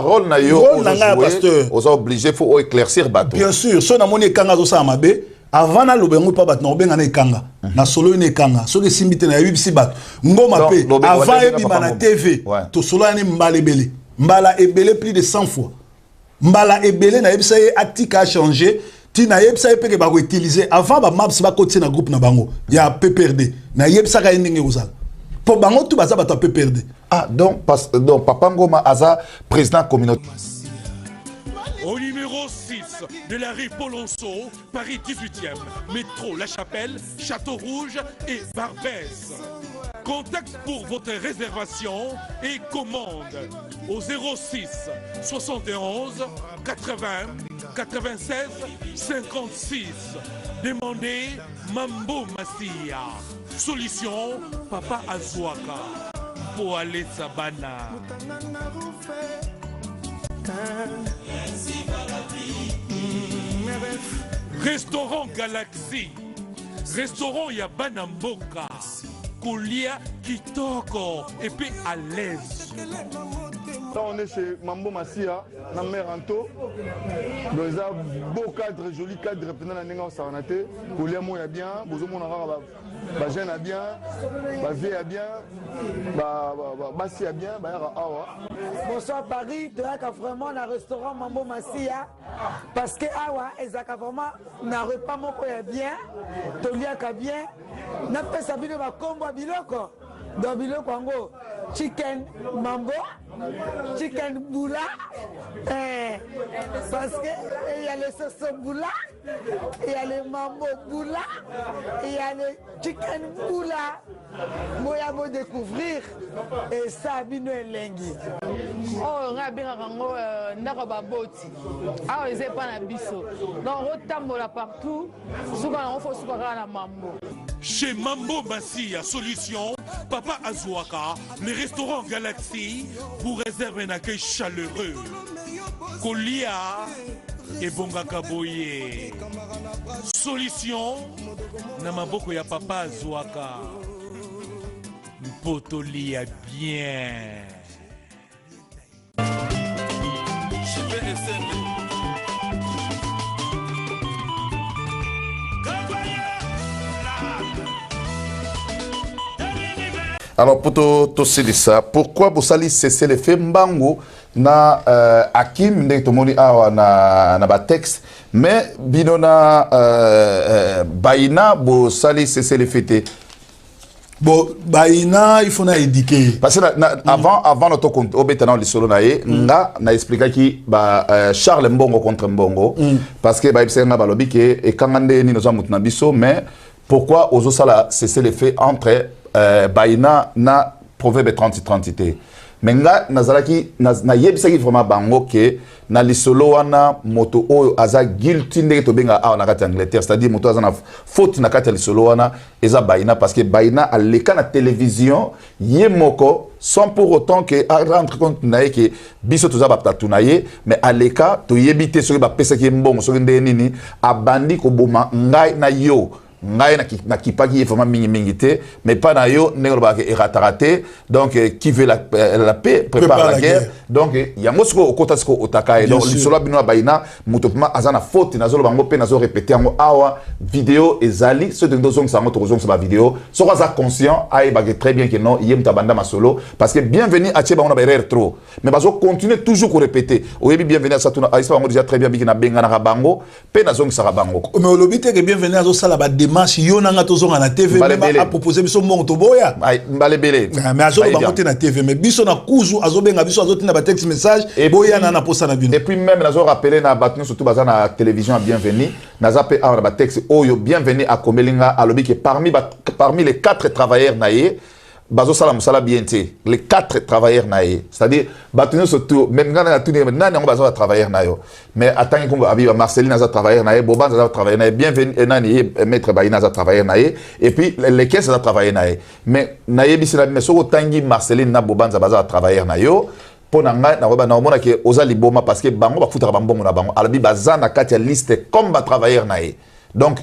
Rôle na yo pasteur. Aux obligé faut éclaircir bateau. Bien sûr, so na moni kanga zo sa mabe. Avant na lobengo pa bat na obenga na ekanga na solo ine ekanga so ke simbite na yibisi bat ngoma pe avant ebima na TV to solo ani mbala ebele plus de 100 fois mbala ebele na yebisa ye atika a changer ti na yebisa ye peke ba ko utiliser avant ba maps ba côté na groupe na bango ya PPRD na yebisa ka ndenge ozala pour bango tout baza ba PPRD. Donc Papa Ngoma aza président communauté. Au numéro 6 de la rue Polonceau, Paris 18e, métro La Chapelle, Château Rouge et Barbès. Contact pour votre réservation et commande au 06 71 80 96 56. Demandez Mambo Massia. Solution Papa Azouaka. Pour aller Sabana. Restaurant Galaxy. Restaurant Yabana Mboka. Koulia Kitoko. Et puis à l'aise. Là, on est chez Mambo Massia, dans Meranto. Dans un beau cadre, joli cadre, pendant la négo sarnate. Koulia Moya bien, Bozomo Nara, Bajen a bien, Bavé a bien, Bassi a bien, Awa. Bonsoir Paris, tu as vraiment un restaurant Mambo Massia. Parce que Awa, Ezaka vraiment n'a repas mon bien, Tolia bien, n'a pas sabiné ma combo biloko. Dans biloko ango, chicken mambo, chicken boula, parce que il y a le sauce boula, il y a le mambo boula, il y a le chicken boula. Moi, il faut découvrir et ça, bino elengi. Oh, on a bien rango n'arriba boti. Ah, ils sont pas na biso. Donc on tambola partout. Souvent on faut souvent la mambo. Chez Mambo Massia Solution, Papa Azouaka, le restaurant Galaxy vous réserve un accueil chaleureux. Kolia et Bongakaboye. Solution, Namaboko ya Papa Azouaka. Potolia bien. Alors pour tout ça, pourquoi vous allez cesser les faits mbango na Hakim ndenge tomoni awa na ba texte mais binona baina vous allez cesser les faits. Bon, baina il faut na éduquer. Parce que avant notre compte au bétanan les solo nae nga na expliqué qui Charles Mbongo contre Mbongo parce que ba ibsenga balobi ke e kangande ni noza mutna biso mais pourquoi ozo sala cesser les faits entre baina na proverbe 30-30 mais nga nazalaki na yebisaki vraiment bango ke na lisolo wana moto oyo aza guilty ndenge to benga awa na kati Angleterre c'est-à-dire moto aza na faute na kati lisolo wana eza baina parce que baina aleka na télévision yemoko sans pour autant que rendre compte na que biso toza batatu na ye mais aleka to yebite soki ba pesa ki mbongo soki ndeni ni abandi ko boma ngai na yo ngai na kipaki est vraiment mingi mais pas na yo ndenge ba ke raté donc qui veut la paix prépare la guerre donc yango siko okota siko otaka donc lisolo bino baina mutopema azana faute nazolo bango pe nazo répéter ngo awa vidéo ezali ce de ndozong sa moto ozong sa vidéo so za conscient ay ba très bien que non yem tabanda masolo parce que bienvenue à tcheba on a erreur trop mais bazo continuer toujours ko répéter oyebi bienvenue à satuna aisa bango déjà très bien biki na benga na bango pe nazong sa bango mais olobite que bienvenue à zo sala ba démarche yo nanga tozonga na TV même a proposer biso monto boya mbale belé mais azo bango te na TV mais biso na kuzu azo benga biso azo tina ba texte message boya na posa na bino et puis même nazo rappeler na batnu surtout baza na télévision bienvenue naza pe a ba texte oyo bienvenue à Komelinga alobi que parmi les 4 travailleurs naie bazo sala musala bien les 4 travailleurs naie c'est-à-dire batnu surtout même ngana tout nani ngo bazo travailleurs nayo mais attends qu'on abi Marceline naza travailleur naie Boban naza travailleur naie bienvenue nani maître Baïna naza travailleur naie et puis les 15 naza travailleur naie mais naie bisila mais soko tangi Marceline na Boban baza travailleur nayo pona nga na roba na omona ke ozali boma parce que bango ba futaka bambongo na bango alabi bazana kati ya liste comme ba travailleur naie donc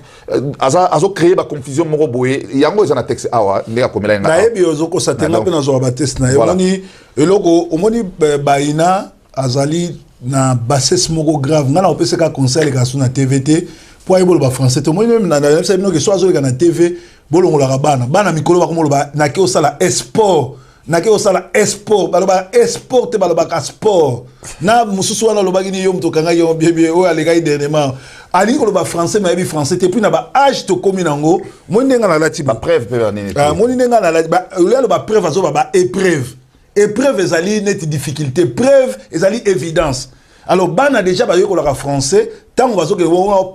azo créer ba confusion moko boye yango ezana texte awa ndeka komela nga na yebi ozo ko satenga pe na zo ba test na yoni eloko omoni Baïna azali na bassesse moko grave nga na opese ka conseil ka suna TVT po ay bolo ba français to moi même na ça bino ke so azo ka na TV bolongo la bana mikolo ba komolo ba na ke osala sport na ke osala sport baloba sport te baloba ka sport na mususu wana lobaki ni yo mto kanga yo bébé o alega dernièrement ali ko ba français mais bi français te puis na ba âge to komi nango mo ndenga na lati ba preuve pe nini mo ndenga na lati ba le ba preuve azo ba épreuve ezali net difficulté preuve ezali évidence alors bana déjà ba yo ko la français tango bazo ke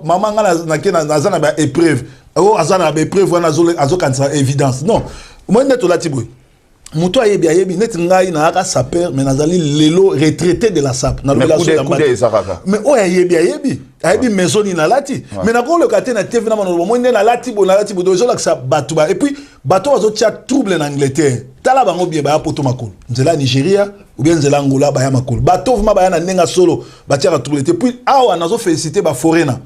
maman nga na ke na zana ba épreuve o azana ba épreuve wana azo kanisa évidence non mo ndeto lati boy muto ayebi net ngai na aka saper mais nazali lelo retraité de la SAP na relation mais o ayebi maison ni na lati mais na ko le katé na TV na mano mo na lati bo dozo la sa batuba et puis bato azo tia trouble en Angleterre tala bango bien ba poto makolo nzela Nigeria ou bien nzela Angola ba ya makolo bato vma ba ya na nenga solo ba tia trouble et puis awa nazo féliciter ba foreigner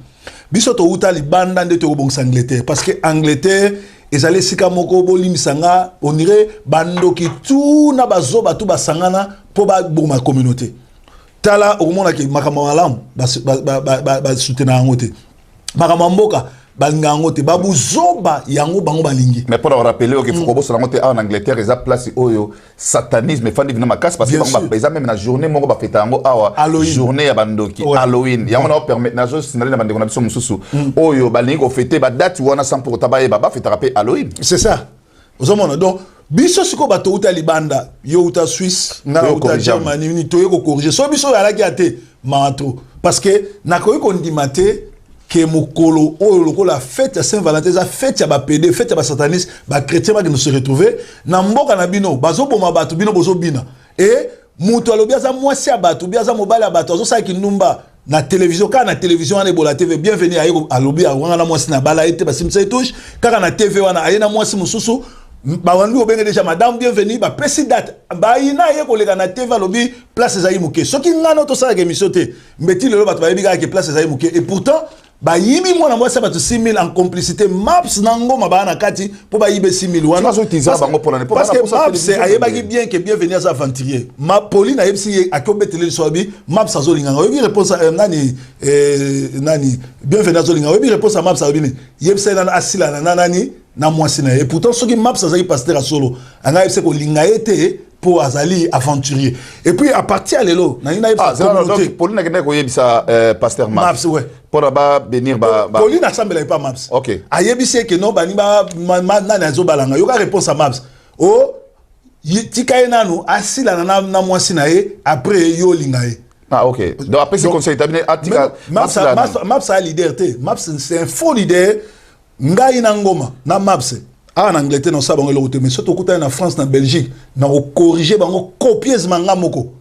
biso to uta libanda nde to bongsa Angleterre parce que Angleterre ezali sika moko bolimisanga on dirait bandoki tout na bazoba tout basangana po ba boma communauté tala okomona ke makama malamu ba soutenir ngote makama mboka balinga ngote babu zoba yango bango balingi mais pour rappeler que faut bossa ngote en Angleterre eza place oyo satanisme fandi vina makasi parce que bango ba même na journée moko ba feta ngo awa journée ya bandoki Halloween yango na permettre na zo sinali na bandeko na biso mususu oyo balingi ko fêter ba date wana sans pour tabaye ba feta rappeler Halloween c'est ça ozomona donc biso siko bato uta libanda yo uta Suisse na uta Germany ni to yeko corriger so biso ya la gâté manto parce que na ko yeko ndimate que mokolo o loko la fête à Saint-Valentin la fête ya ba PD fête ya ba sataniste ba chrétien ba se retrouver na mboka na bino bazo boma bato bino bozo bina et muto alobi aza mwasi ya bato biaza mobali ya bato azo sa kinumba na télévision ka na télévision wana bola TV bienvenue ayo alobi wana na mwasi na bala ete ba simsa touche kaka na TV wana ayena mwasi mususu ba wandu obenge déjà madame bienvenue ba présidente ba ina ye ko lega na TV alobi place za imuke soki ngano to sala émission te mbeti lelo bato ba yebiga ke place za imuke et pourtant ba yimi mwana mwasi bato 6000 en complicité maps nango mabana kati po ba yibe 6000 wana parce que maps ayebaki bien que bienvenue à sa aventurier ma Pauline ayebisi akobetele sobi maps azolinga oyebi réponse nani bienvenue azolinga oyebi réponse à maps abini yebisa na asila na nani na mwasi na et pourtant soki maps azaki pasteur a solo anga yebise ko linga ete pour azali aventurier et puis à partir lelo na ina donc Pauline akende ko yebisa pasteur maps ouais pour ba venir ba Pauline assemble pas maps OK ayebisi que non bani ba nani azobalanga yoka réponse à maps oh tika enanu asila na mwasi na ye après yo linga ye ah OK donc après ce conseil terminé atika maps a leader te maps c'est un faux leader ngai na ngoma na maps en Angleterre non ça bango le mais surtout kuta na France na Belgique na corriger bango copier manga moko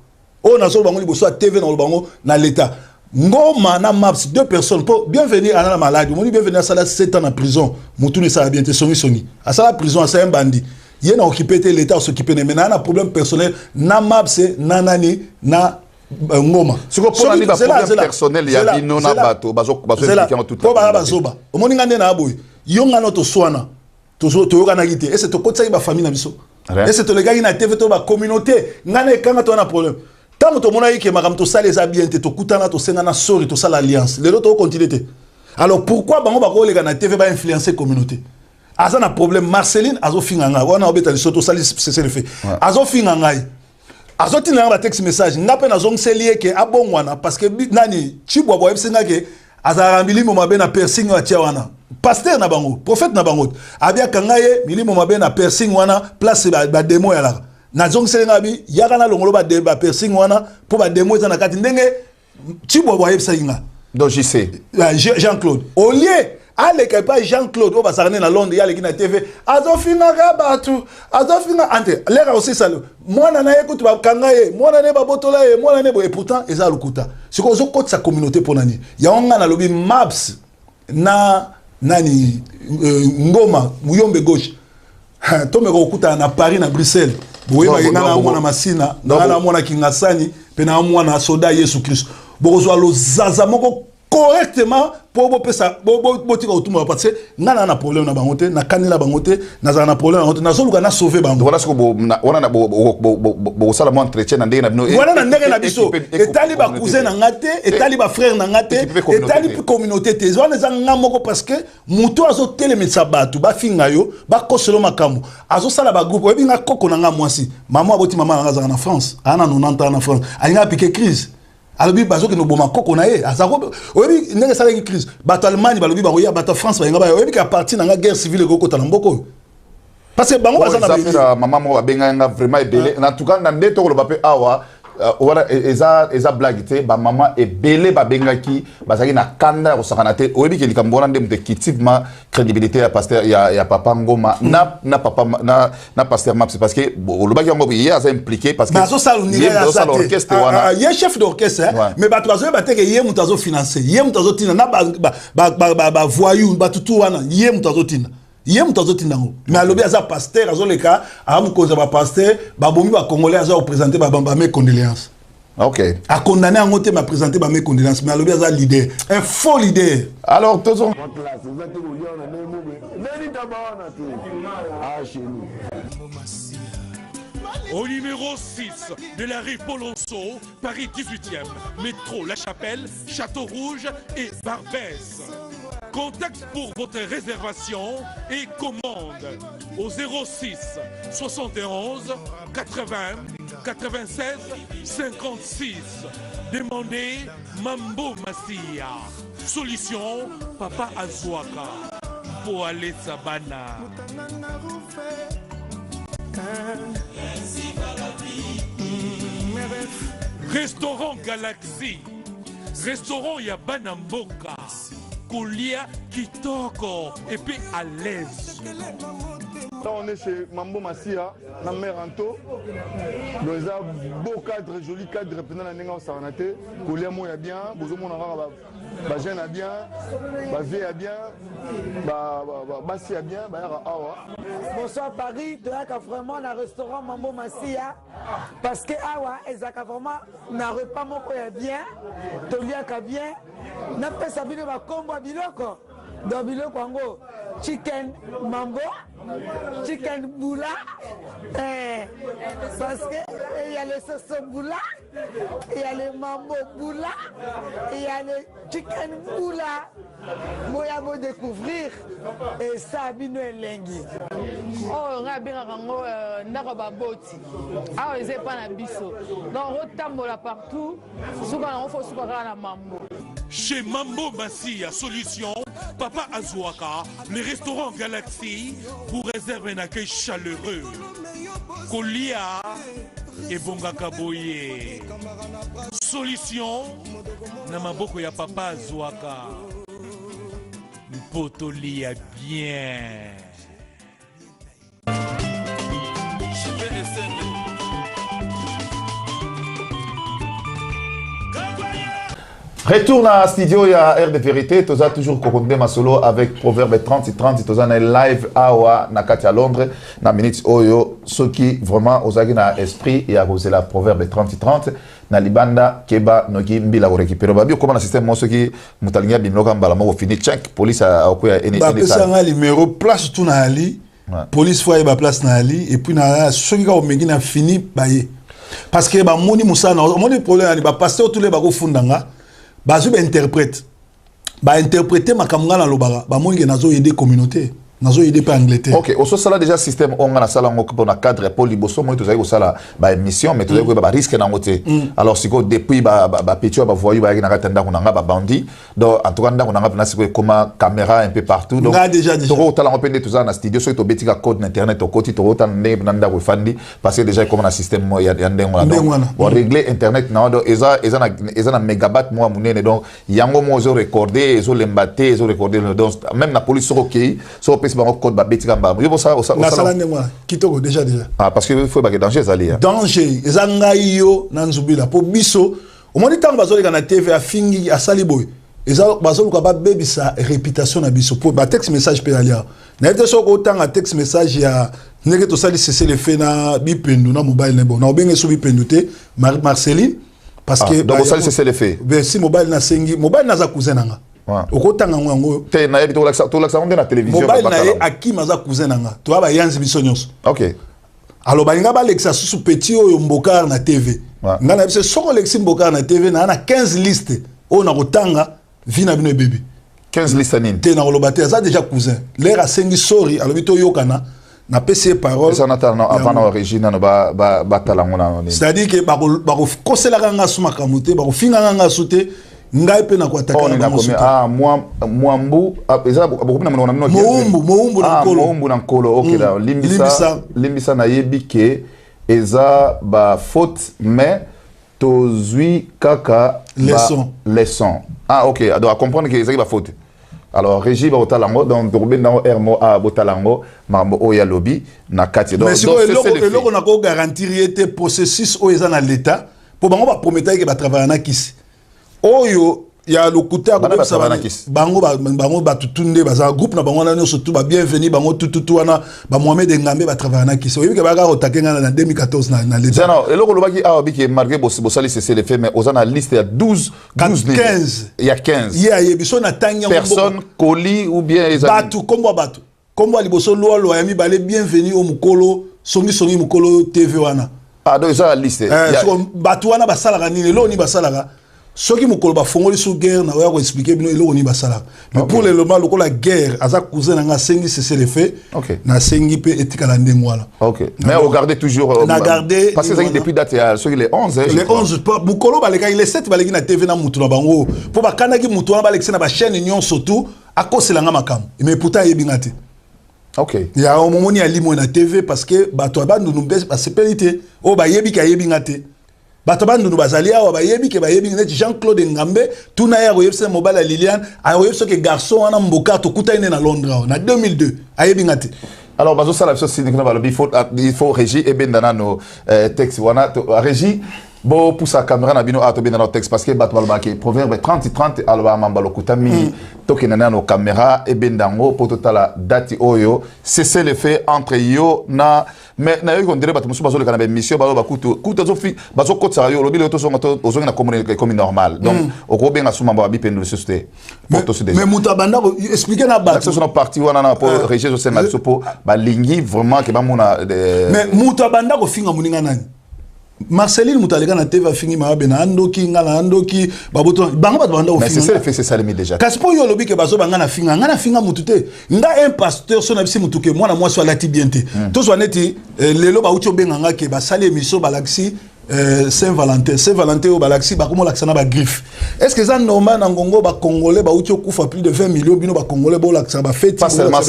o na so bango liboso TV na bango na l'état ngoma na maps 2 personnes pour bienvenue à la maladie moni bienvenue à ça 7 ans en prison mutu ne ça bien te soni à ça la prison c'est un bandit il na occupé l'état s'occuper mais na problème personnel na maps nanani na ngoma siko pour ni ba problème personnel ya bino na bato bazo expliquer en tout temps ba zoba omoni ngande na aboy Yonga no to soana. To yoga na gite. Et c'est to kotsa ba famille na biso. Et c'est to les gars na TV to ba communauté. Ngana kanga to na problème. Tant to mona yike makam to sala les bien to kutana to senga na sori to sala alliance. Les autres continuité. Alors pourquoi bango ba ko les gars na TV ba influencer communauté? Aza na problème Marceline azo finganga. Wana obeta lisoto sali c'est le fait. Azo finganga. Azo tina ba text message. Ngape na zong selie ke abongwana parce que nani chibwa bo ebisenga ke azara milimo mabe na piercing wa tia wana. Pasteur na bango, prophète na bango. Abia kangaye milimo mabe na piercing wana place ba demo ya la. Na zong selenga bi yaka na longolo ba piercing wana pour ba demo za na kati ndenge chibwa bo ebisenga. Donc je sais. Jean-Claude. Au lieu allez pas Jean-Claude on va s'arrêter dans Londres il y a les na TV azofina gabatu azofina ante lera aussi ça moi na écoute ba kangaye moi na ne ba botola ye moi na ne bo et pourtant eza lukuta c'est qu'on zo sa communauté pour nani ya on na lobby maps na nani ngoma muyombe gauche to me ko kuta na Paris na Bruxelles boye ba ngana mona masina ngana mona kingasani pe na mona soda Yesu Christ bozo lo zaza moko correctement pour ça tika autour parce que ngana na problème na bangote na kanila bangote na za na problème bangote na zoluka na sauver bango voilà ce que on a bo sala mon entretien na ndenge na bino voilà na ndenge na biso etali ba cousin na ngate etali ba frère na ngate etali communauté te zwana za ngamoko parce que muto azo telemisa batu ba finga yo ba koselo makambo azo sala ba groupe ebinga koko na ngamwasi maman aboti maman na za na France ana 90 ans na France ainga piqué crise alobi bazoki no boma koko na ye azako oyebi ndenge sala ki crise bato Allemagne balobi ba oya bato France ba ngaba oyebi ka parti na guerre civile ko kota na mboko parce que bango bazana ba maman mo ba benga nga vraiment ebele en tout cas na ndeto ko lo bape awa wala eza blague te ba maman ebele ba benga ki bazaki na kanda ko sakana te oyebi ke likambona ndem te kitivement crédibilité ya pasteur ya papa Ngoma na papa na pasteur Maps parce que le baki ngo il est impliqué parce que mais ça l'orchestre wana il est chef d'orchestre mais ba bazo ba te ke ye mutazo financer ye mutazo tina na ba voyou ba tutu wana ye mutazo tina ye mutazo tina ngo mais alobi aza pasteur azo leka amu koza ba pasteur ba bomi ba congolais azo présenter ba mes condoléances. OK. A condamné en côté m'a présenté mes condoléances mais alobi aza leader un faux leader. Alors tous Au numéro 6 de la rue Polonceau, Paris 18e, métro La Chapelle, Château Rouge et Barbès. Contact pour votre réservation et commande au 06 71 80 96 56. Demandez Mambo Massia. Solution Papa Azwaka. Pour aller Sabana. Restaurant Galaxy. Restaurant Yabana Mboka. Koulia Kitoko. Et puis à l'aise. Là, on est chez Mambo Massia, la mère Anto. Nous avons beau cadre, joli cadre, pendant la négo Saranate. Koulia Moya bien, Bouzoumo Nara, Bajen a bien, Bavé a bien, Bassi a bien, Awa. Bonsoir Paris, tu as vraiment un restaurant Mambo Massia. Parce que Awa, ils ont vraiment un repas bien, tu as bien, n'a pas sabi de ma combo à Biloko. Dans Biloko, Congo, chicken mambo, chicken boula, parce qu'il y a le sauce boula, il y a le mambo boula, il y a le chicken boula. Moi, je vais découvrir et ça, bino elengi. Oh, on a bien rango n'arriba boti. Ah, ils sont pas na biso. Donc, on tambola partout. Souvent, on faut souvent la mambo. Chez Mambo Massia Solution, Papa Azwaka, le restaurant Galaxy vous réserve un accueil chaleureux. Kolia et Bongaka Boye. Solution, Namaboko ya Papa Azwaka. Potolia bien. Retourne à studio, il y a Air de Vérité. Tu as toujours concocté ma solo avec Proverbe 30-30. Tu as live à Nakati à Londres. Na minute Oyo. Ceux qui vraiment ont un esprit et a causé la Proverbe 30-30. Na libanda keba noki mbila récupérer. Babio comment le système moi ceux qui mutalinga bimloka mbala mo fini check police a okuya ene. Ba pesa nga numéro place tout na ali. Police fois ba place na ali et puis na ceux qui ont mengi na fini baye. Parce que ba moni musana moni problème ni ba pasteur tous les ba ko fundanga. Bazo interprète ba interpréter makamanga na lobara ba mongi nazo aider communauté nazo aider pas Angleterre. OK, au sala déjà système on na sala ngoko pour na cadre pour liboso moi tozali ko sala ba émission mais tozali ko ba risque na ngote. Alors siko depuis ba petio ba voyou ba na katanda ko na ba bandi donc en tout cas ndako na na siko comme caméra un peu partout donc déjà to tala on peut tout ça na studio so to betika code internet au côté to tan na ndako fandi parce que déjà comme na système ya ndengo na donc on régler internet na donc eza na mégabyte moi munene donc yango mo zo recorder ezo lembate ezo recorder donc même la police so OK so code ba betika mbamba yo ça na sala ndengwa kitoko déjà ah parce que faut ba danger zali danger ezanga yo na nzubila po biso au moins tant bazoleka na TV afingi asali boy eza bazoluka ba bebisa réputation na biso pour ba text message pe alia na ete soko tanga text message ya ndenge to sali cesser le fait na bipendu na mobile ne bon na obenge so bipendu te Marceline parce que donc sali cesser le fait si mobile na sengi mobile na za cousin nanga okotanga ngwango te na yebi to laksa on na télévision mobile na ye akima za cousin nanga to aba yanzi biso nyonso. OK alors balinga ba lexa susu petit oyo mbokar na TV nga na biso soko lexi mbokar na TV na 15 liste o na kotanga vina bino bébé 15 liste nini te na kolobate za déjà cousin l'air asengi sorry alobi to yokana na PC parole ça n'attend avant origine na ba talango na c'est-à-dire que ba kosela nga suma kamuté ba finga nga sute ngai pe na kwataka na mwambu eza beaucoup na mona moumbu na nkolo moumbu na nkolo OK là limbisa na yebi ke eza ba faute mais tozui kaka leçon ah OK donc à comprendre que eza ba faute alors régie ba otalango donc dorbe na hermo a botalango mambo o ya lobby na kati donc c'est eloko na ko garantir était processus o eza na l'état pour bango ba promettre que ba travailler na kisi oyo ya lokuta ko bango batutunde baza groupe na bango na surtout ba bienvenue bango tututu wana ba Mohamed Ngambe ba travailler na kisi oyo ke ba ka otakenga na 2014 na l'état non eloko lobaki a biki marqué bosali c'est le fait mais ozana liste ya 15 il y a 15 ya yebiso na tanya personne colis ou bien batu kombo liboso lo ya mi balé bienvenue au mukolo songi mukolo TV wana ah donc ça la liste batu wana basala nini lo ni basala ceux qui mukolo ba fongoli sous guerre na ya ko expliquer bino lo ni basala mais pour le moment loko la guerre aza cousin nga sengi c'est le fait na sengi pe etikala ndengwala OK mais regardez toujours parce que ça depuis date ceux les 11 les 11 mukolo ba les 7 ba na TV na mutu na bango pour ba kanaki mutu na ba lekse na ba chaîne union surtout akosela nga makam mais pourtant yebingate OK il y a un moment ni alimo na TV parce que bato abandu nous ba sepelité o ba yebi ka yebingate bato abandu nous bazali awa ba yebi ke ba yebi net Jean-Claude Ngambe tuna ya oyebse mobile à Liliane a oyebse ke garçon wana mboka to kuta ine na Londres na 2002 a yebingate alors bazo sala biso sinikna ba il faut régie et bendana no texte wana régie bo poussa caméra na bino ato bendana texte parce que bato balba ke proverbe 30-30 alba mambalo kutami tokenana no caméra et bendango poto tala dati oyo c'est le fait entre yo na mais na yo on dirait bato musu bazo le kana mission ba kuto zo fi bazo kotsa yo lobi le to zo na communiquer comme normal donc oko benga suma ba bipendo société mais mutabanda expliquer na bato c'est une partie wana na pour régie so na sopo ba lingi vraiment ke ba mona mais mutabanda ko finga muninga nani Marceline Moutaleka na TV fingi mabe na andoki ngala andoki baboto bango bato banda mais c'est le fait c'est ça limite déjà kaspo yo lobi ke bazo banga na finga mutute nga un pasteur so na bisi mutuke mwana mwasi alati biente to so neti lelo ba ucho benga nga ke ba sali émission balaxi Saint-Valentin au Balaxi ba komo laxana ba griffe est-ce que ça normal na ngongo ba congolais ba ucho kufa plus de 20 millions bino ba congolais bo laxana ba fête pas seulement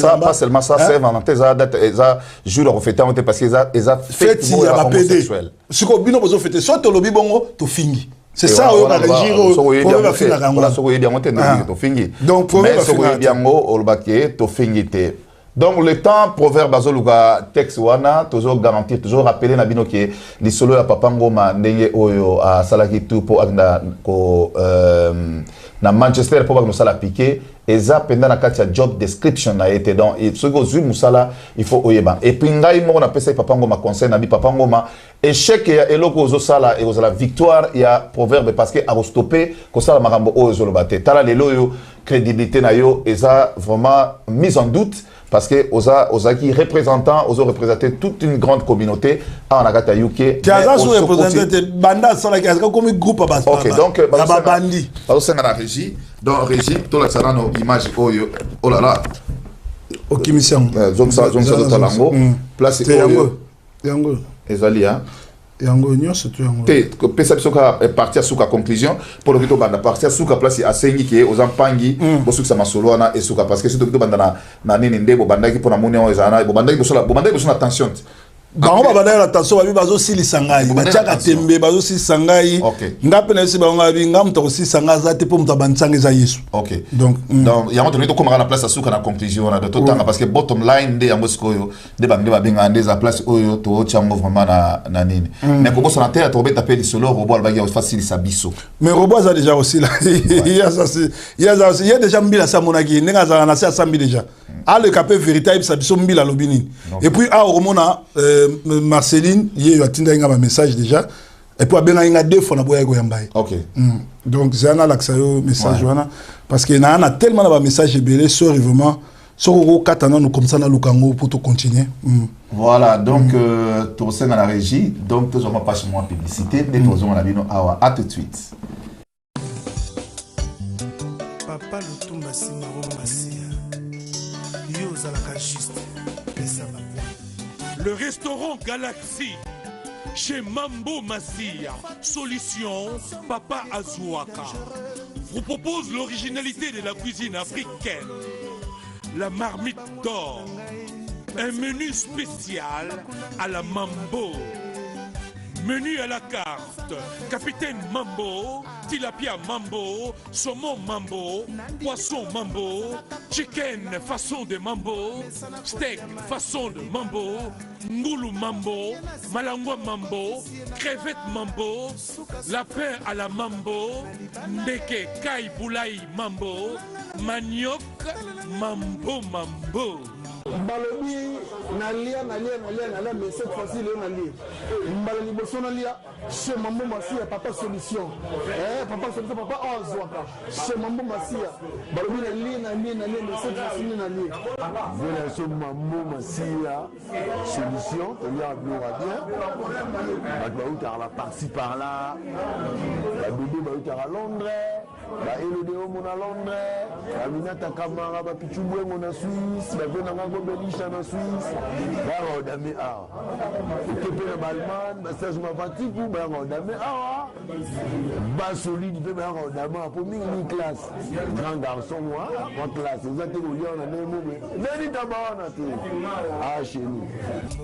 ça Saint-Valentin ça date ça jour de fête parce que ça fête ya ba PD siko bino bozo fête so to lobi bongo to fingi c'est ça on a régir on va finir la on a so yebi ngote to fingi donc mais so yebi ngo olbake to fingi te Donc le temps proverbe bazoluka texte wana toujours garantir toujours rappeler na bino que les solo ya papa ngoma ndenge oyo a salaki tout pour agna ko na Manchester pour bagno sala piqué eza pendant na kati ya job description na été donc ce que zu musala il faut oyeba et puis ngai mo na pesa papa ngoma conseil na bi papa ngoma échec ya eloko zo sala et la victoire ya proverbe parce que a stopper ko sala makambo oyo zo lobate tala lelo yo crédibilité na yo eza vraiment mise en doute parce que osa qui représentant osa représenter toute une grande communauté en Agata UK. Kaza sous représenté banda sur la Kaza comme groupe à base. OK donc bandi. Parce que la régie donc régie tout la sana no image oyo oh là là. OK mission. Donc ça de Talango place oyo. Yango. Ezali hein. Yango nyonso tu yango. Te pesa bisoka partir suka conclusion pour le kito banda partir suka place a sengi ki aux ampangi bo suka masolo na et suka parce que c'est to banda na nini ndebo banda ki pona moni o ezana bo banda ki bosola attention. Bango babanda la attention babi bazo sili sangai bachaka tembe bazo sili sangai ngape na esi bango abi ngam to sili sangai za te po mta bantsanga za Yesu. OK. Donc yango to komara la place suka na conclusion na to tanga parce que bottom line de yango sikoyo de bangi babinga ndeza place oyo to chango vraiment na nini. Mais ko bossa na terre to beta pe di solo robot alba ya facile sa biso. Mais robot a déjà aussi là. Il y a déjà mbila sa monaki nenga za na sa sambi déjà. A le capé véritable sa biso mbila lobini. Et puis a romona Marceline, il y a un message déjà. Et puis, il y a deux fois OK. Donc, c'est un message. Parce qu'il y a tellement de messages belés sur vraiment. Sur le katana, nous comme ça, nous pour continuer. Voilà, donc, tu es dans la régie. Donc, tu n'as pas de publicité. À tout de suite. Papa le tomba si marron massia. Yo zalaka juste. Le restaurant Galaxy chez Mambo Massia, solution Papa Azuaka, vous propose l'originalité de la cuisine africaine. La marmite d'or, un menu spécial à la Mambo. Menu à la carte, capitaine Mambo, tilapia Mambo, saumon Mambo, poisson Mambo, chicken façon de Mambo, steak façon de Mambo, ngoulou Mambo, malangwa Mambo, crevette Mambo, lapin à la Mambo, ndeke kai boulai Mambo, manioc Mambo Mambo. Balobi nalia mais cette fois-ci le nalia mbalali boso nalia chez Mambo Massia papa solution papa solution papa Azwaka chez Mambo Massia balobi nalia mais cette fois-ci nalia voilà ce Mambo Massia solution on y a bien bah la partie par là la bébé à Londres bah Elodeo mon à Londres Aminata Kamara ba Pichubwe mon à Suisse ba venanga go Belisha na Suisse ba rodame a équipe na Balman ba stage ma fatigue ba rodame a ba solide pe ba rodame pour mini classe grand garçon moi en classe vous êtes au lion na nemo mais nani tabana tu ah chez nous